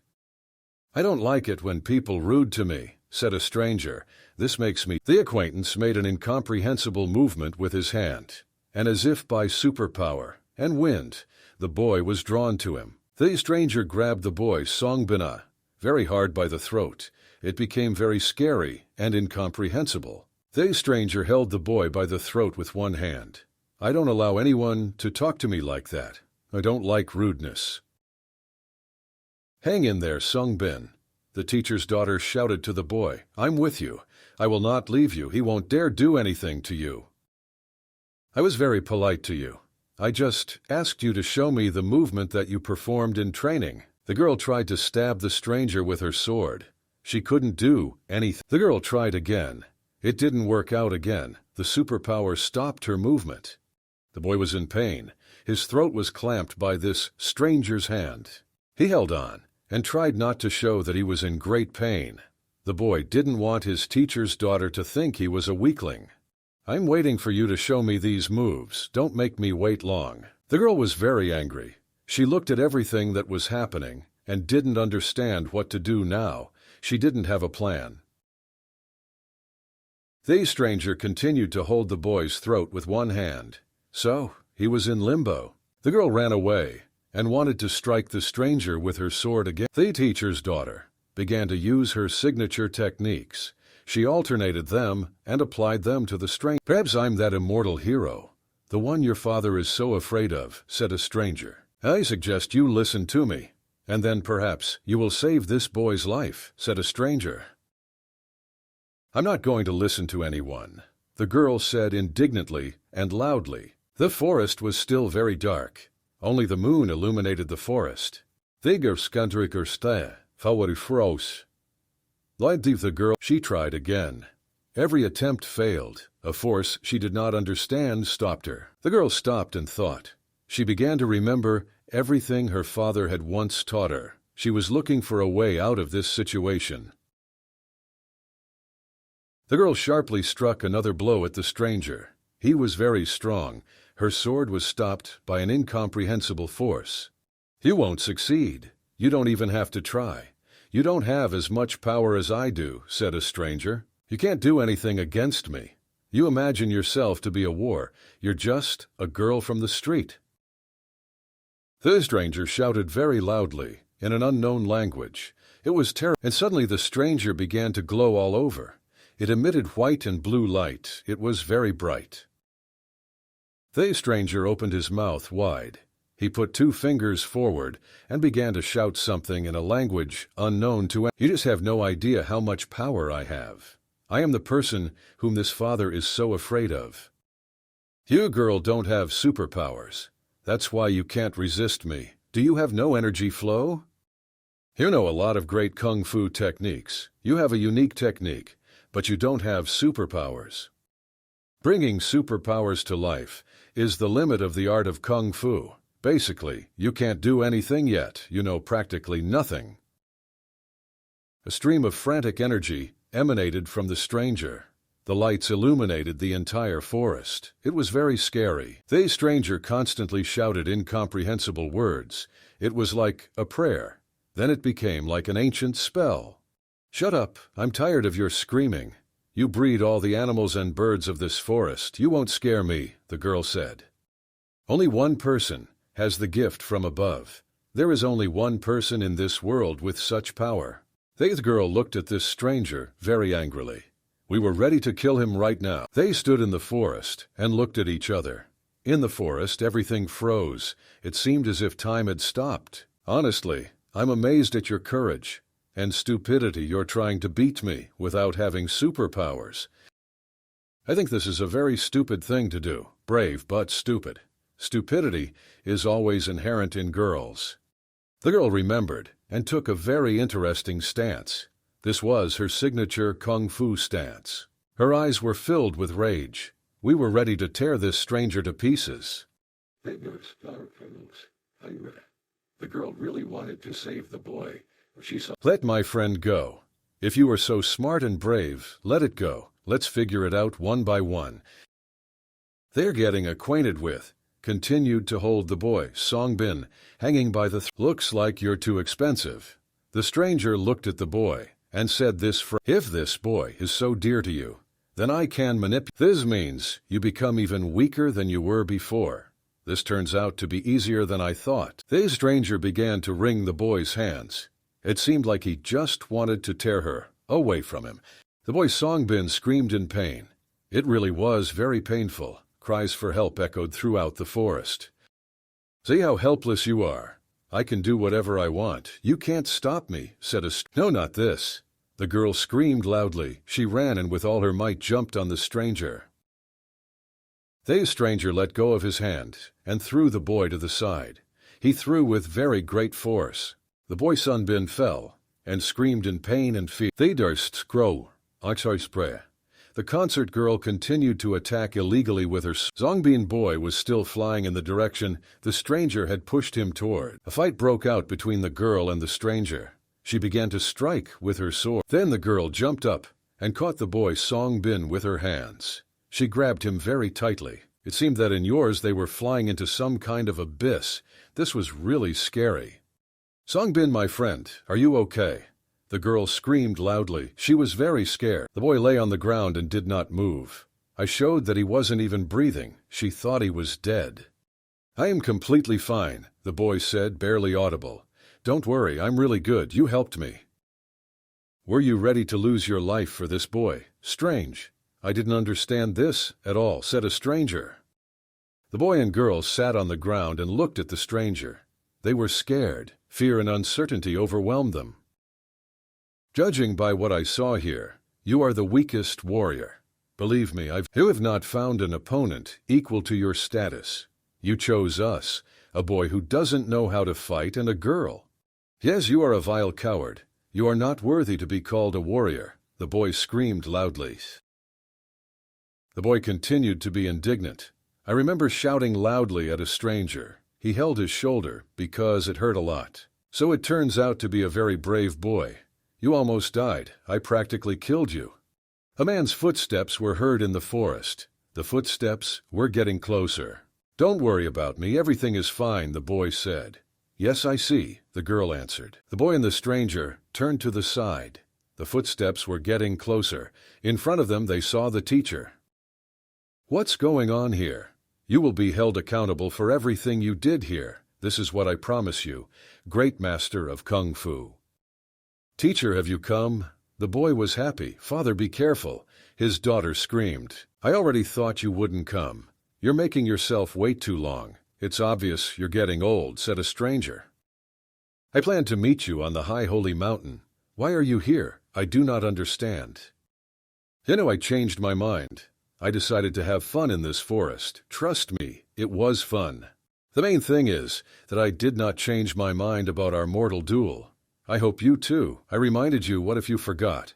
I don't like it when people rude to me, said a stranger. This makes me. The acquaintance made an incomprehensible movement with his hand, and as if by superpower and wind, the boy was drawn to him. The stranger grabbed the boy Songbin very hard by the throat. It became very scary and incomprehensible. The stranger held the boy by the throat with one hand. I don't allow anyone to talk to me like that. I don't like rudeness. Hang in there, Songbin. The teacher's daughter shouted to the boy. I'm with you. I will not leave you. He won't dare do anything to you. I was very polite to you. I just asked you to show me the movement that you performed in training. The girl tried to stab the stranger with her sword. She couldn't do anything. The girl tried again. It didn't work out again. The superpower stopped her movement. The boy was in pain. His throat was clamped by this stranger's hand. He held on and tried not to show that he was in great pain. The boy didn't want his teacher's daughter to think he was a weakling. I'm waiting for you to show me these moves. Don't make me wait long. The girl was very angry. She looked at everything that was happening and didn't understand what to do now. She didn't have a plan. The stranger continued to hold the boy's throat with one hand. So, he was in limbo. The girl ran away and wanted to strike the stranger with her sword again. The teacher's daughter began to use her signature techniques. She alternated them and applied them to the stranger. "Perhaps I'm that immortal hero, the one your father is so afraid of," said a stranger. "I suggest you listen to me, and then perhaps you will save this boy's life," said a stranger. "I'm not going to listen to anyone," the girl said indignantly and loudly. The forest was still very dark. Only the moon illuminated the forest. The girl, she tried again. Every attempt failed. A force she did not understand stopped her. The girl stopped and thought. She began to remember everything her father had once taught her. She was looking for a way out of this situation. The girl sharply struck another blow at the stranger. He was very strong. Her sword was stopped by an incomprehensible force. "You won't succeed. You don't even have to try. You don't have as much power as I do," said a stranger. "You can't do anything against me. You imagine yourself to be a war. You're just a girl from the street." The stranger shouted very loudly in an unknown language. It was terrible, and suddenly the stranger began to glow all over. It emitted white and blue light. It was very bright. The stranger opened his mouth wide. He put 2 fingers forward and began to shout something in a language unknown to anyone. "You just have no idea how much power I have. I am the person whom this father is so afraid of. You, girl, don't have superpowers. That's why you can't resist me. Do you have no energy flow? You know a lot of great kung fu techniques. You have a unique technique, but you don't have superpowers. Bringing superpowers to life is the limit of the art of kung fu. Basically, you can't do anything yet. You know practically nothing." A stream of frantic energy emanated from the stranger. The lights illuminated the entire forest. It was very scary. The stranger constantly shouted incomprehensible words. It was like a prayer. Then it became like an ancient spell. "Shut up. I'm tired of your screaming. You breed all the animals and birds of this forest. You won't scare me," the girl said. "Only one person has the gift from above. There is only one person in this world with such power." The girl looked at this stranger very angrily. "We were ready to kill him right now." They stood in the forest and looked at each other. In the forest, everything froze. It seemed as if time had stopped. "Honestly, I'm amazed at your courage and stupidity. You're trying to beat me without having superpowers. I think this is a very stupid thing to do. Brave but stupid. Stupidity is always inherent in girls." The girl remembered and took a very interesting stance. This was her signature kung fu stance. Her eyes were filled with rage. "We were ready to tear this stranger to pieces." The girl really wanted to save the boy. She saw, "Let my friend go. If you are so smart and brave, let it go. Let's figure it out one by one." They're getting acquainted with continued to hold the boy, Songbin, hanging by the "Looks like you're too expensive." The stranger looked at the boy and said "If this boy is so dear to you, then I can manipulate. This means you become even weaker than you were before. This turns out to be easier than I thought." The stranger began to wring the boy's hands. It seemed like he just wanted to tear her away from him. The boy Songbin screamed in pain. It really was very painful. Cries for help echoed throughout the forest. "See how helpless you are. I can do whatever I want. You can't stop me," said a "No, not this." The girl screamed loudly. She ran and with all her might jumped on the stranger. The stranger let go of his hand and threw the boy to the side. He threw with very great force. The boy Songbin fell and screamed in pain and fear. The durst grow. The concert girl continued to attack illegally with her Songbin boy was still flying in the direction the stranger had pushed him toward. A fight broke out between the girl and the stranger. She began to strike with her sword. Then the girl jumped up and caught the boy Songbin with her hands. She grabbed him very tightly. It seemed that in yours they were flying into some kind of abyss. This was really scary. "Songbin, my friend, are you okay?" The girl screamed loudly. She was very scared. The boy lay on the ground and did not move. I showed that he wasn't even breathing. She thought he was dead. I am completely fine, the boy said, barely audible. Don't worry, I'm really good. You helped me. Were you ready to lose your life for this boy? Strange. I didn't understand this at all, said a stranger. The boy and girl sat on the ground and looked at the stranger. They were scared. Fear and uncertainty overwhelmed them. Judging by what I saw here, you are the weakest warrior. Believe me, you have not found an opponent equal to your status. You chose us, a boy who doesn't know how to fight and a girl. Yes, you are a vile coward. You are not worthy to be called a warrior, the boy screamed loudly. The boy continued to be indignant. I remember shouting loudly at a stranger. He held his shoulder because it hurt a lot. So it turns out to be a very brave boy. You almost died. I practically killed you. A man's footsteps were heard in the forest. The footsteps were getting closer. Don't worry about me. Everything is fine, the boy said. Yes, I see, the girl answered. The boy and the stranger turned to the side. The footsteps were getting closer. In front of them, they saw the teacher. What's going on here? You will be held accountable for everything you did here. This is what I promise you, great master of Kung Fu. Teacher, have you come? The boy was happy. Father, be careful. His daughter screamed. I already thought you wouldn't come. You're making yourself wait too long. It's obvious you're getting old, said a stranger. I planned to meet you on the high holy mountain. Why are you here? I do not understand. I changed my mind. I decided to have fun in this forest. Trust me, it was fun. The main thing is that I did not change my mind about our mortal duel. I hope you too. I reminded you, what if you forgot?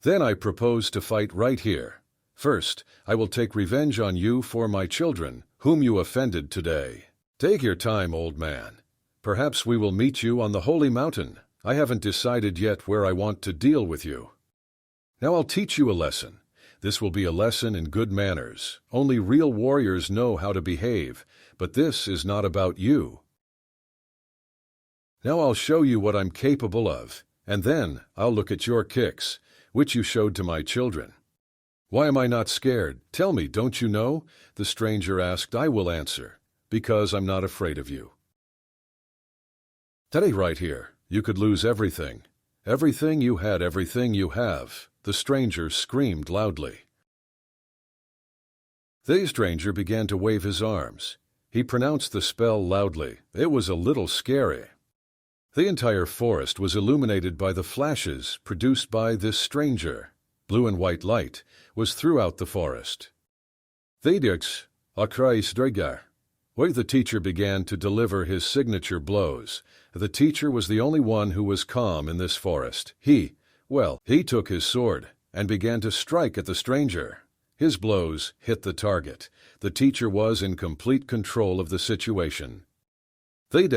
Then I proposed to fight right here. First, I will take revenge on you for my children, whom you offended today. Take your time, old man. Perhaps we will meet you on the holy mountain. I haven't decided yet where I want to deal with you. Now I'll teach you a lesson. This will be a lesson in good manners. Only real warriors know how to behave, but this is not about you. Now I'll show you what I'm capable of, and then I'll look at your kicks, which you showed to my children. Why am I not scared? Tell me, don't you know? The stranger asked. I will answer, because I'm not afraid of you. Today right here, you could lose everything. Everything you had, everything you have. The stranger screamed loudly. The stranger began to wave his arms. He pronounced the spell loudly. It was a little scary. The entire forest was illuminated by the flashes produced by this stranger. Blue and white light was throughout the forest. Where the teacher began to deliver his signature blows. The teacher was the only one who was calm in this forest. He took his sword and began to strike at the stranger. His blows hit the target. The teacher was in complete control of the situation. Then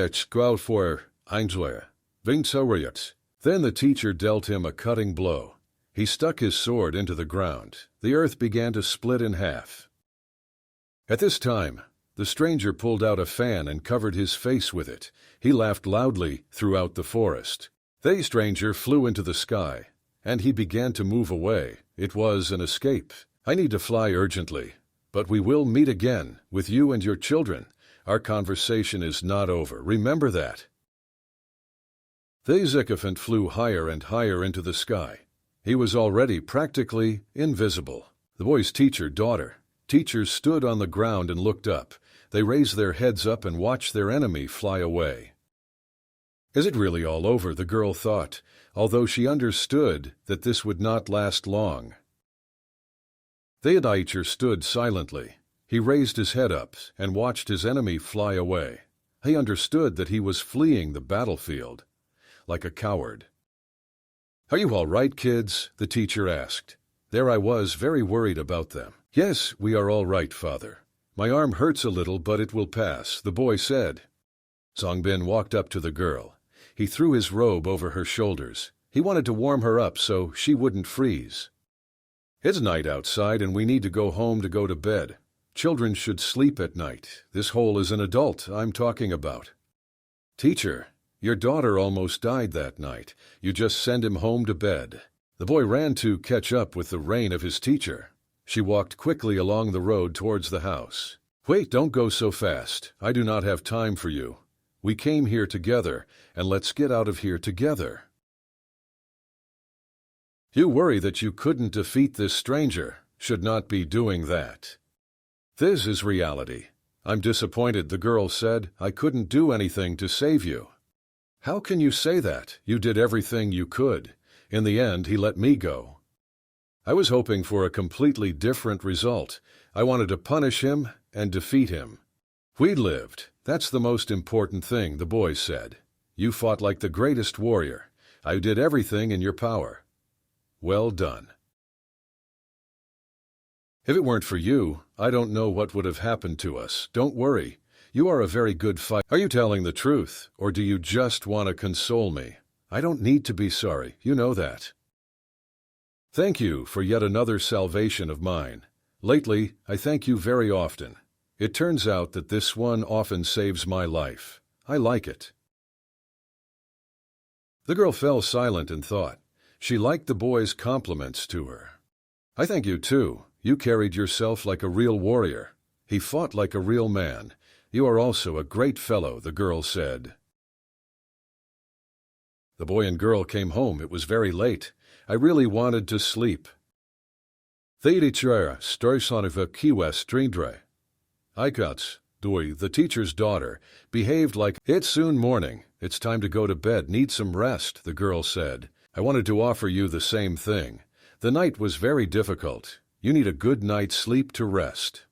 the teacher dealt him a cutting blow. He stuck his sword into the ground. The earth began to split in half. At this time, the stranger pulled out a fan and covered his face with it. He laughed loudly throughout the forest. The stranger flew into the sky, and he began to move away. It was an escape. I need to fly urgently, but we will meet again with you and your children. Our conversation is not over. Remember that. The sycophant flew higher and higher into the sky. He was already practically invisible. The boy's teachers stood on the ground and looked up. They raised their heads up and watched their enemy fly away. Is it really all over? The girl thought, although she understood that this would not last long. The teacher stood silently. He raised his head up and watched his enemy fly away. He understood that he was fleeing the battlefield, like a coward. Are you all right, kids? The teacher asked. There I was, very worried about them. Yes, we are all right, Father. My arm hurts a little, but it will pass, the boy said. Songbin walked up to the girl. He threw his robe over her shoulders. He wanted to warm her up so she wouldn't freeze. It's night outside and we need to go home to go to bed. Children should sleep at night. This hole is an adult I'm talking about. Teacher, Your daughter almost died that night. You just send him home to bed." The boy ran to catch up with the rein of his teacher. She walked quickly along the road towards the house. "Wait, don't go so fast. I do not have time for you. We came here together, and let's get out of here together. You worry that you couldn't defeat this stranger. Should not be doing that. This is reality. I'm disappointed," the girl said. "I couldn't do anything to save you." "How can you say that? You did everything you could. In the end, he let me go. I was hoping for a completely different result. I wanted to punish him and defeat him. We lived. That's the most important thing," the boy said. "You fought like the greatest warrior. I did everything in your power. Well done. If it weren't for you, I don't know what would have happened to us. Don't worry. You are a very good fighter." "Are you telling the truth, or do you just want to console me? I don't need to be sorry. You know that." "Thank you for yet another salvation of mine. Lately, I thank you very often. It turns out that this one often saves my life. I like it." The girl fell silent in thought. She liked the boy's compliments to her. "I thank you too. You carried yourself like a real warrior. He fought like a real man. You are also a great fellow," the girl said. The boy and girl came home. It was very late. I really wanted to sleep. Anicaps, the teacher's daughter, behaved like, "It's soon morning. It's time to go to bed. Need some rest," the girl said. "I wanted to offer you the same thing. The night was very difficult. You need a good night's sleep to rest.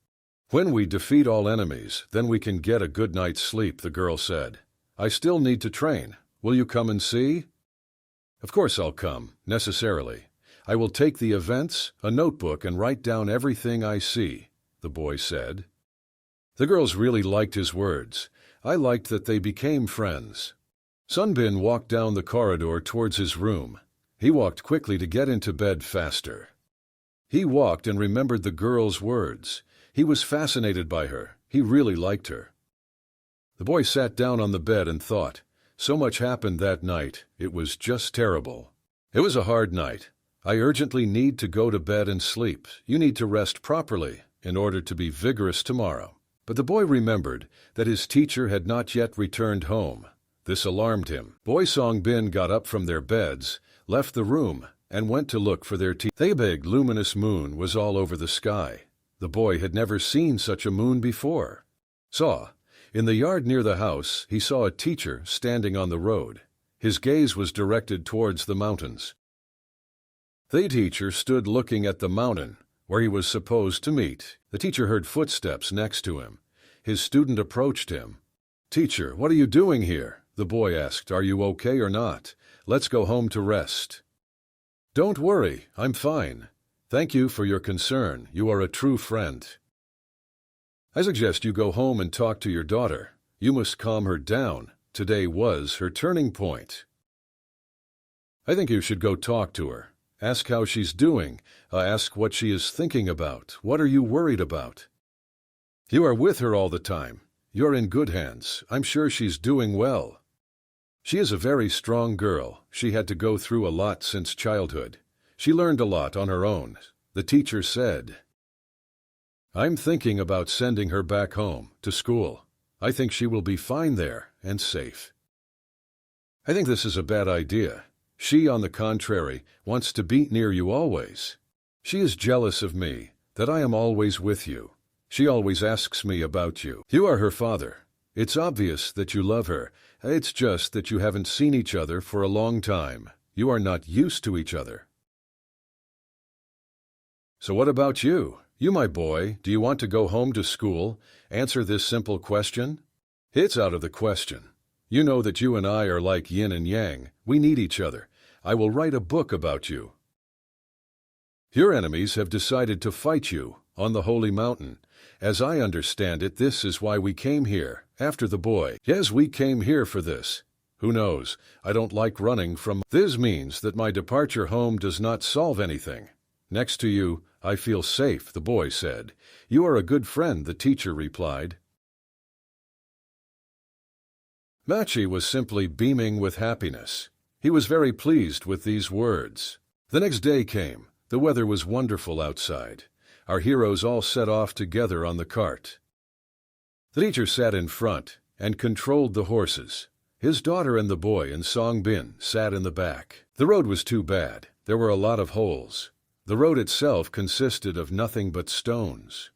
When we defeat all enemies, then we can get a good night's sleep," the girl said. "I still need to train. Will you come and see?" "Of course I'll come, necessarily. I will take the events, a notebook, and write down everything I see," the boy said. The girls really liked his words. I liked that they became friends. Sunbin walked down the corridor towards his room. He walked quickly to get into bed faster. He walked and remembered the girl's words. He was fascinated by her. He really liked her. The boy sat down on the bed and thought. So much happened that night. It was just terrible. It was a hard night. I urgently need to go to bed and sleep. You need to rest properly in order to be vigorous tomorrow. But the boy remembered that his teacher had not yet returned home. This alarmed him. Boy Songbin got up from their beds, left the room, and went to look for their teacher. The big luminous moon was all over the sky. The boy had never seen such a moon before. In the yard near the house, he saw a teacher standing on the road. His gaze was directed towards the mountains. The teacher stood looking at the mountain where he was supposed to meet. The teacher heard footsteps next to him. His student approached him. "Teacher, what are you doing here?" the boy asked. "Are you okay or not? Let's go home to rest." "Don't worry, I'm fine. Thank you for your concern. You are a true friend. I suggest you go home and talk to your daughter. You must calm her down. Today was her turning point. I think you should go talk to her. Ask how she's doing. Ask what she is thinking about. What are you worried about? You are with her all the time. You're in good hands. I'm sure she's doing well. She is a very strong girl. She had to go through a lot since childhood. She learned a lot on her own," the teacher said. "I'm thinking about sending her back home, to school. I think she will be fine there and safe." "I think this is a bad idea. She, on the contrary, wants to be near you always. She is jealous of me, that I am always with you. She always asks me about you. You are her father. It's obvious that you love her. It's just that you haven't seen each other for a long time. You are not used to each other. So what about you? You, my boy, do you want to go home to school? Answer this simple question. It's out of the question. You know that you and I are like yin and yang. We need each other. I will write a book about you. Your enemies have decided to fight you on the holy mountain. As I understand it, this is why we came here, after the boy. Yes, we came here for this. Who knows? I don't like running from. This means that my departure home does not solve anything. Next to you, I feel safe, the boy said. You are a good friend, the teacher replied. Machi was simply beaming with happiness. He was very pleased with these words. The next day came. The weather was wonderful outside. Our heroes all set off together on the cart. The teacher sat in front and controlled the horses. His daughter and the boy and Song Bin sat in the back. The road was too bad. There were a lot of holes. The road itself consisted of nothing but stones.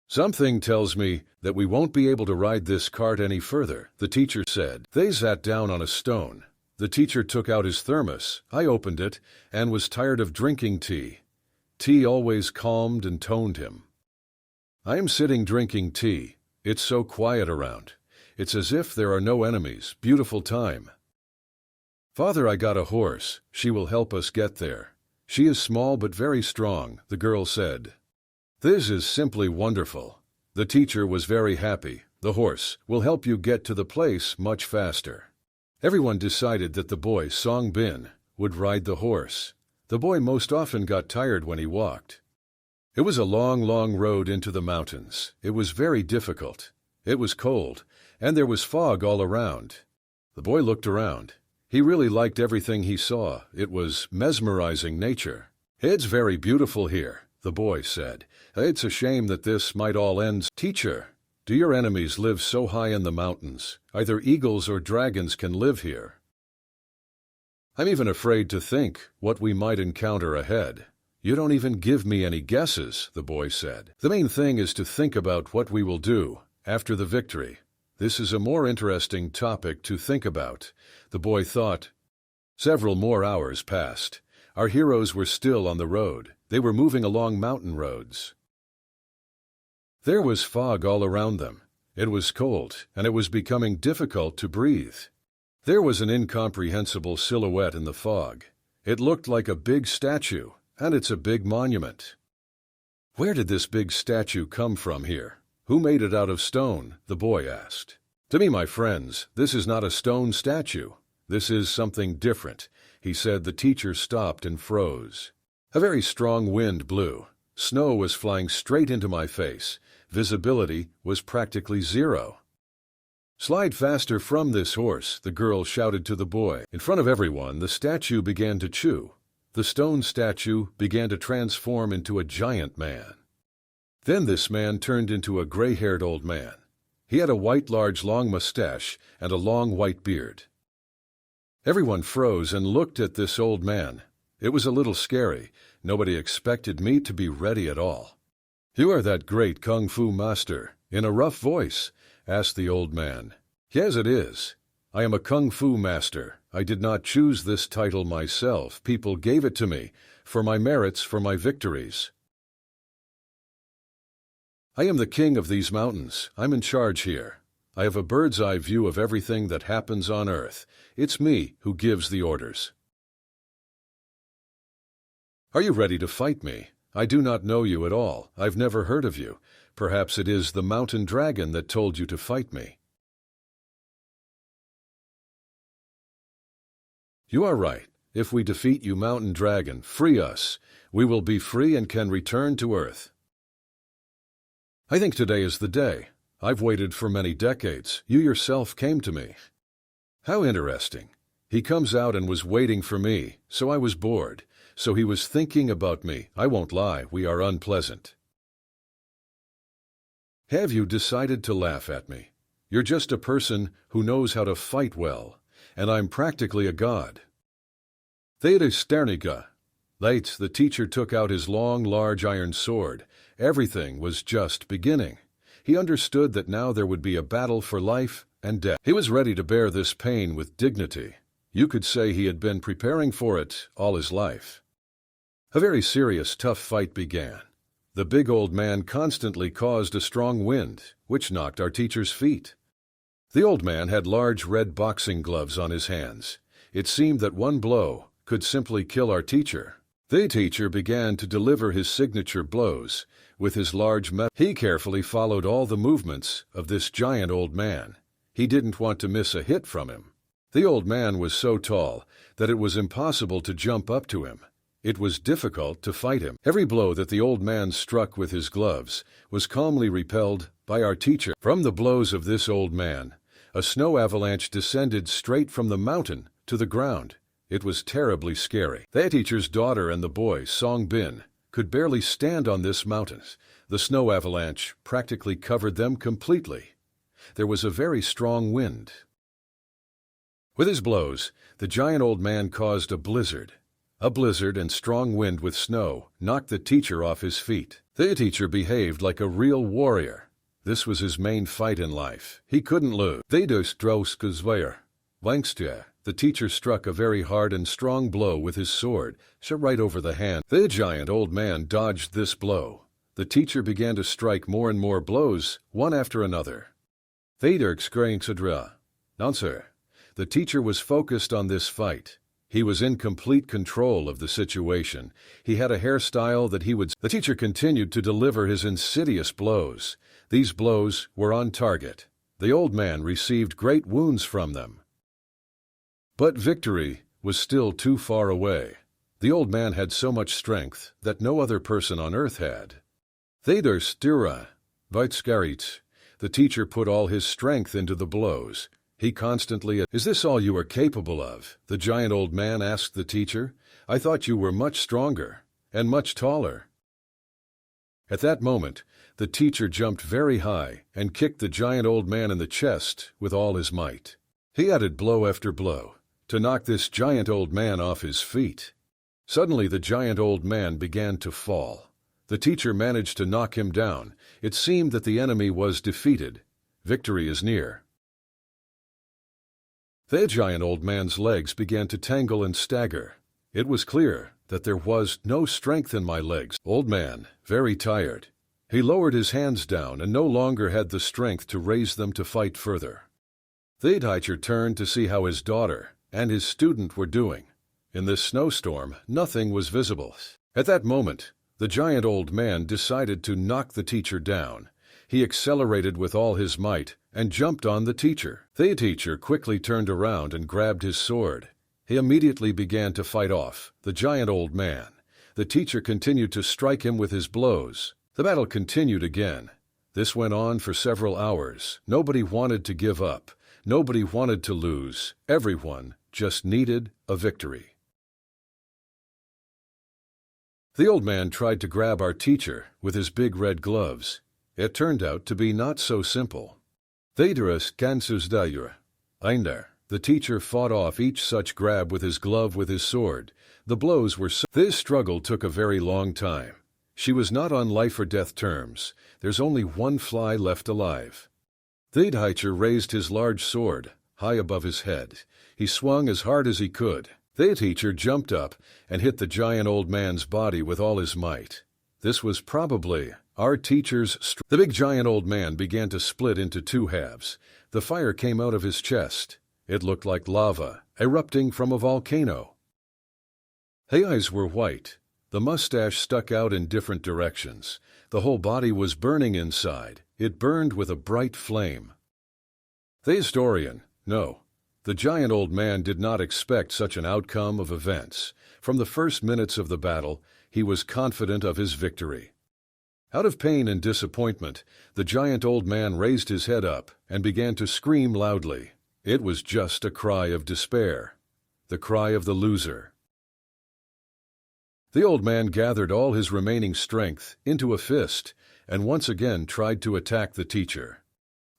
Something tells me that we won't be able to ride this cart any further, the teacher said. They sat down on a stone. The teacher took out his thermos. I opened it and was tired of drinking tea. Tea always calmed and toned him. I am sitting drinking tea. It's so quiet around. It's as if there are no enemies. Beautiful time. Father, I got a horse. She will help us get there. She is small but very strong, the girl said. This is simply wonderful. The teacher was very happy. The horse will help you get to the place much faster. Everyone decided that the boy, Song Bin, would ride the horse. The boy most often got tired when he walked. It was a long, long road into the mountains. It was very difficult. It was cold, and there was fog all around. The boy looked around. He really liked everything he saw. It was mesmerizing nature. It's very beautiful here, the boy said. It's a shame that this might all end. Teacher, do your enemies live so high in the mountains? Either eagles or dragons can live here. I'm even afraid to think what we might encounter ahead. You don't even give me any guesses, the boy said. The main thing is to think about what we will do after the victory. This is a more interesting topic to think about, the boy thought. Several more hours passed. Our heroes were still on the road. They were moving along mountain roads. There was fog all around them. It was cold, and it was becoming difficult to breathe. There was an incomprehensible silhouette in the fog. It looked like a big statue, and it's a big monument. Where did this big statue come from here? Who made it out of stone? The boy asked. To me, my friends, this is not a stone statue. This is something different, he said. The teacher stopped and froze. A very strong wind blew. Snow was flying straight into my face. Visibility was practically zero. Slide faster from this horse, the girl shouted to the boy. In front of everyone, the statue began to chew. The stone statue began to transform into a giant man. Then this man turned into a gray-haired old man. He had a white, large, long mustache and a long white beard. Everyone froze and looked at this old man. It was a little scary. Nobody expected me to be ready at all. You are that great kung fu master? In a rough voice, asked the old man. Yes, it is. I am a kung fu master. I did not choose this title myself. People gave it to me for my merits, for my victories. I am the king of these mountains. I'm in charge here. I have a bird's eye view of everything that happens on earth. It's me who gives the orders. Are you ready to fight me? I do not know you at all. I've never heard of you. Perhaps it is the mountain dragon that told you to fight me. You are right. If we defeat you, mountain dragon, free us. We will be free and can return to Earth. I think today is the day. I've waited for many decades. You yourself came to me. How interesting. He comes out and was waiting for me, so I was bored. So he was thinking about me. I won't lie, we are unpleasant. Have you decided to laugh at me? You're just a person who knows how to fight well, and I'm practically a god. Theta Sternica. Late, the teacher took out his long, large iron sword. Everything was just beginning. He understood that now there would be a battle for life and death. He was ready to bear this pain with dignity. You could say he had been preparing for it all his life. A very serious, tough fight began. The big old man constantly caused a strong wind, which knocked our teacher's feet. The old man had large red boxing gloves on his hands. It seemed that one blow could simply kill our teacher. The teacher began to deliver his signature blows with his large metal. He carefully followed all the movements of this giant old man. He didn't want to miss a hit from him. The old man was so tall that it was impossible to jump up to him. It was difficult to fight him. Every blow that the old man struck with his gloves was calmly repelled by our teacher. From the blows of this old man, A snow avalanche descended straight from the mountain to the ground. It was terribly scary. The teacher's daughter and the boy, Song Bin, could barely stand on this mountain. The snow avalanche practically covered them completely. There was a very strong wind. With his blows, the giant old man caused a blizzard. A blizzard and strong wind with snow knocked the teacher off his feet. The teacher behaved like a real warrior. This was his main fight in life. He couldn't lose. The teacher struck a very hard and strong blow with his sword, right over the hand. The giant old man dodged this blow. The teacher began to strike more and more blows, one after another. The teacher was focused on this fight. He was in complete control of the situation. He had a hairstyle that he would... The teacher continued to deliver his insidious blows. These blows were on target. The old man received great wounds from them. But victory was still too far away. The old man had so much strength that no other person on earth had. The teacher put all his strength into the blows. He constantly... Is this all you are capable of? The giant old man asked the teacher. I thought you were much stronger and much taller. At that moment, the teacher jumped very high and kicked the giant old man in the chest with all his might. He added blow after blow to knock this giant old man off his feet. Suddenly the giant old man began to fall. The teacher managed to knock him down. It seemed that the enemy was defeated. Victory is near. The giant old man's legs began to tangle and stagger. It was clear that there was no strength in my legs. Old man, very tired. He lowered his hands down and no longer had the strength to raise them to fight further. The teacher turned to see how his daughter and his student were doing. In this snowstorm, nothing was visible. At that moment, the giant old man decided to knock the teacher down. He accelerated with all his might and jumped on the teacher. The teacher quickly turned around and grabbed his sword. He immediately began to fight off the giant old man. The teacher continued to strike him with his blows. The battle continued again. This went on for several hours. Nobody wanted to give up. Nobody wanted to lose. Everyone just needed a victory. The old man tried to grab our teacher with his big red gloves. It turned out to be not so simple. The teacher fought off each such grab with his glove with his sword. The blows were so... This struggle took a very long time. She was not on life or death terms. There's only one fly left alive. The teacher raised his large sword high above his head. He swung as hard as he could. The teacher jumped up and hit the giant old man's body with all his might. This was probably our teacher's strength. The big giant old man began to split into two halves. The fire came out of his chest. It looked like lava erupting from a volcano. His eyes were white. The mustache stuck out in different directions. The whole body was burning inside. It burned with a bright flame. The historian, no. The giant old man did not expect such an outcome of events. From the first minutes of the battle, he was confident of his victory. Out of pain and disappointment, the giant old man raised his head up and began to scream loudly. It was just a cry of despair, the cry of the loser. The old man gathered all his remaining strength into a fist and once again tried to attack the teacher.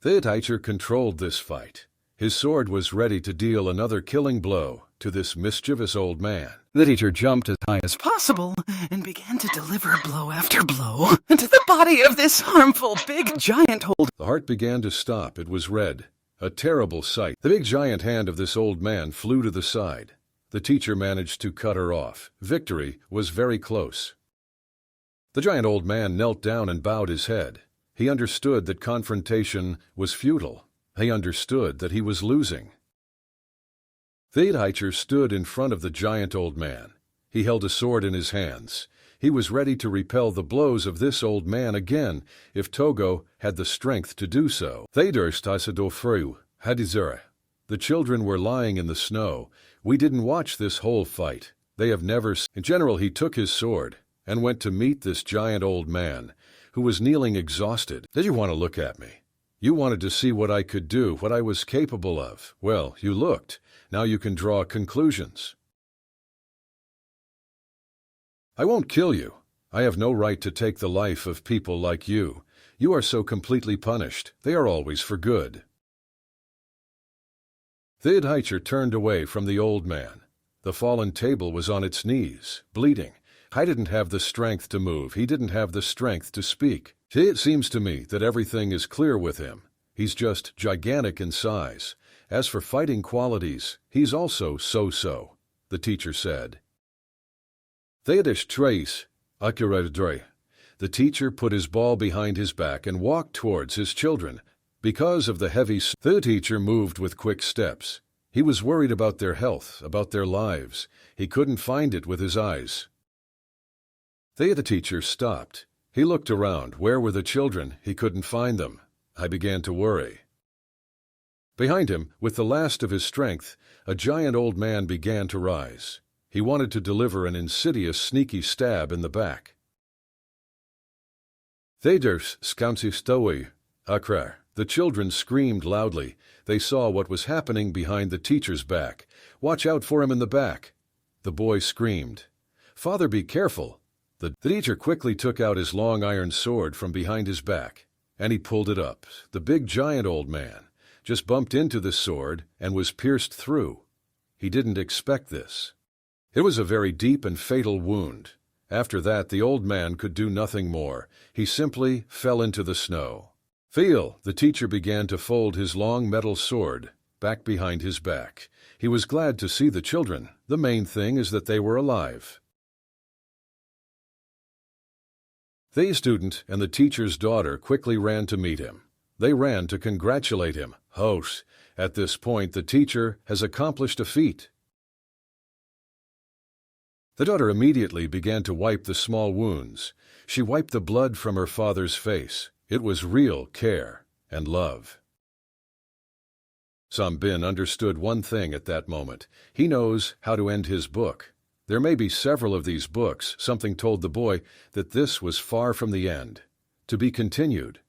The teacher controlled this fight. His sword was ready to deal another killing blow to this mischievous old man. The teacher jumped as high as possible and began to deliver blow after blow into the body of this harmful big giant old... The heart began to stop. It was red. A terrible sight. The big giant hand of this old man flew to the side. The teacher managed to cut her off. Victory was very close. The giant old man knelt down and bowed his head. He understood that confrontation was futile. He understood that he was losing. The teacher stood in front of the giant old man. He held a sword in his hands. He was ready to repel the blows of this old man again if Togo had the strength to do so. The children were lying in the snow. We didn't watch this whole fight. They have never... In general, he took his sword and went to meet this giant old man who was kneeling exhausted. Did you want to look at me? You wanted to see what I could do, what I was capable of. Well, you looked. Now you can draw conclusions. I won't kill you. I have no right to take the life of people like you. You are so completely punished. They are always for good. The teacher turned away from the old man. The fallen table was on its knees, bleeding. I didn't have the strength to move. He didn't have the strength to speak. It seems to me that everything is clear with him. He's just gigantic in size. As for fighting qualities, he's also so-so, the teacher said. Theodish trace, accuradre. The teacher put his ball behind his back and walked towards his children. Because of the heavy, the teacher moved with quick steps. He was worried about their health, about their lives. He couldn't find it with his eyes. The teacher stopped. He looked around. Where were the children? He couldn't find them. I began to worry. Behind him, with the last of his strength, a giant old man began to rise. He wanted to deliver an insidious, sneaky stab in the back. Theders scouncy stowy, akrar. The children screamed loudly. They saw what was happening behind the teacher's back. Watch out for him in the back. The boy screamed. Father, be careful. The teacher quickly took out his long iron sword from behind his back, and he pulled it up. The big giant old man just bumped into the sword and was pierced through. He didn't expect this. It was a very deep and fatal wound. After that, the old man could do nothing more. He simply fell into the snow. Feel, the teacher began to fold his long metal sword back behind his back. He was glad to see the children. The main thing is that they were alive. The student and the teacher's daughter quickly ran to meet him. They ran to congratulate him. Hosh, at this point the teacher has accomplished a feat. The daughter immediately began to wipe the small wounds. She wiped the blood from her father's face. It was real care and love. Bin understood one thing at that moment. He knows how to end his book. There may be several of these books. Something told the boy that this was far from the end. To be continued.